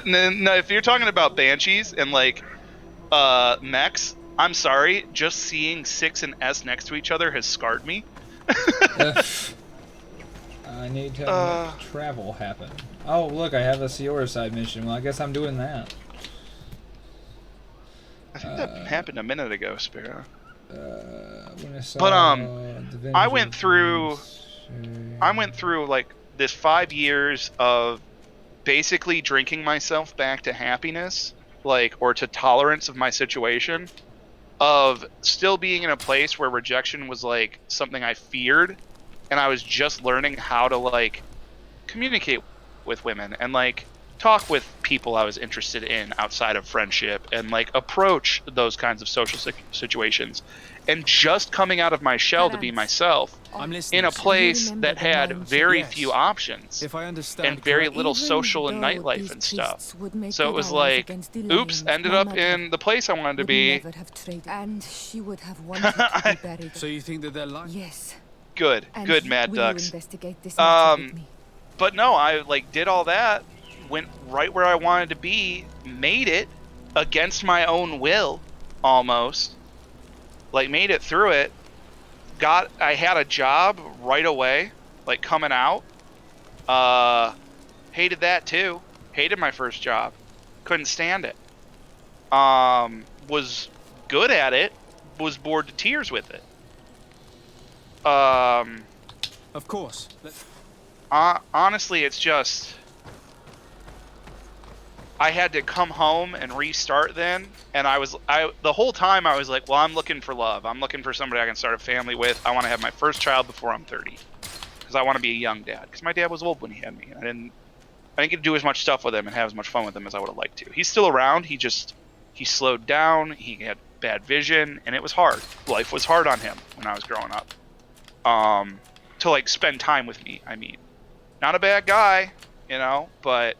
And then, no, if you're talking about banshees and like mechs, I'm sorry, just seeing 6 and S next to each other has scarred me. I need to make travel happen. Oh look, I have a Siora side mission. Well, I guess I'm doing that. I think that happened a minute ago, Sparrow. But I went through like this 5 years of basically drinking myself back to happiness, like, or to tolerance of my situation, of still being in a place where rejection was like something I feared, and I was just learning how to like communicate with women and like talk with people I was interested in outside of friendship and like approach those kinds of social situations, and just coming out of my shell to be myself in a place that had very few options If I understand and very correctly, little social and nightlife and stuff. So it was like, oops, ended up in the place I wanted to be. And she would have wanted to be buried. So you think that they're lying? Yes. Good, good, Mad will Ducks. You investigate this matter with me? But no, I like did all that, went right where I wanted to be, made it against my own will, almost. Like made it through it. I had a job right away, like coming out. Hated that too. Hated my first job. Couldn't stand it. Was good at it. Was bored to tears with it. Of course. Honestly, it's just I had to come home and restart then, and the whole time I was like, well, I'm looking for love. I'm looking for somebody I can start a family with. I want to have my first child before I'm 30, because I want to be a young dad. Because my dad was old when he had me. I didn't get to do as much stuff with him and have as much fun with him as I would have liked to. He's still around. He slowed down. He had bad vision, and it was hard. Life was hard on him when I was growing up. To like spend time with me. I mean, not a bad guy, but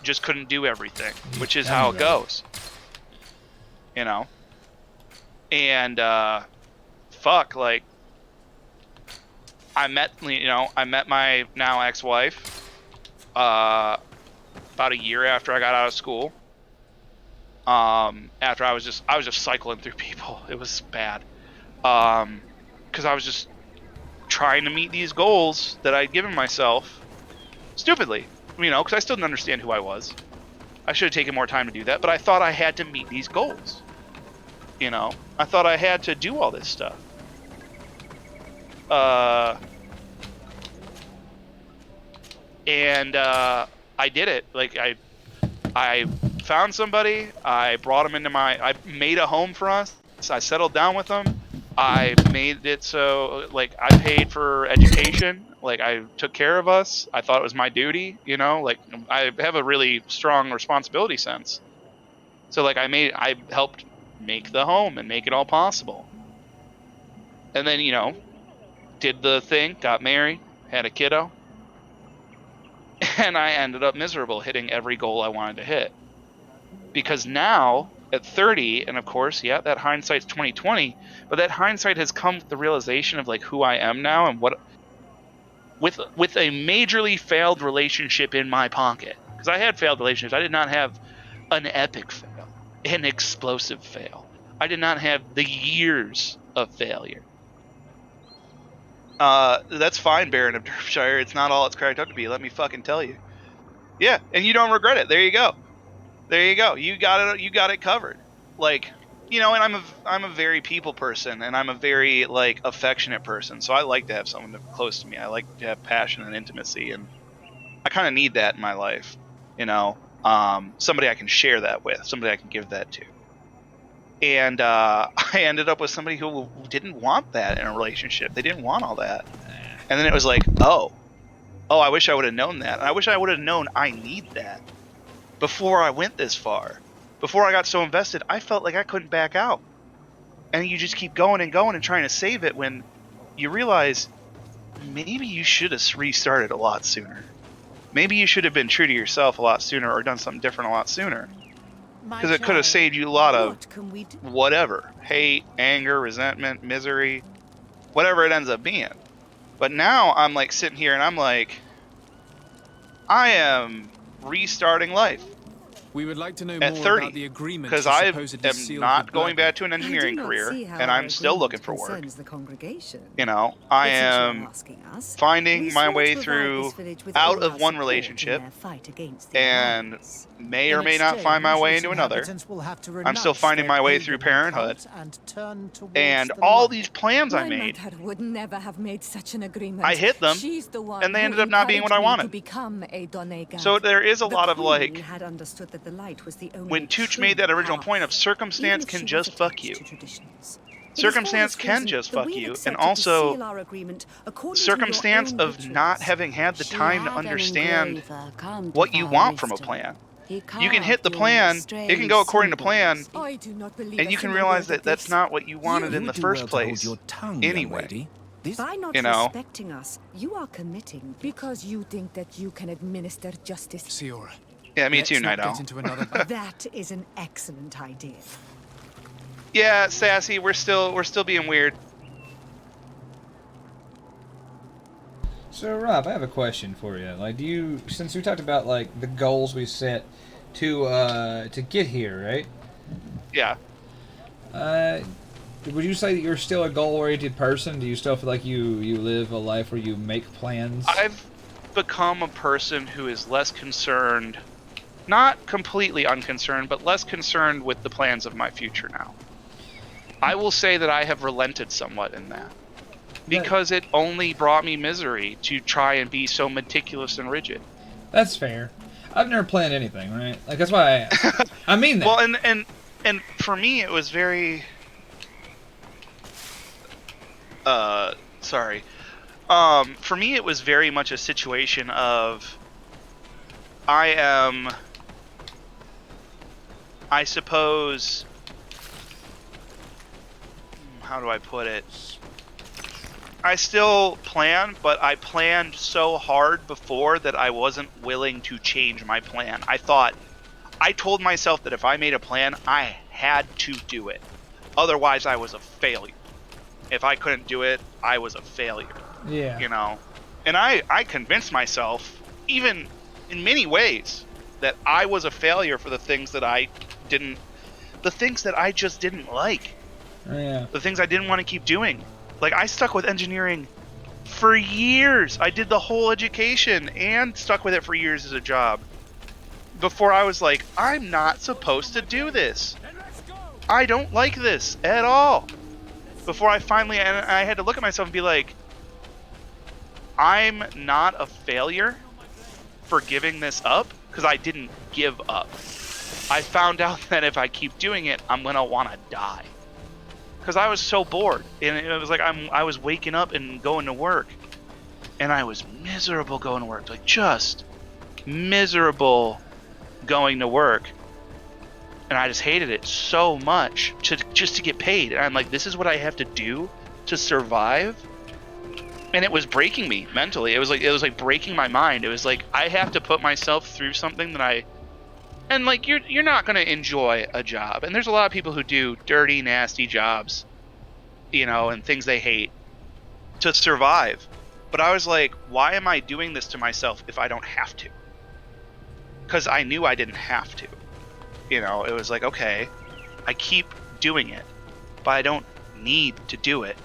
just couldn't do everything, which is how it goes, and fuck, like I met my now ex-wife about a year after I got out of school, after I was just cycling through people. It was bad, because I was just trying to meet these goals that I'd given myself stupidly, because I still didn't understand who I was. I should have taken more time to do that, but I thought I had to meet these goals. I thought I had to do all this stuff. And I did it. Like I found somebody. I brought them I made a home for us. I settled down with them. I made it so, like, I paid for education. Like, I took care of us. I thought it was my duty, Like, I have a really strong responsibility sense. So, like, I helped make the home and make it all possible. And then, did the thing, got married, had a kiddo. And I ended up miserable, hitting every goal I wanted to hit. Because now, at 30, and of course, yeah, that hindsight's 20/20, but that hindsight has come with the realization of like who I am now and what, with a majorly failed relationship in my pocket. Because I had failed relationships. I did not have an epic fail, an explosive fail. I did not have the years of failure. That's fine, Baron of Derbyshire. It's not all it's cracked up to be. Let me fucking tell you. Yeah, and you don't regret it. There you go. There you go. You got it covered. Like, and I'm a very people person, and I'm a very like affectionate person. So I like to have someone close to me. I like to have passion and intimacy, and I kind of need that in my life. Somebody I can share that with, somebody I can give that to. And I ended up with somebody who didn't want that in a relationship. They didn't want all that. And then it was like, oh, I wish I would have known that. And I wish I would have known I need that. Before I went this far, before I got so invested, I felt like I couldn't back out. And you just keep going and going and trying to save it when you realize maybe you should have restarted a lot sooner. Maybe you should have been true to yourself a lot sooner or done something different a lot sooner. Because it could have saved you a lot of whatever. Hate, anger, resentment, misery, whatever it ends up being. But now I'm like sitting here and I'm like, I am restarting life. We would like to know at more 30, about the agreement because you I supposedly am sealed not with going blood. back to an engineering career, and I'm still looking for work. The congregation. You know, I But since you are am asking us, finding we my sought way to provide through this village with out all of our one support in relationship, their fight against the and Alliance. may In or may not find my exchange, way its into another. inhabitants will have to I'm still renounce finding their my way through pagan parenthood, cult and turn towards and the all light. these plans I My made, mother would never have made such an agreement. I hit them, She's the one and they who ended up not being what I encouraged me wanted. to become a Donegan. So there is a The lot of Queen like, had understood that the light was the only when Tooch true made that original path, point of even circumstance if she can was just fuck attached you. to traditions. It is for Circumstance this can reason just that fuck we have you, and accepted to also seal our agreement according circumstance to your own of not rituals. having had the She time to had an understand engraver come to what you want from a Fariston. plan. He You can hit carved the your plan, it can strange go according to plan, symbols. I do not believe and a you can single realize word of that that's this. not what you wanted in the would do first well to hold place. your tongue, young Anyway, lady. This By not you know. respecting us, you are committing. Because you think that you can administer justice. Siora. Yeah, me let's too, not Night Owl. get into another That is an excellent idea. Yeah, Sassy, we're still being weird. So Rob, I have a question for you. Like, since we talked about like the goals we set to get here, right? Yeah. Would you say that you're still a goal-oriented person? Do you still feel like you live a life where you make plans? I've become a person who is less concerned, not completely unconcerned, but less concerned with the plans of my future now. I will say that I have relented somewhat in that. Because it only brought me misery to try and be so meticulous and rigid. That's fair. I've never planned anything, right? Like, that's why I asked. I mean that. Well, and for me, it was very... sorry. For me, it was very much a situation of... I suppose... How do I put it? I still plan, but I planned so hard before that I wasn't willing to change my plan. I told myself that if I made a plan, I had to do it. Otherwise, I was a failure. If I couldn't do it, I was a failure. Yeah. You know? And I convinced myself, even in many ways, that I was a failure for the things that I just didn't like. Yeah. The things I didn't want to keep doing. Like, I stuck with engineering for years. I did the whole education and stuck with it for years as a job. Before I was like, I'm not supposed to do this. I don't like this at all. Before I finally, and I had to look at myself and be like, I'm not a failure for giving this up, because I didn't give up. I found out that if I keep doing it, I'm going to want to die. Because I was so bored, and it was like I was waking up and going to work, and I was miserable going to work, like just miserable going to work, and I just hated it so much just to get paid. And I'm like, this is what I have to do to survive, and it was breaking me mentally. It was like breaking my mind. It was like I have to put myself through something that and like you're not gonna enjoy a job, and there's a lot of people who do dirty, nasty jobs, you know, and things they hate to survive. But I was like, why am I doing this to myself if I don't have to? Because I knew I didn't have to. You know, it was like, okay, I keep doing it, but I don't need to do it.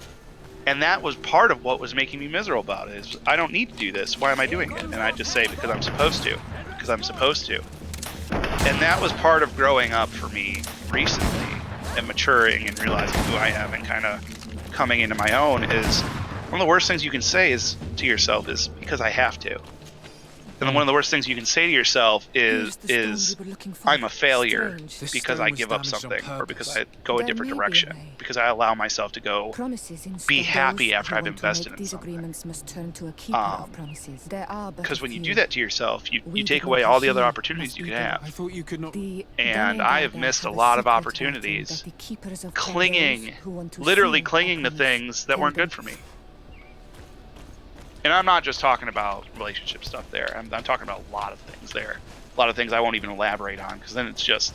And that was part of what was making me miserable about it. Is I don't need to do this. Why am I doing it? And I just say because I'm supposed to. Because I'm supposed to. And that was part of growing up for me recently and maturing and realizing who I am and kind of coming into my own is one of the worst things you can say is to yourself is because I have to. And then one of the worst things you can say to yourself is I'm a failure because I give up something or because I go a different direction, because I allow myself to go be happy after I've invested in something. Because when you do that to yourself, you take away all the other opportunities you can have. I thought you could not. And I have missed a lot of opportunities literally clinging to things that weren't good for me. And I'm not just talking about relationship stuff there. I'm talking about a lot of things there. A lot of things I won't even elaborate on, because then it's just...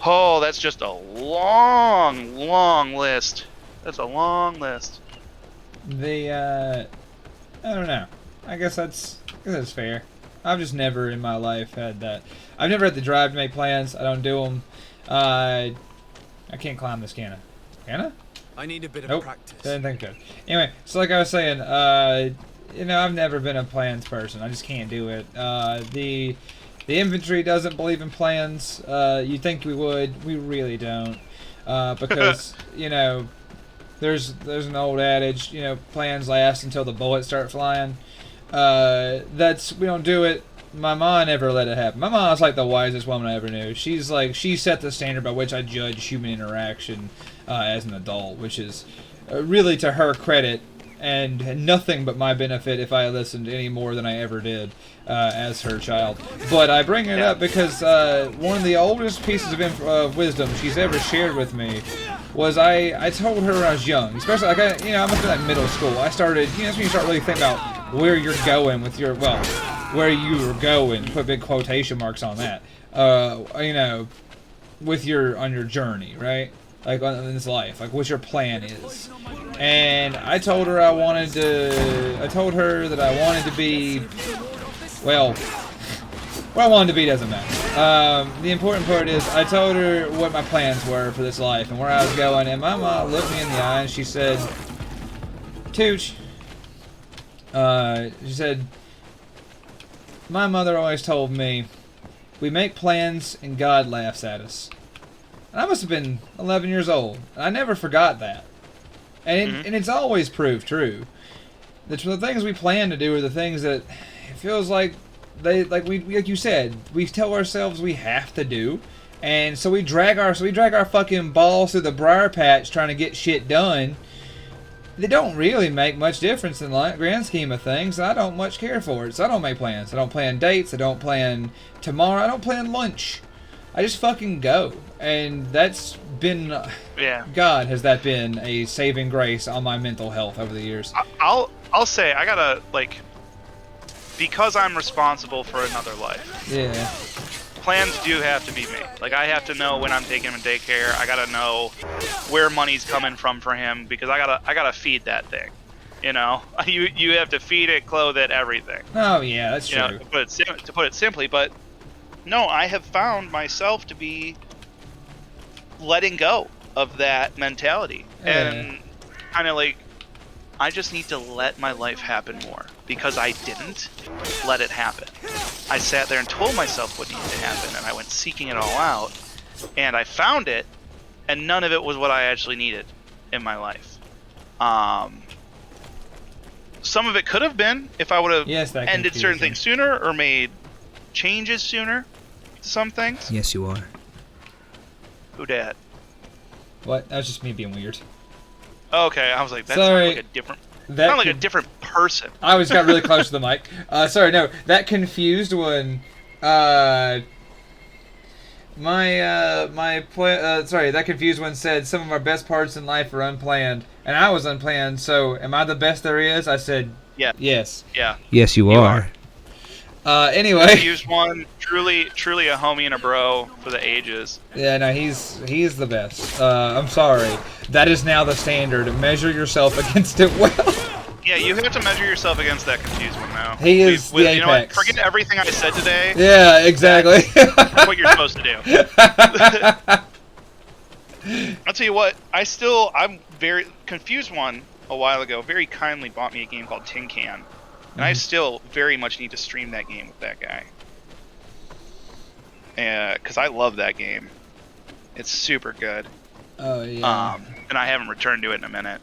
Oh, that's just a long, long list. That's a long list. I don't know. I guess that's fair. I've just never in my life had that. I've never had the drive to make plans. I don't do them. I can't climb this, can I? Can I? I need a bit of Nope. practice. Didn't think so. Anyway, so like I was saying, you know, I've never been a plans person. I just can't do it. The infantry doesn't believe in plans. You think we would. We really don't. Because, you know, there's an old adage, you know, plans last until the bullets start flying. We don't do it. My mom never let it happen. My mom's like the wisest woman I ever knew. She set the standard by which I judge human interaction as an adult, which is really to her credit and nothing but my benefit if I listened any more than I ever did as her child. But I bring it up because one of the oldest pieces of wisdom she's ever shared with me was I told her when I was young, especially like I must have been like middle school. I started, that's when you start really thinking about where you're going with your, where you were going. Put big quotation marks on that. With on your journey, right? Like in this life, like what your plan is. And I told her that I wanted to be, well, what I wanted to be doesn't matter. The important part is I told her what my plans were for this life and where I was going, and my mom looked me in the eye and she said, Tooch, she said, my mother always told me, we make plans and God laughs at us. And I must have been 11 years old. And I never forgot that. And it's always proved true. The things we plan to do are the things that it feels like like you said, we tell ourselves we have to do, and so we drag our fucking balls through the briar patch trying to get shit done. They don't really make much difference in the grand scheme of things. And I don't much care for it, so I don't make plans. I don't plan dates. I don't plan tomorrow. I don't plan lunch. I just fucking go, and that's been God, has that been a saving grace on my mental health over the years. I'll say I gotta because I'm responsible for another life. Yeah. Plans do have to be made. Like I have to know when I'm taking him to daycare. I gotta know where money's coming from for him because I gotta feed that thing. You know, you have to feed it, clothe it, everything. Oh yeah, that's true. To put it simply, but no, I have found myself to be letting go of that mentality and kind of like I just need to let my life happen more because I didn't let it happen. I sat there and told myself what needed to happen, and I went seeking it all out, and I found it, and none of it was what I actually needed in my life. Some of it could have been if I would have ended certain things sooner or made changes sooner to some things. Yes, you are. Who dat? What? That was just me being weird. Okay, I was like, that sounded like a different. Sound like a different person. I always got really close to the mic. Sorry, no, that confused one. That confused one said some of our best parts in life are unplanned, and I was unplanned. So, am I the best there is? I said, yeah. Yes. Yeah. Yes, you are. Anyway. Confused one, truly a homie and a bro for the ages. Yeah, no, he's the best. I'm sorry. That is now the standard. Measure yourself against it well. Yeah, you have to measure yourself against that confused one now. He is the apex. You know what? Forget everything I said today. Yeah, exactly. That's what you're supposed to do. I'll tell you what. I'm very confused one a while ago. Very kindly bought me a game called Tin Can. And I still very much need to stream that game with that guy. Because I love that game. It's super good. Oh, yeah. And I haven't returned to it in a minute.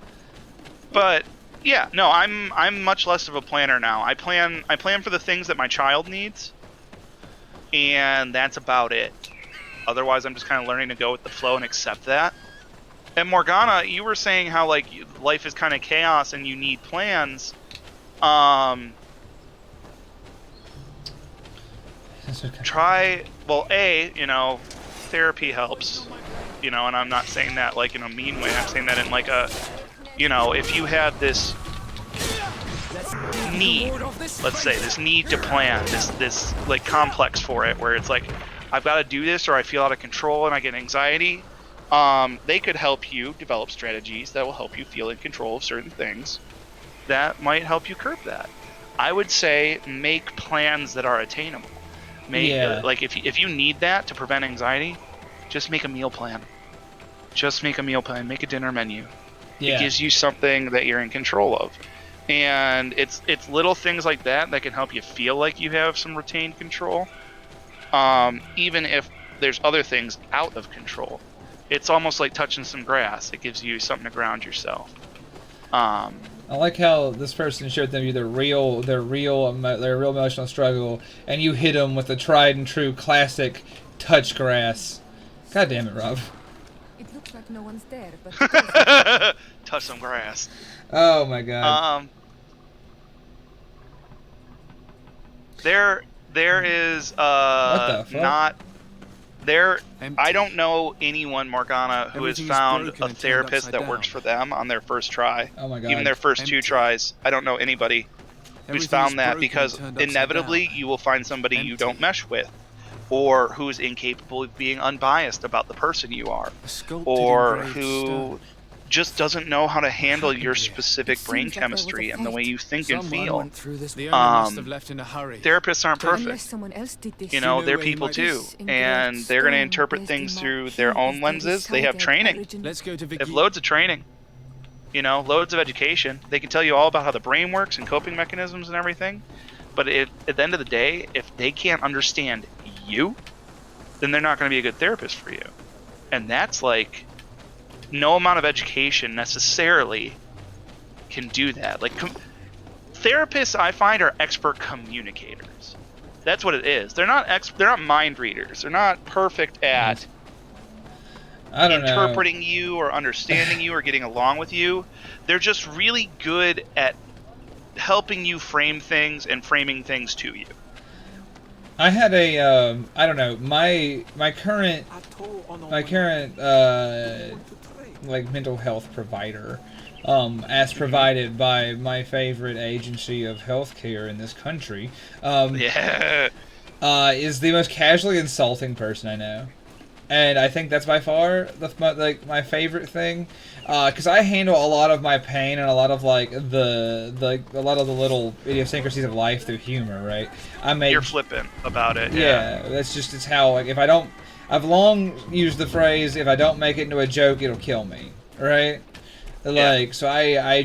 But, yeah, no, I'm much less of a planner now. I plan for the things that my child needs. And that's about it. Otherwise, I'm just kind of learning to go with the flow and accept that. And Morgana, you were saying how, like, life is kind of chaos and you need plans. Therapy helps, and I'm not saying that like in a mean way. I'm saying that in like a, if you have this need, let's say this need to plan, this like complex for it, where it's like, I've got to do this or I feel out of control and I get anxiety, they could help you develop strategies that will help you feel in control of certain things that might help you curb that. I would say make plans that are attainable. Like if you need that to prevent anxiety, just make a meal plan. Just make a meal plan. Make a dinner menu. Yeah. It gives you something that you're in control of. And it's little things like that can help you feel like you have some retained control. Even if there's other things out of control. It's almost like touching some grass. It gives you something to ground yourself. I like how this person showed them their real emotional struggle, and you hit them with the tried and true classic touch grass. God damn it, Rob. It looks like no one's there, but touch some grass. Oh my god. There is what the fuck? not there. I don't know anyone, Morgana, who has found a therapist that works for them on their first try. Oh my god. Even their first 2 tries. I don't know anybody who's found that, because inevitably you will find somebody you don't mesh with, or who's incapable of being unbiased about the person you are, or who just doesn't know how to handle your specific brain chemistry and the way you think and feel. Therapists aren't perfect. You know, they're people too, and they're going to interpret things through their own lenses. They have training. They have loads of training. You know, loads of education. They can tell you all about how the brain works and coping mechanisms and everything. But at the end of the day, if they can't understand you, then they're not going to be a good therapist for you. And that's like, no amount of education necessarily can do that. Like, therapists, I find, are expert communicators. That's what it is. They're not mind readers. They're not perfect at interpreting you or understanding you or getting along with you. They're just really good at helping you frame things and framing things to you. I had a I don't know, my current like mental health provider, as provided by my favorite agency of healthcare in this country, is the most casually insulting person I know. And I think that's by far my favorite thing, because I handle a lot of my pain and a lot of the little idiosyncrasies of life through humor, right? You're flippant about it. Yeah, it's how, like, if I don't, I've long used the phrase, if I don't make it into a joke, it'll kill me, right? Like, so I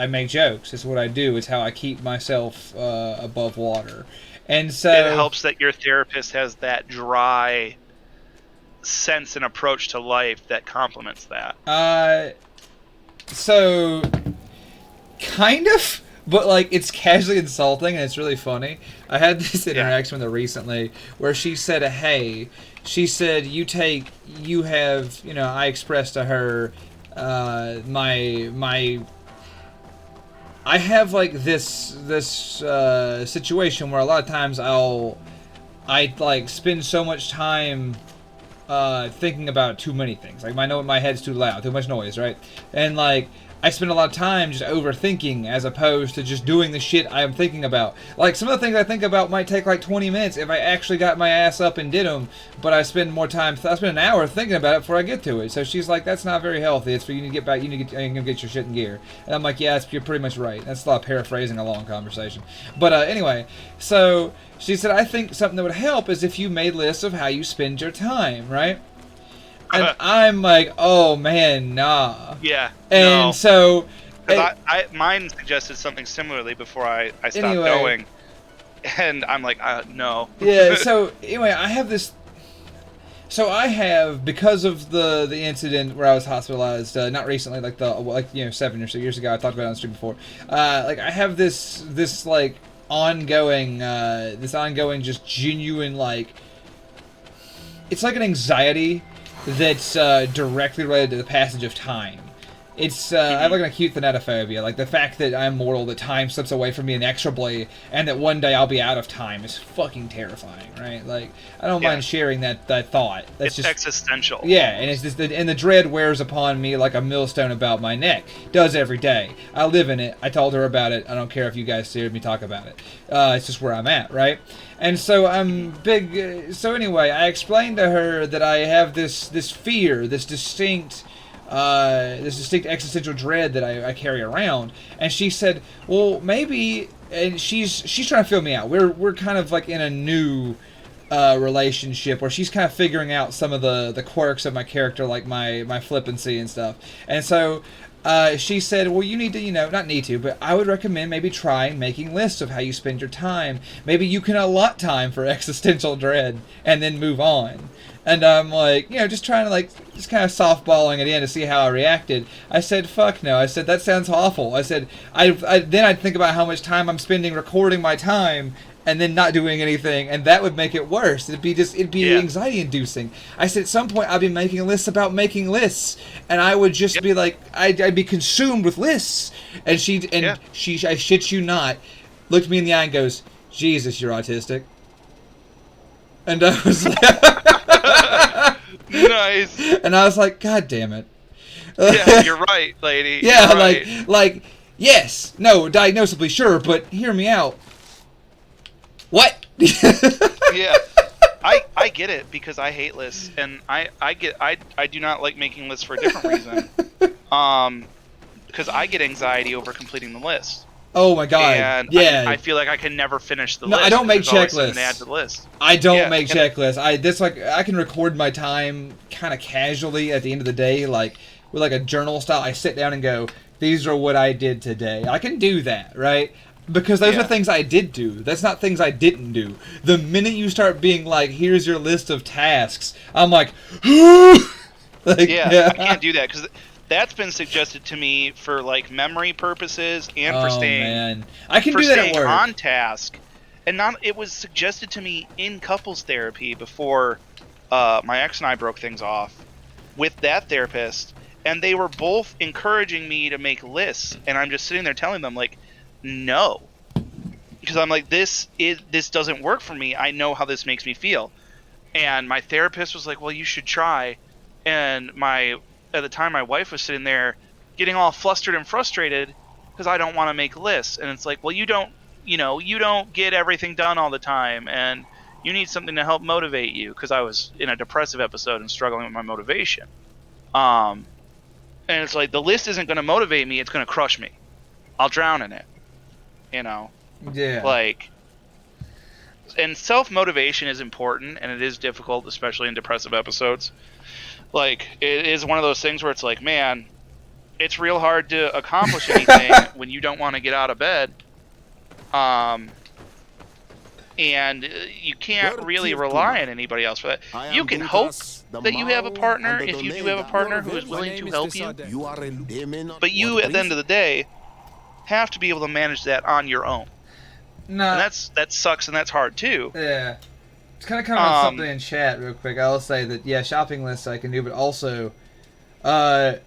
make jokes. It's what I do. It's how I keep myself above water, and so it helps that your therapist has that dry sense and approach to life that complements that. So kind of, but like, it's casually insulting and it's really funny. I had this interaction with her recently where she said, hey, she said, I expressed to her I have like this situation where a lot of times I like spend so much time thinking about too many things. Like, my head's too loud, too much noise, right? And like, I spend a lot of time just overthinking as opposed to just doing the shit I am thinking about. Like, some of the things I think about might take like 20 minutes if I actually got my ass up and did them, but I spend more time, I spend an hour thinking about it before I get to it. So she's like, that's not very healthy. It's for you to get back, you need to get your shit in gear. And I'm like, yeah, you're pretty much right. That's a lot of paraphrasing a long conversation. But anyway, so she said, I think something that would help is if you made lists of how you spend your time, right? And I'm like, oh man, nah. Yeah. And no. so, mine suggested something similarly before I stopped going, and I'm like, no. Yeah. So anyway, I have this. So I have, because of the incident where I was hospitalized, not recently, 7 or so years ago. I talked about it on the stream before. I have this ongoing just genuine, like, it's like an anxiety that's directly related to the passage of time. It's I have like an acute thanatophobia, like the fact that I'm mortal, that time slips away from me inexorably, and that one day I'll be out of time is fucking terrifying, right? Like, I don't mind sharing that thought. That's it's just existential. Yeah, and it's just and the dread wears upon me like a millstone about my neck. Does every day. I live in it. I told her about it. I don't care if you guys hear me talk about it. It's just where I'm at, right? And so I'm big. So anyway, I explained to her that I have this fear, this distinct existential dread that I carry around. And she said, well, maybe and she's trying to fill me out. We're kind of like in a new relationship where she's kind of figuring out some of the quirks of my character, like my flippancy and stuff. And so she said, well, you need to, not need to, but I would recommend maybe trying making lists of how you spend your time. Maybe you can allot time for existential dread and then move on. And I'm like, just trying to just kind of softballing it in to see how I reacted. I said, fuck no. I said, that sounds awful. I said, then I'd think about how much time I'm spending recording my time and then not doing anything, and that would make it worse. It'd be anxiety inducing. I said, at some point I'd be making lists about making lists, and I would just be like, I'd be consumed with lists. And she, I shit you not, looked me in the eye and goes, Jesus, you're autistic. And I was like, nice. And I was like, God damn it. Yeah, you're right, lady. Yeah, you're right. like, yes, no, diagnosably sure, but hear me out. What? Yeah, I get it because I hate lists, and I do not like making lists for a different reason. Because I get anxiety over completing the list. Oh my god! And yeah, I feel like I can never finish the list. I don't make checklists. Add to the list. I don't make checklists. I can record my time kind of casually at the end of the day, like with like a journal style. I sit down and go, "These are what I did today." I can do that, right? Because those are things I did do. That's not things I didn't do. The minute you start being like, "Here's your list of tasks," I'm like, I can't do that because that's been suggested to me for like memory purposes and for staying. Man. I can do that at work. On task, and it was suggested to me in couples therapy before my ex and I broke things off with that therapist, and they were both encouraging me to make lists, and I'm just sitting there telling them like, no, because I'm like, this doesn't work for me. I know how this makes me feel, and my therapist was like, well, you should try, and at the time my wife was sitting there getting all flustered and frustrated because I don't want to make lists, and it's like, well, you don't get everything done all the time, and you need something to help motivate you, because I was in a depressive episode and struggling with my motivation, and it's like, the list isn't going to motivate me, it's going to crush me. I'll drown in it. Yeah. Like, and self-motivation is important, and it is difficult, especially in depressive episodes. Like, it is one of those things where it's like, man, it's real hard to accomplish anything when you don't want to get out of bed. And you can't really rely on anybody else for that. You can hope that you have a partner, if you do have a partner who is willing to help you. But you, at the end of the day, have to be able to manage that on your own. No, and that sucks, and that's hard too. Yeah, it's kind of coming on something in chat real quick. I'll say that shopping lists I can do, but also, Organa,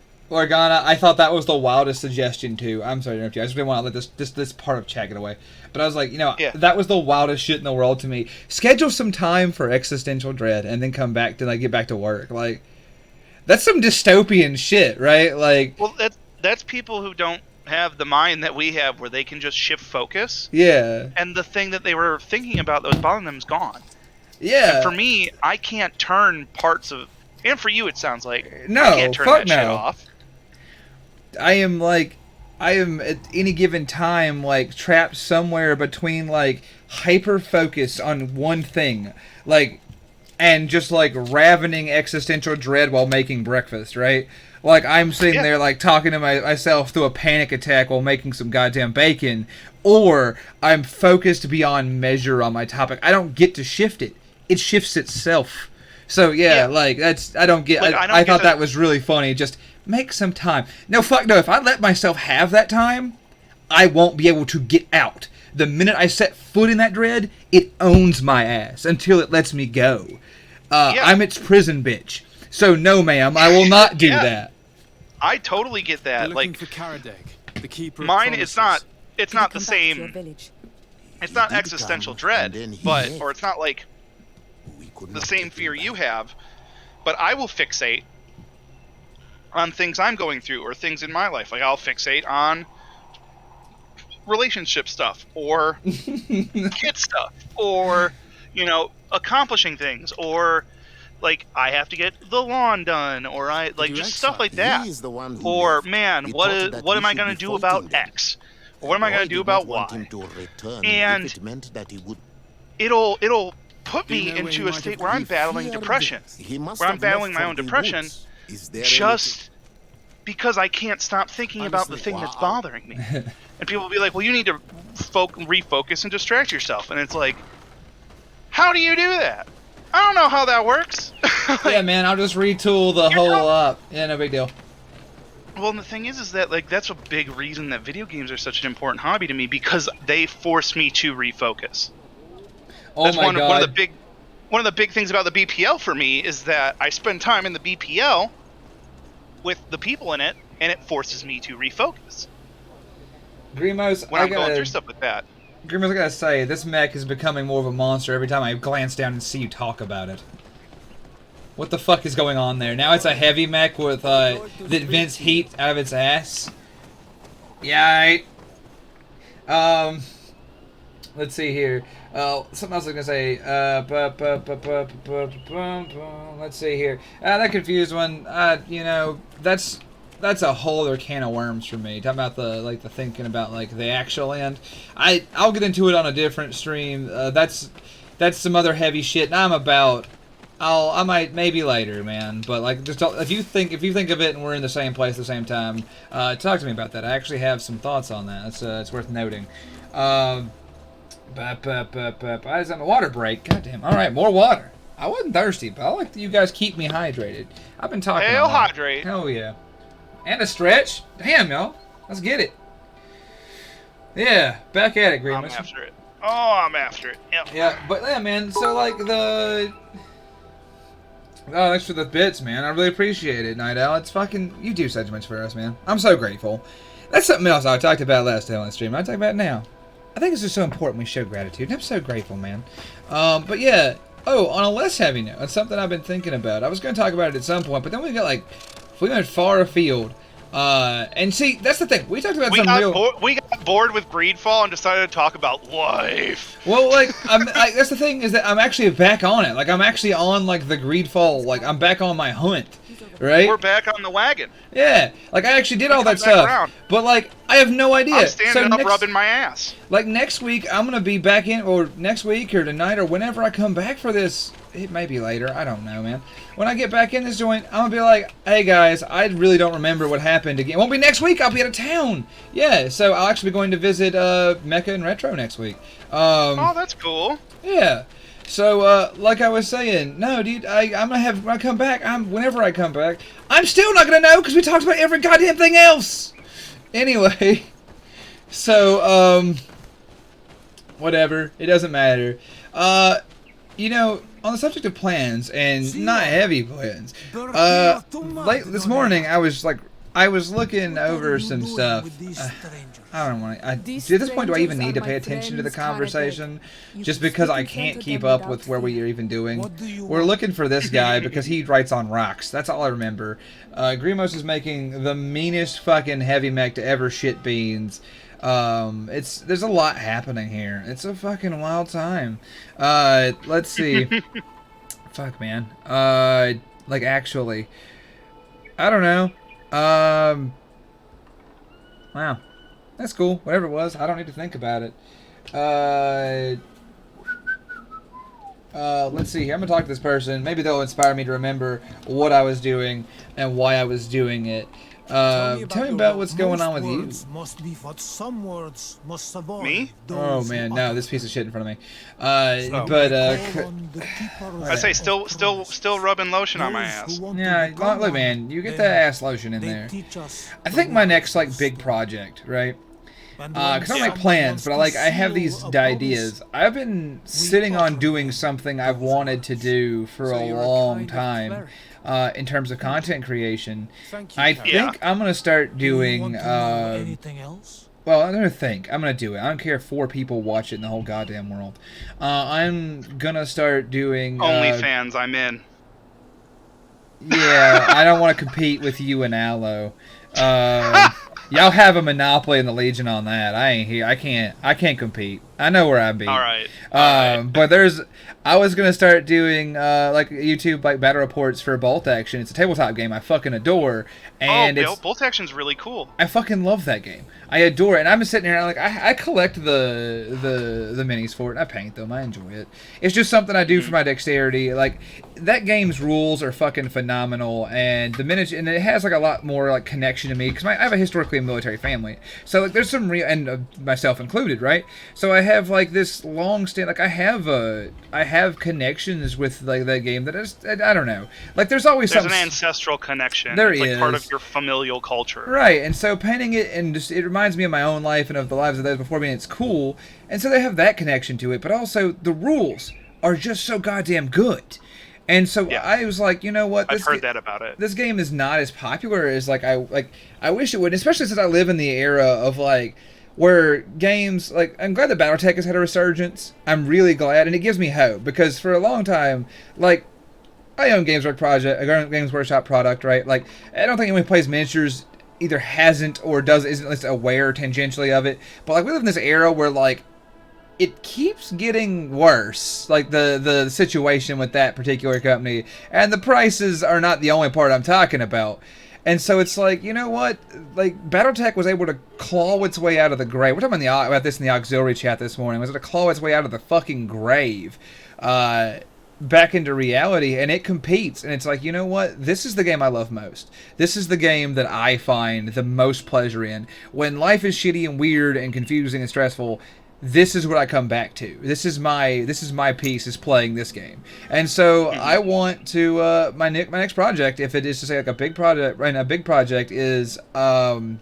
I thought that was the wildest suggestion too. I'm sorry to interrupt you. I just didn't want to let this part of chat get away. But I was like, that was the wildest shit in the world to me. Schedule some time for existential dread, and then come back to get back to work. Like, that's some dystopian shit, right? Like, well, that's people who don't have the mind that we have, where they can just shift focus. Yeah. And the thing that they were thinking about that was bothering them is gone. Yeah. And for me, I can't turn parts of, and for you, it sounds like no, I can't turn that shit off. I am at any given time like trapped somewhere between like hyper focus on one thing, like, and just like ravening existential dread while making breakfast, right? Like, I'm sitting there, like, talking to myself through a panic attack while making some goddamn bacon, or I'm focused beyond measure on my topic. I don't get to shift it. It shifts itself. So, like, I don't get... Like, I thought that was really funny. Just make some time. No, fuck no. If I let myself have that time, I won't be able to get out. The minute I set foot in that dread, it owns my ass until it lets me go. I'm its prison bitch. So, no, ma'am, I will not do that. I totally get that. They're looking for Karadeg, the keeper of mine, promises. it's not the same. It's not existential dread, or it's not like the same fear you have. But I will fixate on things I'm going through or things in my life. Like, I'll fixate on relationship stuff or kid stuff or accomplishing things, or like, I have to get the lawn done, or just stuff like that. Or, man, what am I going to do about X? What am I going to do about why? And it'll put me into a state where I'm battling depression, where I'm battling my own depression, just because I can't stop thinking about the thing that's bothering me. And people will be like, well, you need to refocus and distract yourself. And it's like, how do you do that? I don't know how that works. Yeah, man, I'll just retool the whole up. Yeah, no big deal. Well, and the thing is that, like, that's a big reason that video games are such an important hobby to me, because they force me to refocus. Oh that's my God. One of the big things about the BPL for me is that I spend time in the BPL with the people in it, and it forces me to refocus. Grimos, when I'm going through stuff like that. Grimos, I gotta say, this mech is becoming more of a monster every time I glance down and see you talk about it. What the fuck is going on there? Now it's a heavy mech with that vents heat out of its ass. Yeah. Let's see here. Something else I was gonna say. Let's see here. That confused one. You know, that's a whole other can of worms for me. Talking about the thinking about like the actual end. I'll get into it on a different stream. That's some other heavy shit, and I might maybe later, man. But like, just if you think of it and we're in the same place at the same time, talk to me about that. I actually have some thoughts on that. It's worth noting. I was on a water break. Goddamn. All right, more water. I wasn't thirsty, but I like that you guys keep me hydrated. I've been talking. Hell, hydrate. Hell yeah. And a stretch. Damn, y'all. Let's get it. Yeah, back at it, Grimace. I'm after it. Oh, I'm after it. Yep. Yeah, but yeah, man. So like oh, thanks for the bits, man. I really appreciate it, Night Owl. It's fucking... You do so much for us, man. I'm so grateful. That's something else I talked about last time on the stream. I talk about it now. I think it's just so important we show gratitude. I'm so grateful, man. But yeah. Oh, on a less heavy note, it's something I've been thinking about. I was going to talk about it at some point, but then we went far afield. And see, that's the thing. We talked about we got bored with Greedfall and decided to talk about life. Well, like, that's the thing, is that I'm actually back on it. Like, I'm actually on, like, the Greedfall. Like, I'm back on my hunt, right? We're back on the wagon. Yeah. Like, I actually did all that stuff. Around. But, like, I have no idea. I'm standing up rubbing my ass. Like, next week, I'm going to be back in, or next week, or tonight, or whenever I come back for this. It may be later. I don't know, man. When I get back in this joint, I'm going to be like, hey, guys, I really don't remember what happened again. It won't be next week. I'll be out of town. Yeah, so I'll actually be going to visit Mecha and Retro next week. Oh, that's cool. Yeah. So, like I was saying, no, dude, I'm going to have, when I come back, whenever I come back, I'm still not going to know because we talked about every goddamn thing else. Anyway, so, whatever. It doesn't matter. You know, on the subject of plans, and not heavy plans, late this morning I was looking over some stuff. I don't want to. At this point, do I even need to pay attention to the conversation? Just because I can't keep up with where we are even doing. We're looking for this guy because he writes on rocks. That's all I remember. Grimos is making the meanest fucking heavy mech to ever shit beans. There's a lot happening here. It's a fucking wild time. Let's see. Fuck, man. Like, actually, I don't know. Wow. That's cool. Whatever it was, I don't need to think about it. Let's see here. I'm gonna talk to this person. Maybe they'll inspire me to remember what I was doing and why I was doing it. Tell me about what's going on with you. Must be what some words must avoid. Me? Oh man, no, this piece of shit in front of me. I say still rubbing lotion on my ass. Yeah, look, man, you get that ass lotion in there. I think my next like big project, right? Because I don't make plans, but I have these ideas. I've been sitting on doing something I've wanted to do for a long time. In terms of content creation, I think I'm gonna start doing. Anything else? Well, I'm gonna think. I'm gonna do it. I don't care if 4 people watch it in the whole goddamn world. I'm gonna start doing. OnlyFans, I'm in. Yeah, I don't want to compete with you and Aloe. Y'all have a monopoly in the Legion on that. I ain't here. I can't compete. I know where I'd be. All right. But I was gonna start doing like YouTube like battle reports for Bolt Action. It's a tabletop game I fucking adore, and Bolt Action's really cool. I fucking love that game. I adore it, and I'm just sitting here and I collect the minis for it. And I paint them. I enjoy it. It's just something I do for my dexterity. Like that game's rules are fucking phenomenal, and the miniature, and it has like a lot more like connection to me because I have a historically military family. So like there's some real, and myself included, right? So I have like this long stand. Like I have connections with like that game that is, I don't know. Like there's always an something. Ancestral connection. There it's like is. Part of your familial culture. Right, and so painting it, and just, it reminds me of my own life and of the lives of those before me, and it's cool. And so they have that connection to it, but also the rules are just so goddamn good. And so I was like, you know what? I've heard that about it. This game is not as popular as I wish it would, especially since I live in the era of like where games like I'm glad that BattleTech has had a resurgence. I'm really glad, and it gives me hope because for a long time, like I own Games Workshop product, right? Like I don't think anyone who plays miniatures either hasn't or isn't at least aware tangentially of it. But like we live in this era where like it keeps getting worse, like the situation with that particular company, and the prices are not the only part I'm talking about. And so it's like, you know what? Like BattleTech was able to claw its way out of the grave. We're talking about this in the auxiliary chat this morning. Was able to claw its way out of the fucking grave, back into reality, and it competes. And it's like, you know what? This is the game I love most. This is the game that I find the most pleasure in. When life is shitty and weird and confusing and stressful, this is what I come back to. This is my piece, is playing this game. And so I want to my next project, if it is to say like a big project, right? A big project is I've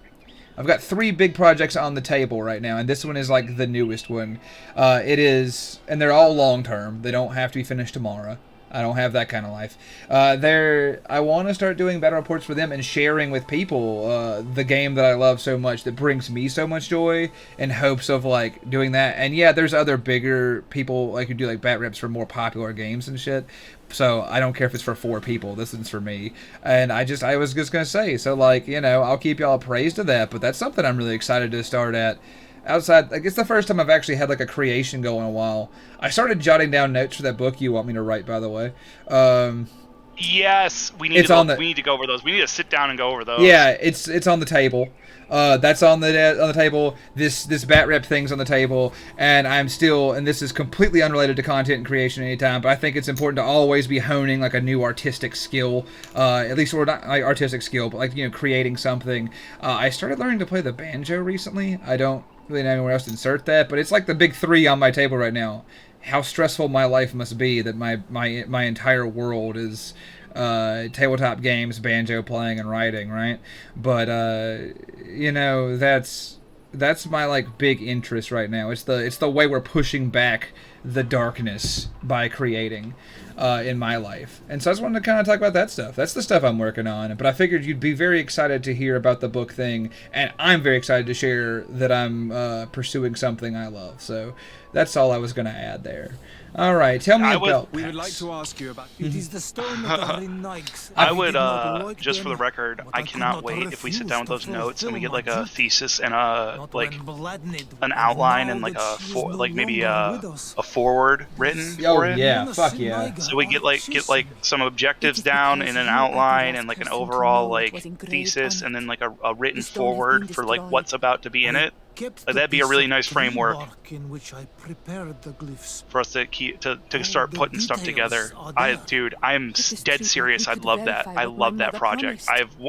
got 3 big projects on the table right now, and this one is like the newest one. It is, and they're all long term. They don't have to be finished tomorrow. I don't have that kind of life. I want to start doing battle reports for them and sharing with people the game that I love so much, that brings me so much joy, in hopes of like doing that. And yeah, there's other bigger people like who do like bat reps for more popular games and shit. So I don't care if it's for 4 people. This is for me. And I was just gonna say, so like, you know, I'll keep y'all appraised of that. But that's something I'm really excited to start at. Outside, like it's the first time I've actually had like a creation go in a while. I started jotting down notes for that book you want me to write, by the way. Yes, we need to go over those. We need to sit down and go over those. Yeah, it's on the table. That's on the table. This bat rep thing's on the table, and I'm still, and this is completely unrelated to content and creation anytime, but I think it's important to always be honing like a new artistic skill, at least, or not like artistic skill, but like, you know, creating something. I started learning to play the banjo recently. I don't really know anywhere else to insert that, but it's like the big 3 on my table right now. How stressful my life must be that my entire world is tabletop games, banjo playing, and writing, right? But you know, that's my like big interest right now. It's the way we're pushing back the darkness by creating in my life. And so I just wanted to kind of talk about that stuff. That's the stuff I'm working on. But I figured you'd be very excited to hear about the book thing, and I'm very excited to share that I'm pursuing something I love. So that's all I was going to add there. All right, tell me about. We would like to ask you about. It is the stone that Arlen likes. I would, just for the record, I cannot wait if we sit down with those notes and we get like a thesis and like an outline and like maybe a forward written for it. Yeah, fuck yeah. So we get like some objectives down in an outline and like an overall like thesis, and then like a written forward for like what's about to be in it. Like, that'd be a really nice framework for us to start putting stuff together. I'm dead serious. I'd love that. I love that project.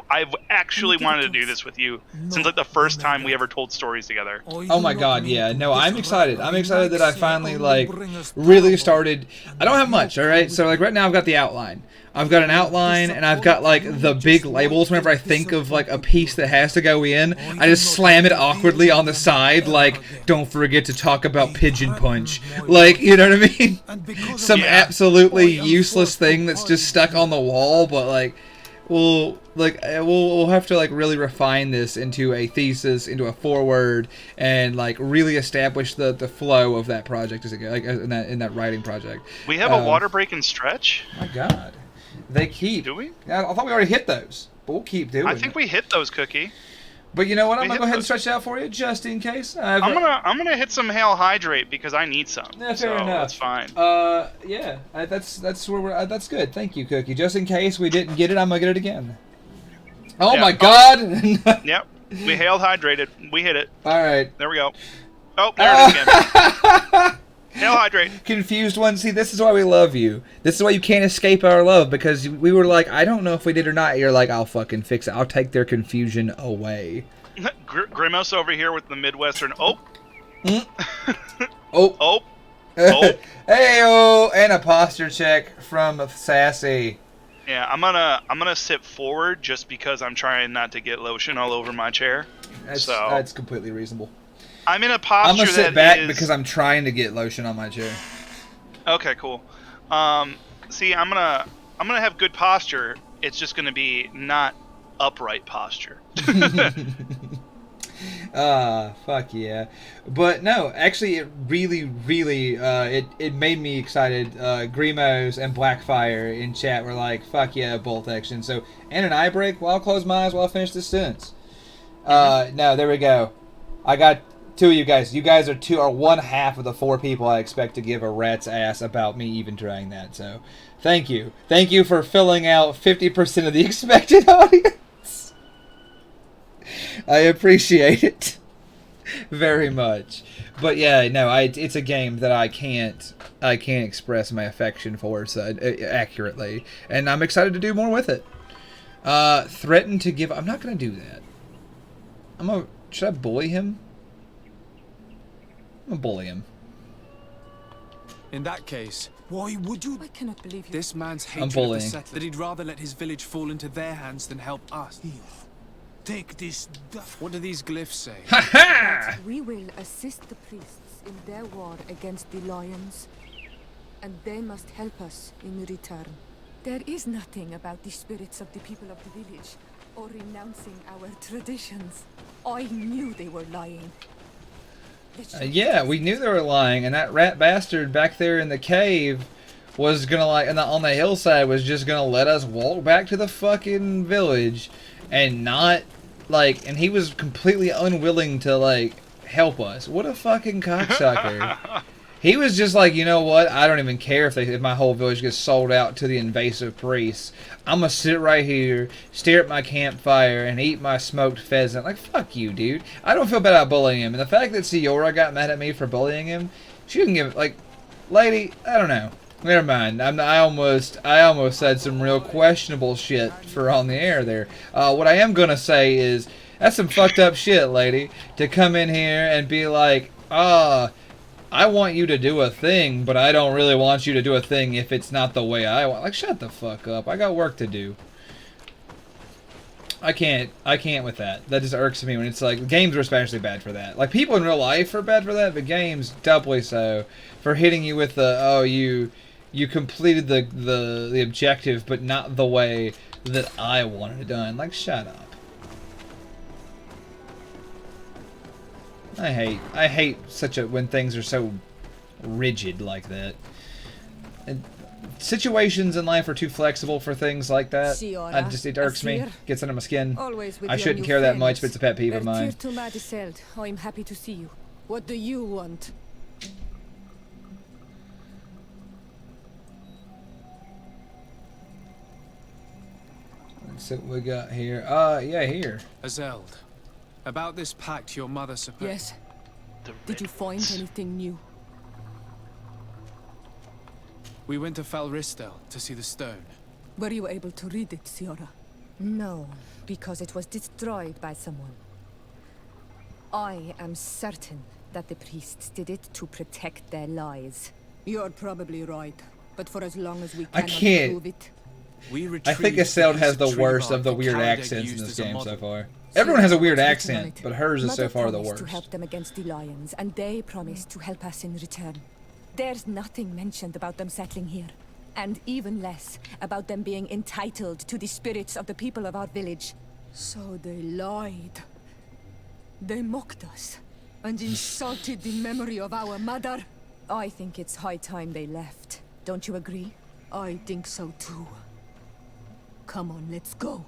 I've actually wanted to do this with you since like the first time we ever told stories together. Oh my god, yeah. No, I'm excited. I'm excited that I finally like really started. I don't have much, all right? So like right now I've got the outline. I've got an outline, and I've got like the big labels. Whenever I think of like a piece that has to go in, I just slam it awkwardly on the side, like, don't forget to talk about Pigeon Punch. Like, you know what I mean? Some absolutely useless thing that's just stuck on the wall, but like, we'll have to like really refine this into a thesis, into a foreword, and like really establish the flow of that project as it goes, like in that writing project. We have a water break and stretch. My God. They keep. Do we? I thought we already hit those, but we'll keep doing it. I think we hit those, Cookie. But you know what? I'm gonna go ahead and stretch it out for you, just in case. I'm gonna hit some Hail Hydrate because I need some. Yeah, fair so enough. That's fine. Yeah, that's where we're. That's good. Thank you, Cookie. Just in case we didn't get it, I'm gonna get it again. Oh my God! Yep, we Hail Hydrated. We hit it. All right. There we go. Oh, there it is again. Hail Hydrate. Confused one. See, this is why we love you. This is why you can't escape our love, because we were like, I don't know if we did or not. You're like, I'll fucking fix it. I'll take their confusion away. Grimos over here with the Midwestern. Oh. Oh. Oh. Oh. Hey-oh, and a posture check from Sassy. Yeah, I'm gonna sit forward just because I'm trying not to get lotion all over my chair. That's completely reasonable. I'm in a posture. I'm gonna sit back because I'm trying to get lotion on my chair. Okay, cool. See, I'm gonna have good posture. It's just gonna be not upright posture. Fuck yeah. But no, actually it really, really, it made me excited. Grimos and Blackfire in chat were like, fuck yeah, bolt action. So, and an eye break, well, I'll close my eyes while I finish this sentence. No, there we go. I got two of you guys. You guys are one half of the 4 people I expect to give a rat's ass about me even trying that. So, thank you. Thank you for filling out 50% of the expected audience. I appreciate it very much. But yeah, no, it's a game that I can't express my affection for accurately, and I'm excited to do more with it. Threaten to give. I'm not gonna do that. Should I bully him? I'm gonna bully him. In that case, why would you? I cannot believe you. This man's hatred of the settlers, that he'd rather let his village fall into their hands than help us. Here, take this. What do these glyphs say? Ha ha! We will assist the priests in their war against the lions, and they must help us in return. There is nothing about the spirits of the people of the village, or renouncing our traditions. I knew they were lying. Yeah, we knew they were lying, and that rat bastard back there in the cave was gonna on the hillside was just gonna let us walk back to the fucking village, and not and he was completely unwilling to help us. What a fucking cocksucker. He was just like, you know what? I don't even care if my whole village gets sold out to the invasive priests. I'm gonna sit right here, stare at my campfire, and eat my smoked pheasant. Like, fuck you, dude. I don't feel bad about bullying him. And the fact that Siora got mad at me for bullying him, she didn't give lady, I don't know. Never mind. I almost said some real questionable shit for on the air there. What I am gonna say is that's some fucked up shit, lady, to come in here and be like, I want you to do a thing, but I don't really want you to do a thing if it's not the way I want. Like, shut the fuck up. I got work to do. I can't with that. That just irks me when it's like, games are especially bad for that. Like, people in real life are bad for that, but games doubly so. For hitting you with the, you completed the objective, but not the way that I wanted it done. Like, shut up. I hate when things are so rigid like that. And situations in life are too flexible for things like that. It irks me, gets under my skin. I shouldn't care that much, but it's a pet peeve of mine. I'm happy to see you. What do you want? Let's see what we got here. Yeah, here. Azeld. About this pact your mother supposed... Yes. Did you find anything new? We went to Falristel to see the stone. Were you able to read it, Siora? No, because it was destroyed by someone. I am certain that the priests did it to protect their lies. You're probably right, but for as long as we cannot prove it... I think Azeld has the worst of the weird accents in this game so far. Everyone has a weird accent, but hers is so far the worst. To help them against the lions, and they promised to help us in return. There's nothing mentioned about them settling here, and even less about them being entitled to the spirits of the people of our village. So they lied. They mocked us, and insulted the memory of our mother. I think it's high time they left. Don't you agree? I think so too. Come on, let's go.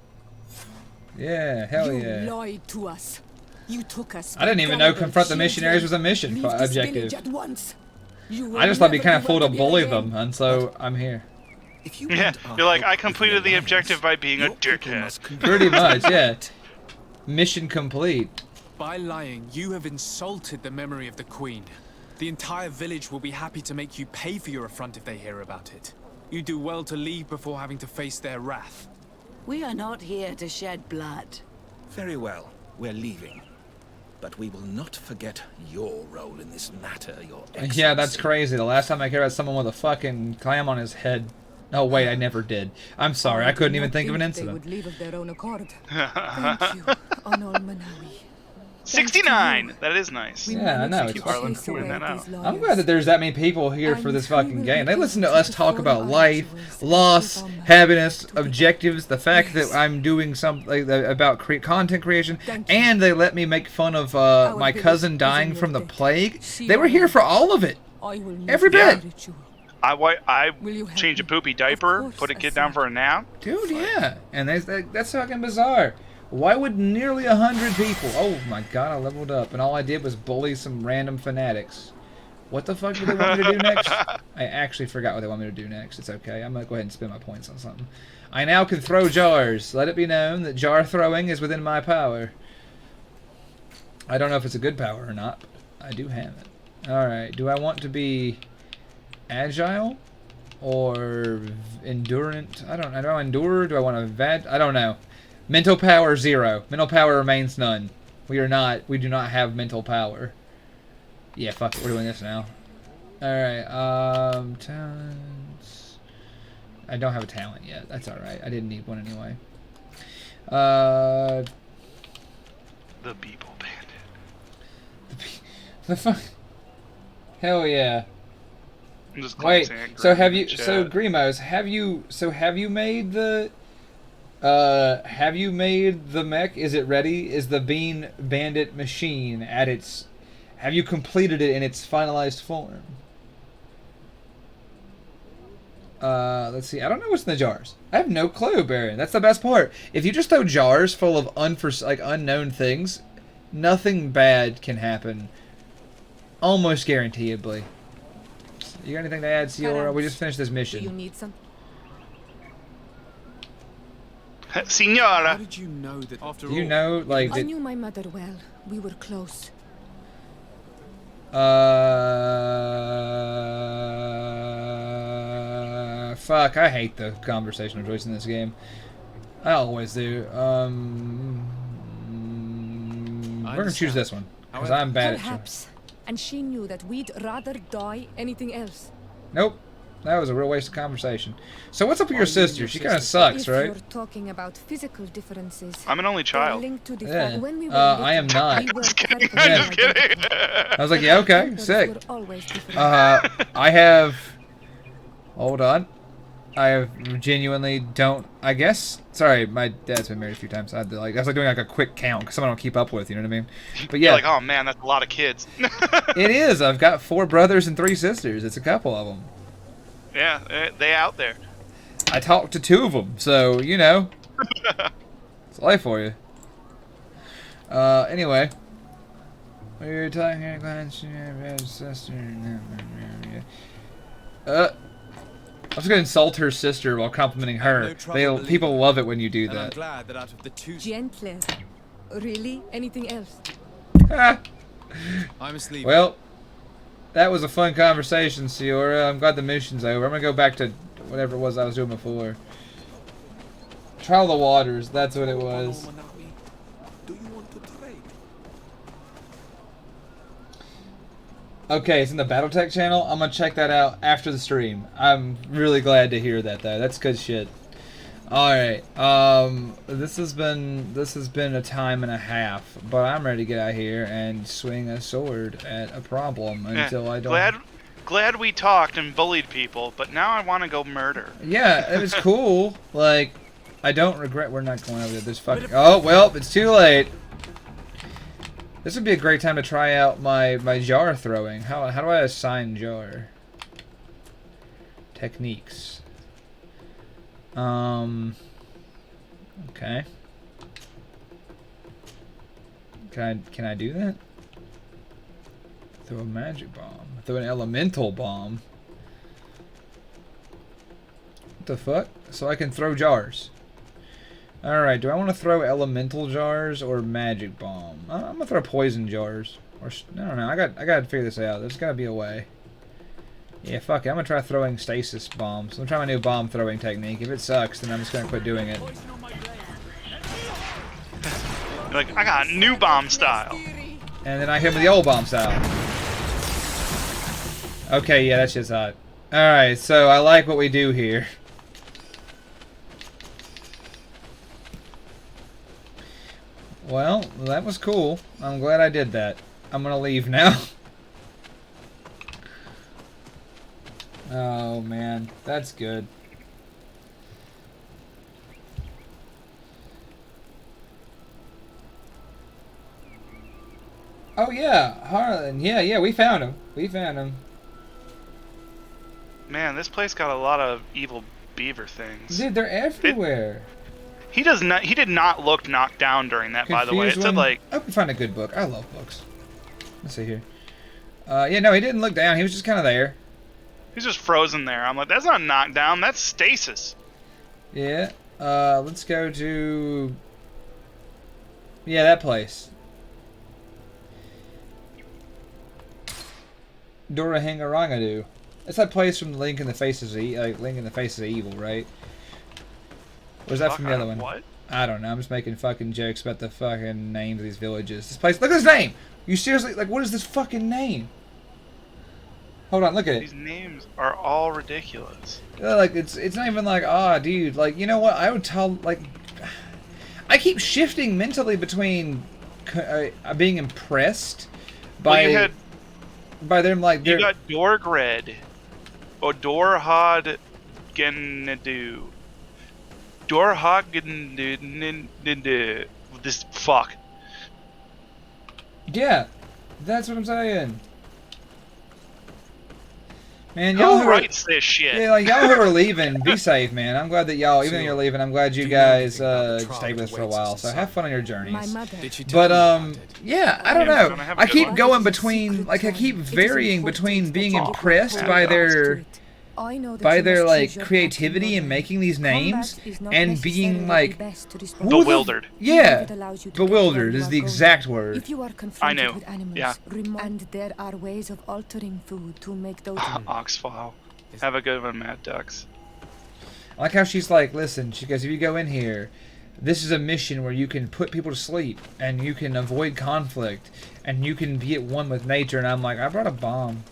Yeah, hell yeah. You lied to us. You took us. I didn't even know confront the missionaries was a mission objective. I just thought it'd be kind of cool to bully them, and so I'm here. Yeah, you're like, I completed the objective by being a dickhead. Pretty much, yeah. Mission complete. By lying, you have insulted the memory of the Queen. The entire village will be happy to make you pay for your affront if they hear about it. You do well to leave before having to face their wrath. We are not here to shed blood. Very well, we're leaving. But we will not forget your role in this matter, Your Excellency. Yeah, that's crazy. The last time I cared about someone with a fucking clam on his head. Oh wait, I never did. I'm sorry, I couldn't even think of an incident. They would leave of their own accord. Thank you, Onol Manawi. 69! That is nice. Yeah, I know. It's Harlan fucking pointing that out. I'm glad that there's that many people here for this fucking game. They listen to us talk about life, loss, happiness, objectives, the fact that I'm doing something about content creation, and they let me make fun of my cousin dying from the plague. They were here for all of it. Every bit. I change a poopy diaper, put a kid down for a nap. Dude, yeah. And that's fucking bizarre. Why would nearly 100 people... Oh my god, I leveled up, and all I did was bully some random fanatics. What the fuck do they want me to do next? I actually forgot what they want me to do next. It's okay. I'm going to go ahead and spend my points on something. I now can throw jars. Let it be known that jar throwing is within my power. I don't know if it's a good power or not, but I do have it. Alright, do I want to be agile? Or endurant? I don't know. Do I endure? Do I want to I don't know. Mental power 0. Mental power remains none. We do not have mental power. Yeah, fuck it. We're doing this now. Alright, talents. I don't have a talent yet. That's alright. I didn't need one anyway. The Beeple Bandit. The fuck? Hell yeah. I'm just Wait, so have you, chat. Grimos, have you made the... have you made the mech? Is it ready? Is the Bean Bandit machine at its... Have you completed it in its finalized form? Let's see. I don't know what's in the jars. I have no clue, Baron. That's the best part. If you just throw jars full of unknown things, nothing bad can happen. Almost guaranteeably. You got anything to add, Ciora? We just finished this mission. Do you need some? Signora! How did you know that after Do you know, like... I knew my mother well. We were close. Fuck, I hate the conversational choice in this game. I always do. We're gonna choose this one. Because I'm bad at Perhaps. And she knew that we'd rather die anything else. Nope. That was a real waste of conversation. So what's up with your sister? She kind of sucks, right? If you're talking about physical differences, I'm an only child. Yeah. When we were I am not. we were I'm just kidding. very I'm just kidding. I was like, yeah, okay, Genders sick. were always different. I have... Hold on. I have genuinely don't... I guess... Sorry, my dad's been married a few times. So I had to, like, that's like doing like a quick count because someone I don't keep up with, you know what I mean? But yeah. You're like, oh man, that's a lot of kids. It is. I've got 4 brothers and 3 sisters. It's a couple of them. Yeah, they out there. I talked to 2 of them, so, you know. It's life for you. Anyway. We're talking here, sister. I was gonna insult her sister while complimenting her. People love it when you do that. I'm glad that out of the 2... Gentler. Really? Anything else? I'm asleep. Well, that was a fun conversation, Ciora. I'm glad the mission's over. I'm gonna go back to whatever it was I was doing before. Trial of the Waters, that's what it was. Okay, it's in the Battletech channel. I'm gonna check that out after the stream. I'm really glad to hear that though. That's good shit. Alright, this has been a time and a half, but I'm ready to get out here and swing a sword at a problem until I don't... Glad we talked and bullied people, but now I want to go murder. Yeah, it was cool. Like, I don't regret we're not going over there. There's fucking... Oh, well, it's too late. This would be a great time to try out my jar throwing. How do I assign jar? Techniques. Okay. Can I do that? Throw a magic bomb. Throw an elemental bomb. What the fuck? So I can throw jars. Alright, do I want to throw elemental jars or magic bomb? I'm gonna throw poison jars. Or I don't know. I gotta figure this out. There's gotta be a way. Yeah, fuck it. I'm gonna try throwing stasis bombs. I'm trying my new bomb throwing technique. If it sucks, then I'm just gonna quit doing it. Like, I got a new bomb style. And then I hit him with the old bomb style. Okay, yeah, that shit's hot. Alright, so I like what we do here. Well, that was cool. I'm glad I did that. I'm gonna leave now. Oh, man. That's good. Oh, yeah. Harlan. Yeah, we found him. We found him. Man, this place got a lot of evil beaver things. Dude, they're everywhere. He did not look knocked down during that, by the way. It said, like... I can find a good book. I love books. Let's see here. Yeah, no, he didn't look down. He was just kind of there. He's just frozen there. I'm like, that's not knocked down. That's stasis. Yeah. Let's go to... Yeah, that place. Dorahangarangadu. That's that place from Link in the Faces of Link in the Faces of Evil, right? Or is that from the other one? What? I don't know. I'm just making fucking jokes about the fucking names of these villages. This place. Look at his name. You seriously like? What is this fucking name? Hold on. Look at it. These names are all ridiculous. Like it's not even like dude. Like you know what? I would tell like. I keep shifting mentally between being impressed by by them like you got Dorgred, Odorhod Genadu. Dorhog this fuck. Yeah, that's what I'm saying. Man, y'all who writes this shit? Yeah, like y'all who are leaving, be safe, man. I'm glad that y'all, even though you're leaving, I'm glad you guys stayed with us for a while. So have fun on your journeys. But yeah, I don't know. I keep going between, like I keep varying between being impressed by their like creativity in making these names and being like bewildered. Yeah, bewildered is the exact word. If you are I confronted know. with animals, Yeah. and there are ways of altering food to make those. Oxfile. Have a good one, Mad Ducks. I like how she's like, listen, she goes, if you go in here, this is a mission where you can put people to sleep and you can avoid conflict and you can be at one with nature. And I'm like, I brought a bomb.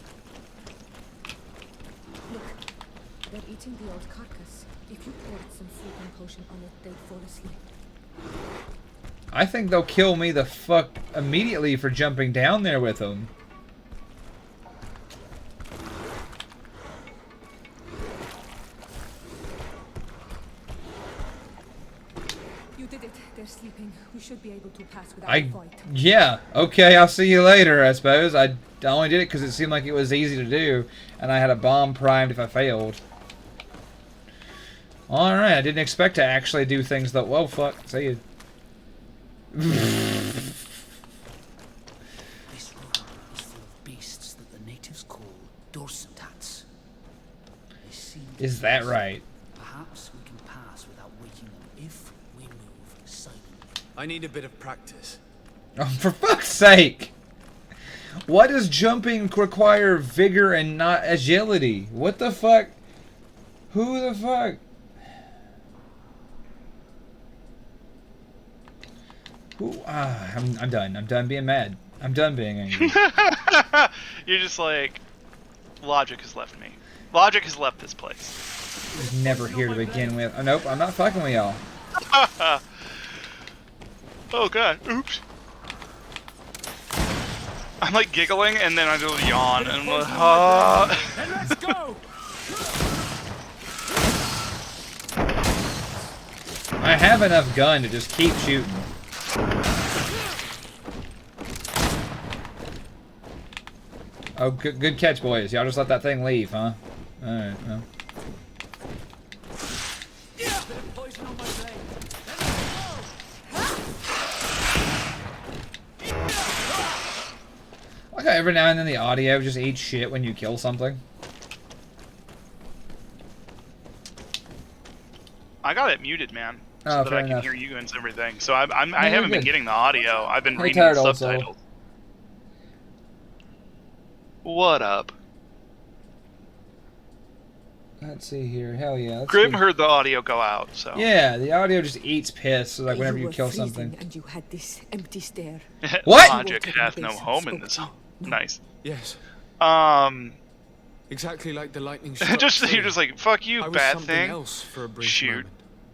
They're eating the old carcass. If you poured some sleeping potion on it, they'd fall asleep. I think they'll kill me the fuck immediately for jumping down there with them. You did it. They're sleeping. We should be able to pass without a fight. Yeah, okay, I'll see you later, I suppose. I only did it because it seemed like it was easy to do, and I had a bomb primed if I failed. Alright, I didn't expect to actually do things that... Whoa, fuck. See you. This room is full of beasts that the natives call dorsentats. Is that right? Perhaps we can pass without waking them if we move silently. I need a bit of practice. Oh, for fuck's sake! Why does jumping require vigor and not agility? What the fuck? Who the fuck? I'm done. I'm done being mad. I'm done being angry. You're just like, logic has left me. Logic has left this place. It was never here to begin with. Oh, nope, I'm not fucking with y'all. Oh god, oops. I'm like giggling and then I do a yawn and I'm like, Then let's go. I have enough gun to just keep shooting. Oh, good catch, boys. Y'all just let that thing leave, huh? Alright, well. Like how every now and then the audio just eats shit when you kill something. I got it muted, man, so Oh, that fair I can enough. hear you and everything. So I you're haven't been good. getting the audio. I've been Hey, reading the tired old subtitles. What up? Let's see here. Hell yeah. Let's Grim see. heard the audio go out, so. Yeah, the audio just eats piss. So like whenever you were kill freezing something. And you had this empty stare. What? Logic hath no home in this. Nice. Yes. Exactly like the lightning struck You're just like, fuck you, I was bad something thing. else for a brief Shoot. moment.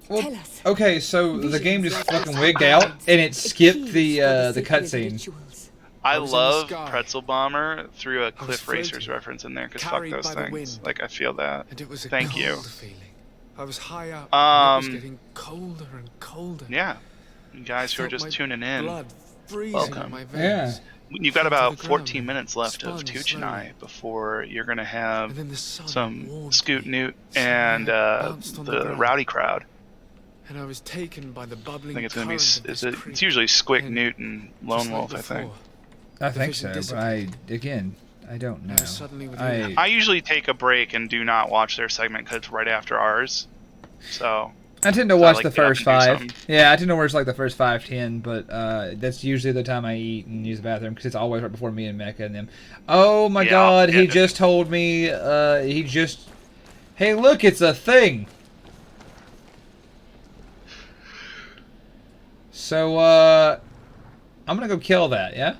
Well, Tell us. okay, so the game just Visions fucking like wigged us out and it skipped the sacred cutscene. rituals. I was in the love sky. Pretzel Bomber threw a was Cliff Racers floating, reference in there because fuck carried those by the things. wind. Like I feel that. And it was a Thank cold you. feeling. I was high up, and it was getting colder and colder. Yeah, you guys who are Felt just my tuning in, blood freezing welcome. in my veins. You've got Fell to about the 14 ground, minutes left of spun Tooch and I slowly. before you're gonna have And then the sun some warmed Scoot me. Newt Suddenly and I bounced on the the ground. rowdy crowd. And I was taken by the I bubbling think it's gonna be current of this creek. it's usually Squick, And Newt, and just Lone like Wolf. I before, think. I the think so, vision but dissipated. I don't know. I was suddenly within I usually take a break and do not watch their segment because it's right after ours. So. I tend to I watch like the to get up first and do 5. something. Yeah, I tend to watch like the first 5, 10, but that's usually the time I eat and use the bathroom because it's always right before me and Mecca and them. Oh my Yeah, god, he yeah. just told me, hey look, it's a thing! So, I'm gonna go kill that, yeah?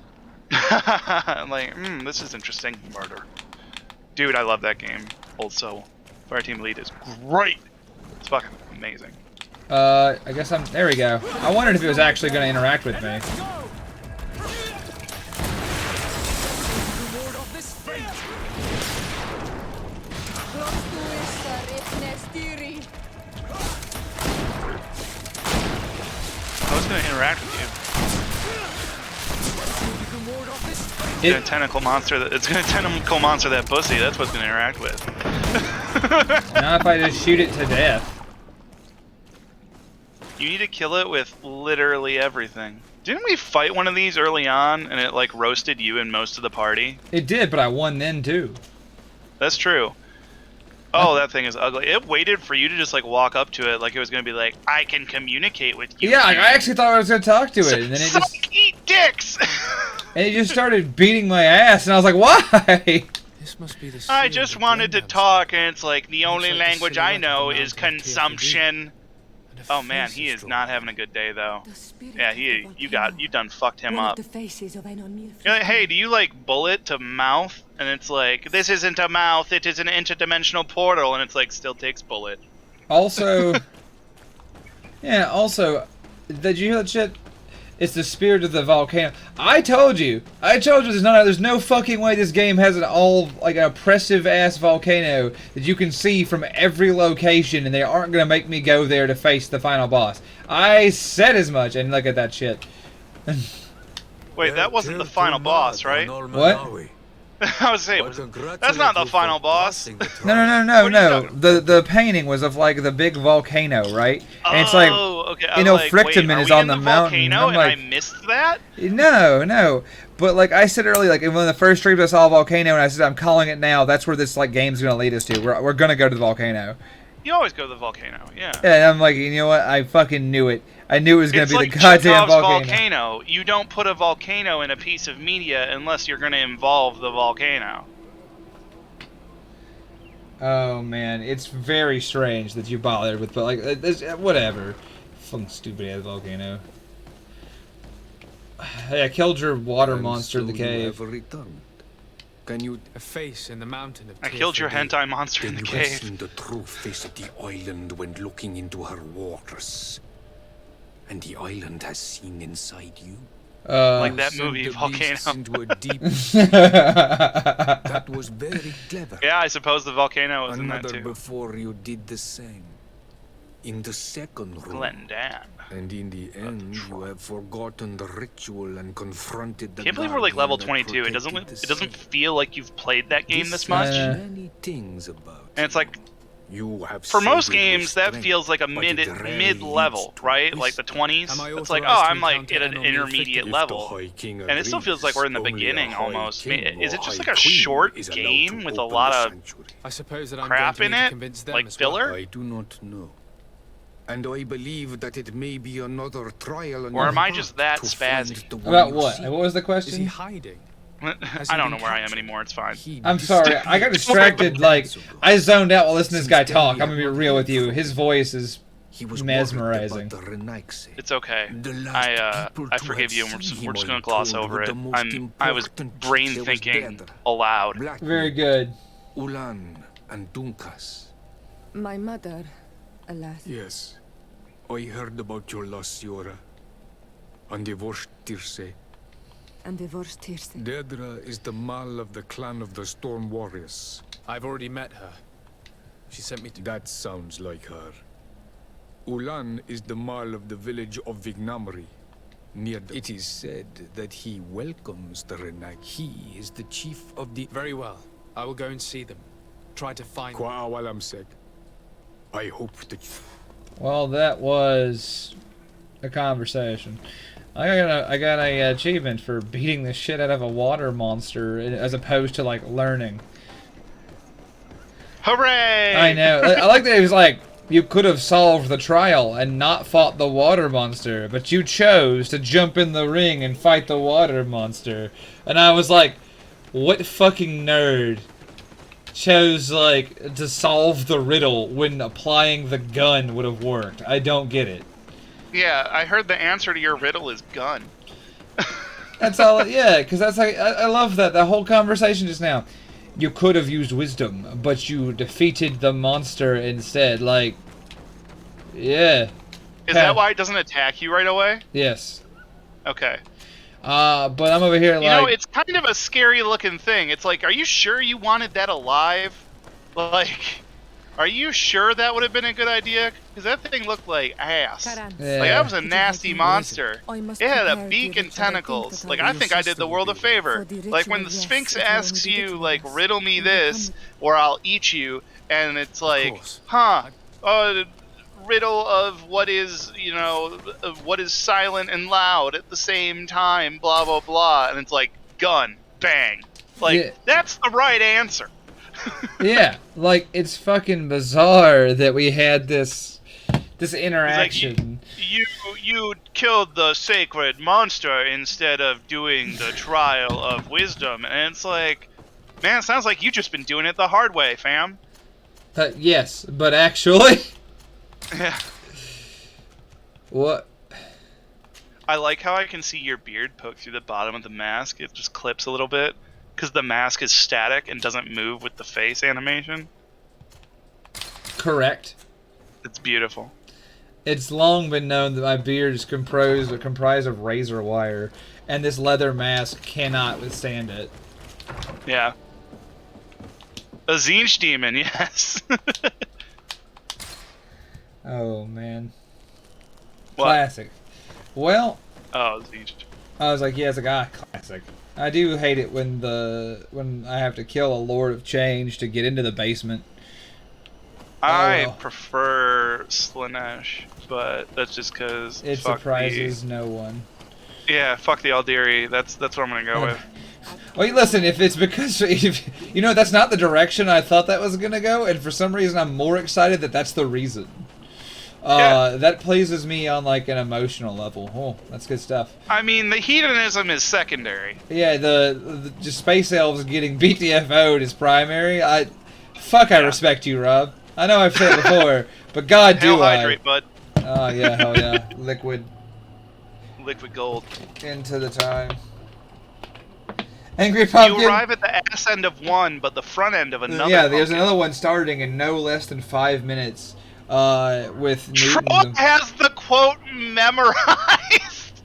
I'm like, this is interesting. Murder. Dude, I love that game. Old Soul. Fireteam Elite is great. It's fucking amazing. I guess there we go. I wondered if it was actually gonna interact with me. I was gonna interact with you. It's gonna tentacle monster that pussy. That's what's gonna interact with. Not if I just shoot it to death. You need to kill it with literally everything. Didn't we fight one of these early on and it like roasted you and most of the party? It did, but I won then too. That's true. Oh, that thing is ugly. It waited for you to just like walk up to it like it was gonna be like, I can communicate with you. Yeah, I actually thought I was gonna talk to it, and then it just eat dicks. and it just started beating my ass, and I was like, why? This must be the I just wanted to talk, and it's like the only language I know is consumption. Oh man, he is not having a good day though. Yeah, you done fucked him up. The faces of You're like, hey, do you like bullet to mouth? And it's like, this isn't a mouth, it is an interdimensional portal, and it's like, still takes bullet. Also, yeah. Also, did you hear that shit? It's the spirit of the volcano. I told you. There's no fucking way this game has an an oppressive ass volcano that you can see from every location, and they aren't gonna make me go there to face the final boss. I said as much, and look at that shit. Wait, that wasn't the final boss, right? What? I was saying, that's not the final boss. No. The painting was of like the big volcano, right? And it's like, okay. Frictamen is on the mountain. Volcano I'm like, and I missed that? No. But like I said earlier, like in one of the first streams I saw a volcano, and I said I'm calling it now. That's where this like game's gonna lead us to. We're gonna go to the volcano. You always go to the volcano, yeah. And I'm like, you know what? I fucking knew it. I knew it was gonna It's be like the goddamn Chekhov's volcano. You don't put a volcano in a piece of media unless you're gonna involve the volcano. Oh man, it's very strange that you bothered with, but like, whatever. Fucking stupid ass volcano. Hey, I killed your water monster in the cave. Can you a face in the mountain of I killed your hentai monster in the Then you have cave. seen the true face of the island when looking into her waters. And the island has seen inside you. Like that movie, Volcano. Into a deep that was very clever. Yeah, I suppose the volcano was in that Another too. before you did the same. In the second room. Glendan. And in the end, you have forgotten the ritual and confronted the Can't believe we're like level guardian 22. It that protected doesn't the feel like you've played that game this has much. many things about And it's like, You have For most sobered with games, that strength, feels like a but it rarely mid-level, leads to right? wisdom. Like the 20s. Am I It's like, oh, authorized to I'm like encounter at an enemy intermediate If level. the High King And it still feels like we're in the agrees, only a beginning High almost. King Is or it just High like a Queen short is allowed game to with a open lot the of sanctuary. I suppose that I'm crap going in to need to it? convince them Like as well. filler? I do not know. And I believe that it may be another trial on Or your am I part just that to find spazzy? the one About you what? seek. What was the Is he question? hiding? I don't know where I am anymore. It's fine. I'm sorry, I got distracted. Like, I zoned out while listening to this guy talk. I'm gonna be real with you. His voice is mesmerizing. It's okay. I forgive you, and we're just gonna gloss over it. I was brain thinking aloud. Very good. Ulan and Dunkas. My mother, alas. Yes. I heard about your loss, Siora. And the Vorstirse. And the Vorstirse. Dedra is the Mal of the clan of the Storm Warriors. I've already met her. She sent me to... That sounds like her. Ulan is the Mal of the village of Vignamri. Near the... It is said that he welcomes the Renak. He is the chief of the... Very well. I will go and see them. Try to find them. Kwa'awalamsek. I hope that... Well, that was a conversation. I got a achievement for beating the shit out of a water monster as opposed to like learning. Hooray! I know. I like that it was like you could have solved the trial and not fought the water monster, but you chose to jump in the ring and fight the water monster. And I was like, what fucking nerd chose like to solve the riddle when applying the gun would have worked? I don't get it. Yeah, I heard the answer to your riddle is gun. That's all. Yeah, because that's like I love that the whole conversation just now. You could have used wisdom, but you defeated the monster instead. Like, yeah. Is that why it doesn't attack you right away? Yes. Okay. But I'm over here like... You know, it's kind of a scary looking thing. It's like, are you sure you wanted that alive? Like, are you sure that would have been a good idea? Because that thing looked like ass. Yeah. Like, that was a nasty monster. It had a beak and tentacles. Like, I think I did the world a favor. Like, when the Sphinx asks you, like, riddle me this, or I'll eat you, and it's like, riddle of what is, you know, of what is silent and loud at the same time, blah, blah, blah. And it's like, gun, bang. Like, that's the right answer. Yeah, like, it's fucking bizarre that we had this interaction. Like, you killed the sacred monster instead of doing the trial of wisdom. And it's like, man, it sounds like you've just been doing it the hard way, fam. Yes, but actually... Yeah. What? I like how I can see your beard poke through the bottom of the mask. It just clips a little bit. Because the mask is static and doesn't move with the face animation. Correct. It's beautiful. It's long been known that my beard is comprised of razor wire, and this leather mask cannot withstand it. Yeah. A Zinch demon, yes. Oh, man. What? Classic. Well... Oh, Zinch. I was like, yeah, it's like, classic. I do hate it when I have to kill a Lord of Change to get into the basement. I prefer Slanesh, but that's just because it surprises no one. Yeah, fuck the Aldiri. That's what I'm gonna go with. Well, listen, if it's because you know that's not the direction I thought that was gonna go, and for some reason I'm more excited that that's the reason. That pleases me on like an emotional level. Oh, that's good stuff. I mean, the hedonism is secondary. Yeah, the just space elves getting BTFO'd is primary. I respect you, Rob. I know I've said it before, but God, do I? Hydrate, bud. Oh yeah, hell yeah, liquid gold. Into the time. Angry Pumpkin. You arrive at the ass end of one, but the front end of another. Yeah, there's another one starting in no less than 5 minutes. With Newton. Troll has the quote memorized.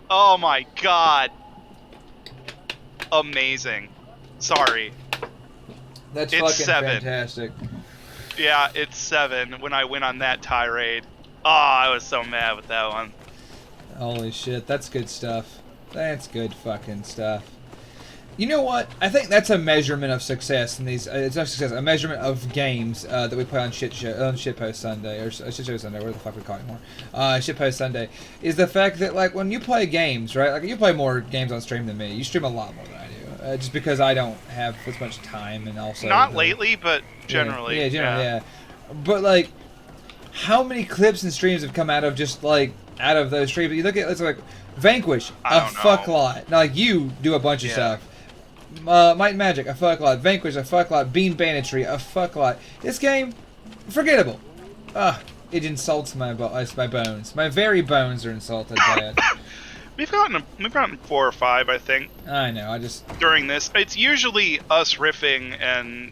Oh my god. Amazing. Sorry. That's it's fucking 7. fantastic. Yeah, it's 7 when I went on that tirade. Oh, I was so mad with that one. Holy shit, that's good stuff. That's good fucking stuff. You know what? I think that's a measurement of success in these. It's not success, a measurement of games that we play on Shitpost Sunday or Shit Show Sunday, whatever the fuck we call it more. Shitpost Sunday is the fact that like when you play games, right? Like you play more games on stream than me. You stream a lot more than I do, just because I don't have as much time and also not lately, but generally. Yeah, generally, yeah. But like, how many clips and streams have come out of just like out of those streams? You look at it's like Vanquish, a fuck lot. Now, like you do a bunch of stuff. Might and Magic, a fuck lot. Vanquish, a fuck lot. Bean Banditry, a fuck lot. This game, forgettable. It insults my bones. My very bones are insulted by it. We've gotten 4 or 5, I think. I know. During this, it's usually us riffing and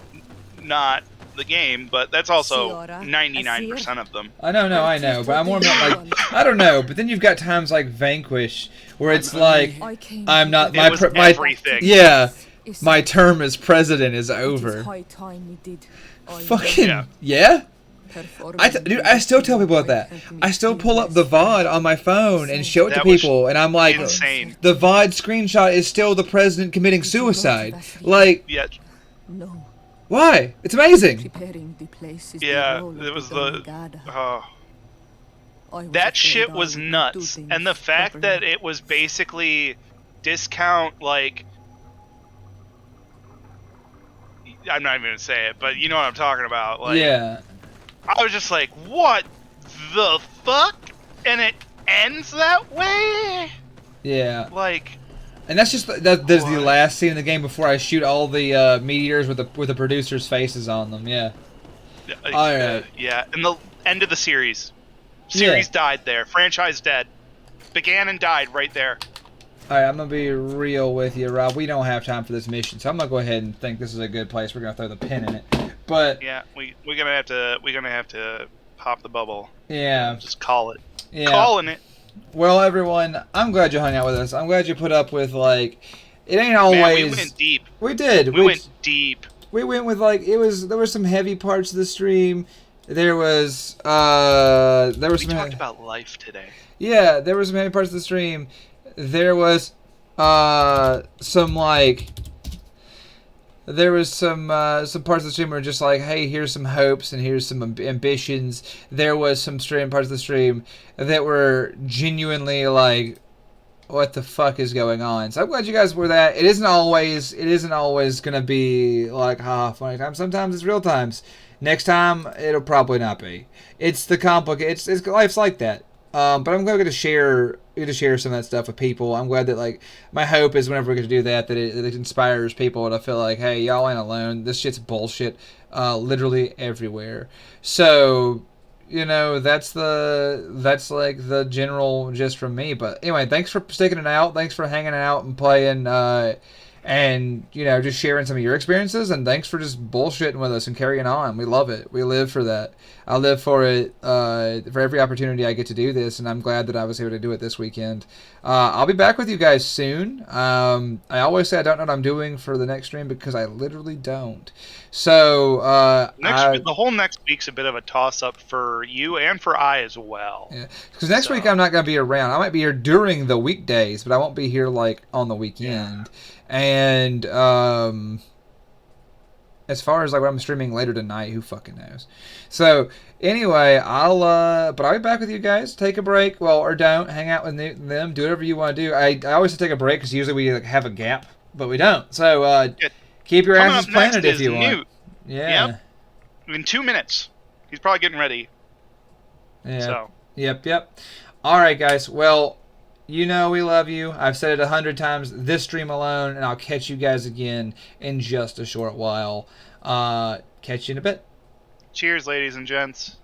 not the game, but that's also 99% of them. I know, but I'm more about like I don't know. But then you've got times like Vanquish where it's like I'm not my everything. Yeah. My term as president is over. Fucking yeah. Dude, I still tell people about that. I still pull up the VOD on my phone and show it to people, and I'm like, insane. The VOD screenshot is still the president committing suicide. Like, no. Why? It's amazing. Yeah, it was that shit was nuts, and the fact that it was basically discount like. I'm not even gonna say it, but you know what I'm talking about. Like, yeah. I was just like, what the fuck? And it ends that way? Yeah. Like. And that's just that's the last scene in the game before I shoot all the meteors with the producers' faces on them. Yeah. All right. Yeah, and the end of the series. Series died there. Franchise dead. Began and died right there. Alright, I'm gonna be real with you, Rob. We don't have time for this mission, so I'm gonna go ahead and think this is a good place. We're gonna throw the pin in it. But yeah, we're gonna have to pop the bubble. Yeah. Just call it. Yeah. Calling it. Well, everyone, I'm glad you hung out with us. I'm glad you put up with like it ain't always. Man, we went deep. We did. We went deep. We went with like there were some heavy parts of the stream. There was We talked about life today. Yeah, there were some heavy parts of the stream. There was some parts of the stream were just like, hey, here's some hopes and here's some ambitions. There was some parts of the stream that were genuinely like, what the fuck is going on? So I'm glad you guys were that. It isn't always gonna be like funny times. Sometimes it's real times. Next time it'll probably not be. It's the it's life's like that. But I'm glad we get to share some of that stuff with people. I'm glad that like my hope is whenever we get to do that it inspires people and I feel like, hey, y'all ain't alone. This shit's bullshit, literally everywhere. So, you know, that's like the general gist from me. But anyway, thanks for sticking it out. Thanks for hanging out and playing. And, you know, just sharing some of your experiences, and thanks for just bullshitting with us and carrying on. We love it. We live for that. I live for it, for every opportunity I get to do this, and I'm glad that I was able to do it this weekend. I'll be back with you guys soon. I always say I don't know what I'm doing for the next stream because I literally don't. So, the whole next week's a bit of a toss-up for you and for I as well. Yeah, because next week I'm not going to be around. I might be here during the weekdays, but I won't be here, like, on the weekend. Yeah. And as far as like what I'm streaming later tonight, who fucking knows? So anyway, I'll be back with you guys. Take a break, or don't. Hang out with them. Do whatever you want to do. I always take a break because usually we like, have a gap, but we don't. So keep your asses planted if you want. Yeah. Yep. In 2 minutes, he's probably getting ready. Yeah. So. Yep. All right, guys. Well. You know we love you. I've said it 100 times this stream alone, and I'll catch you guys again in just a short while. Catch you in a bit. Cheers, ladies and gents.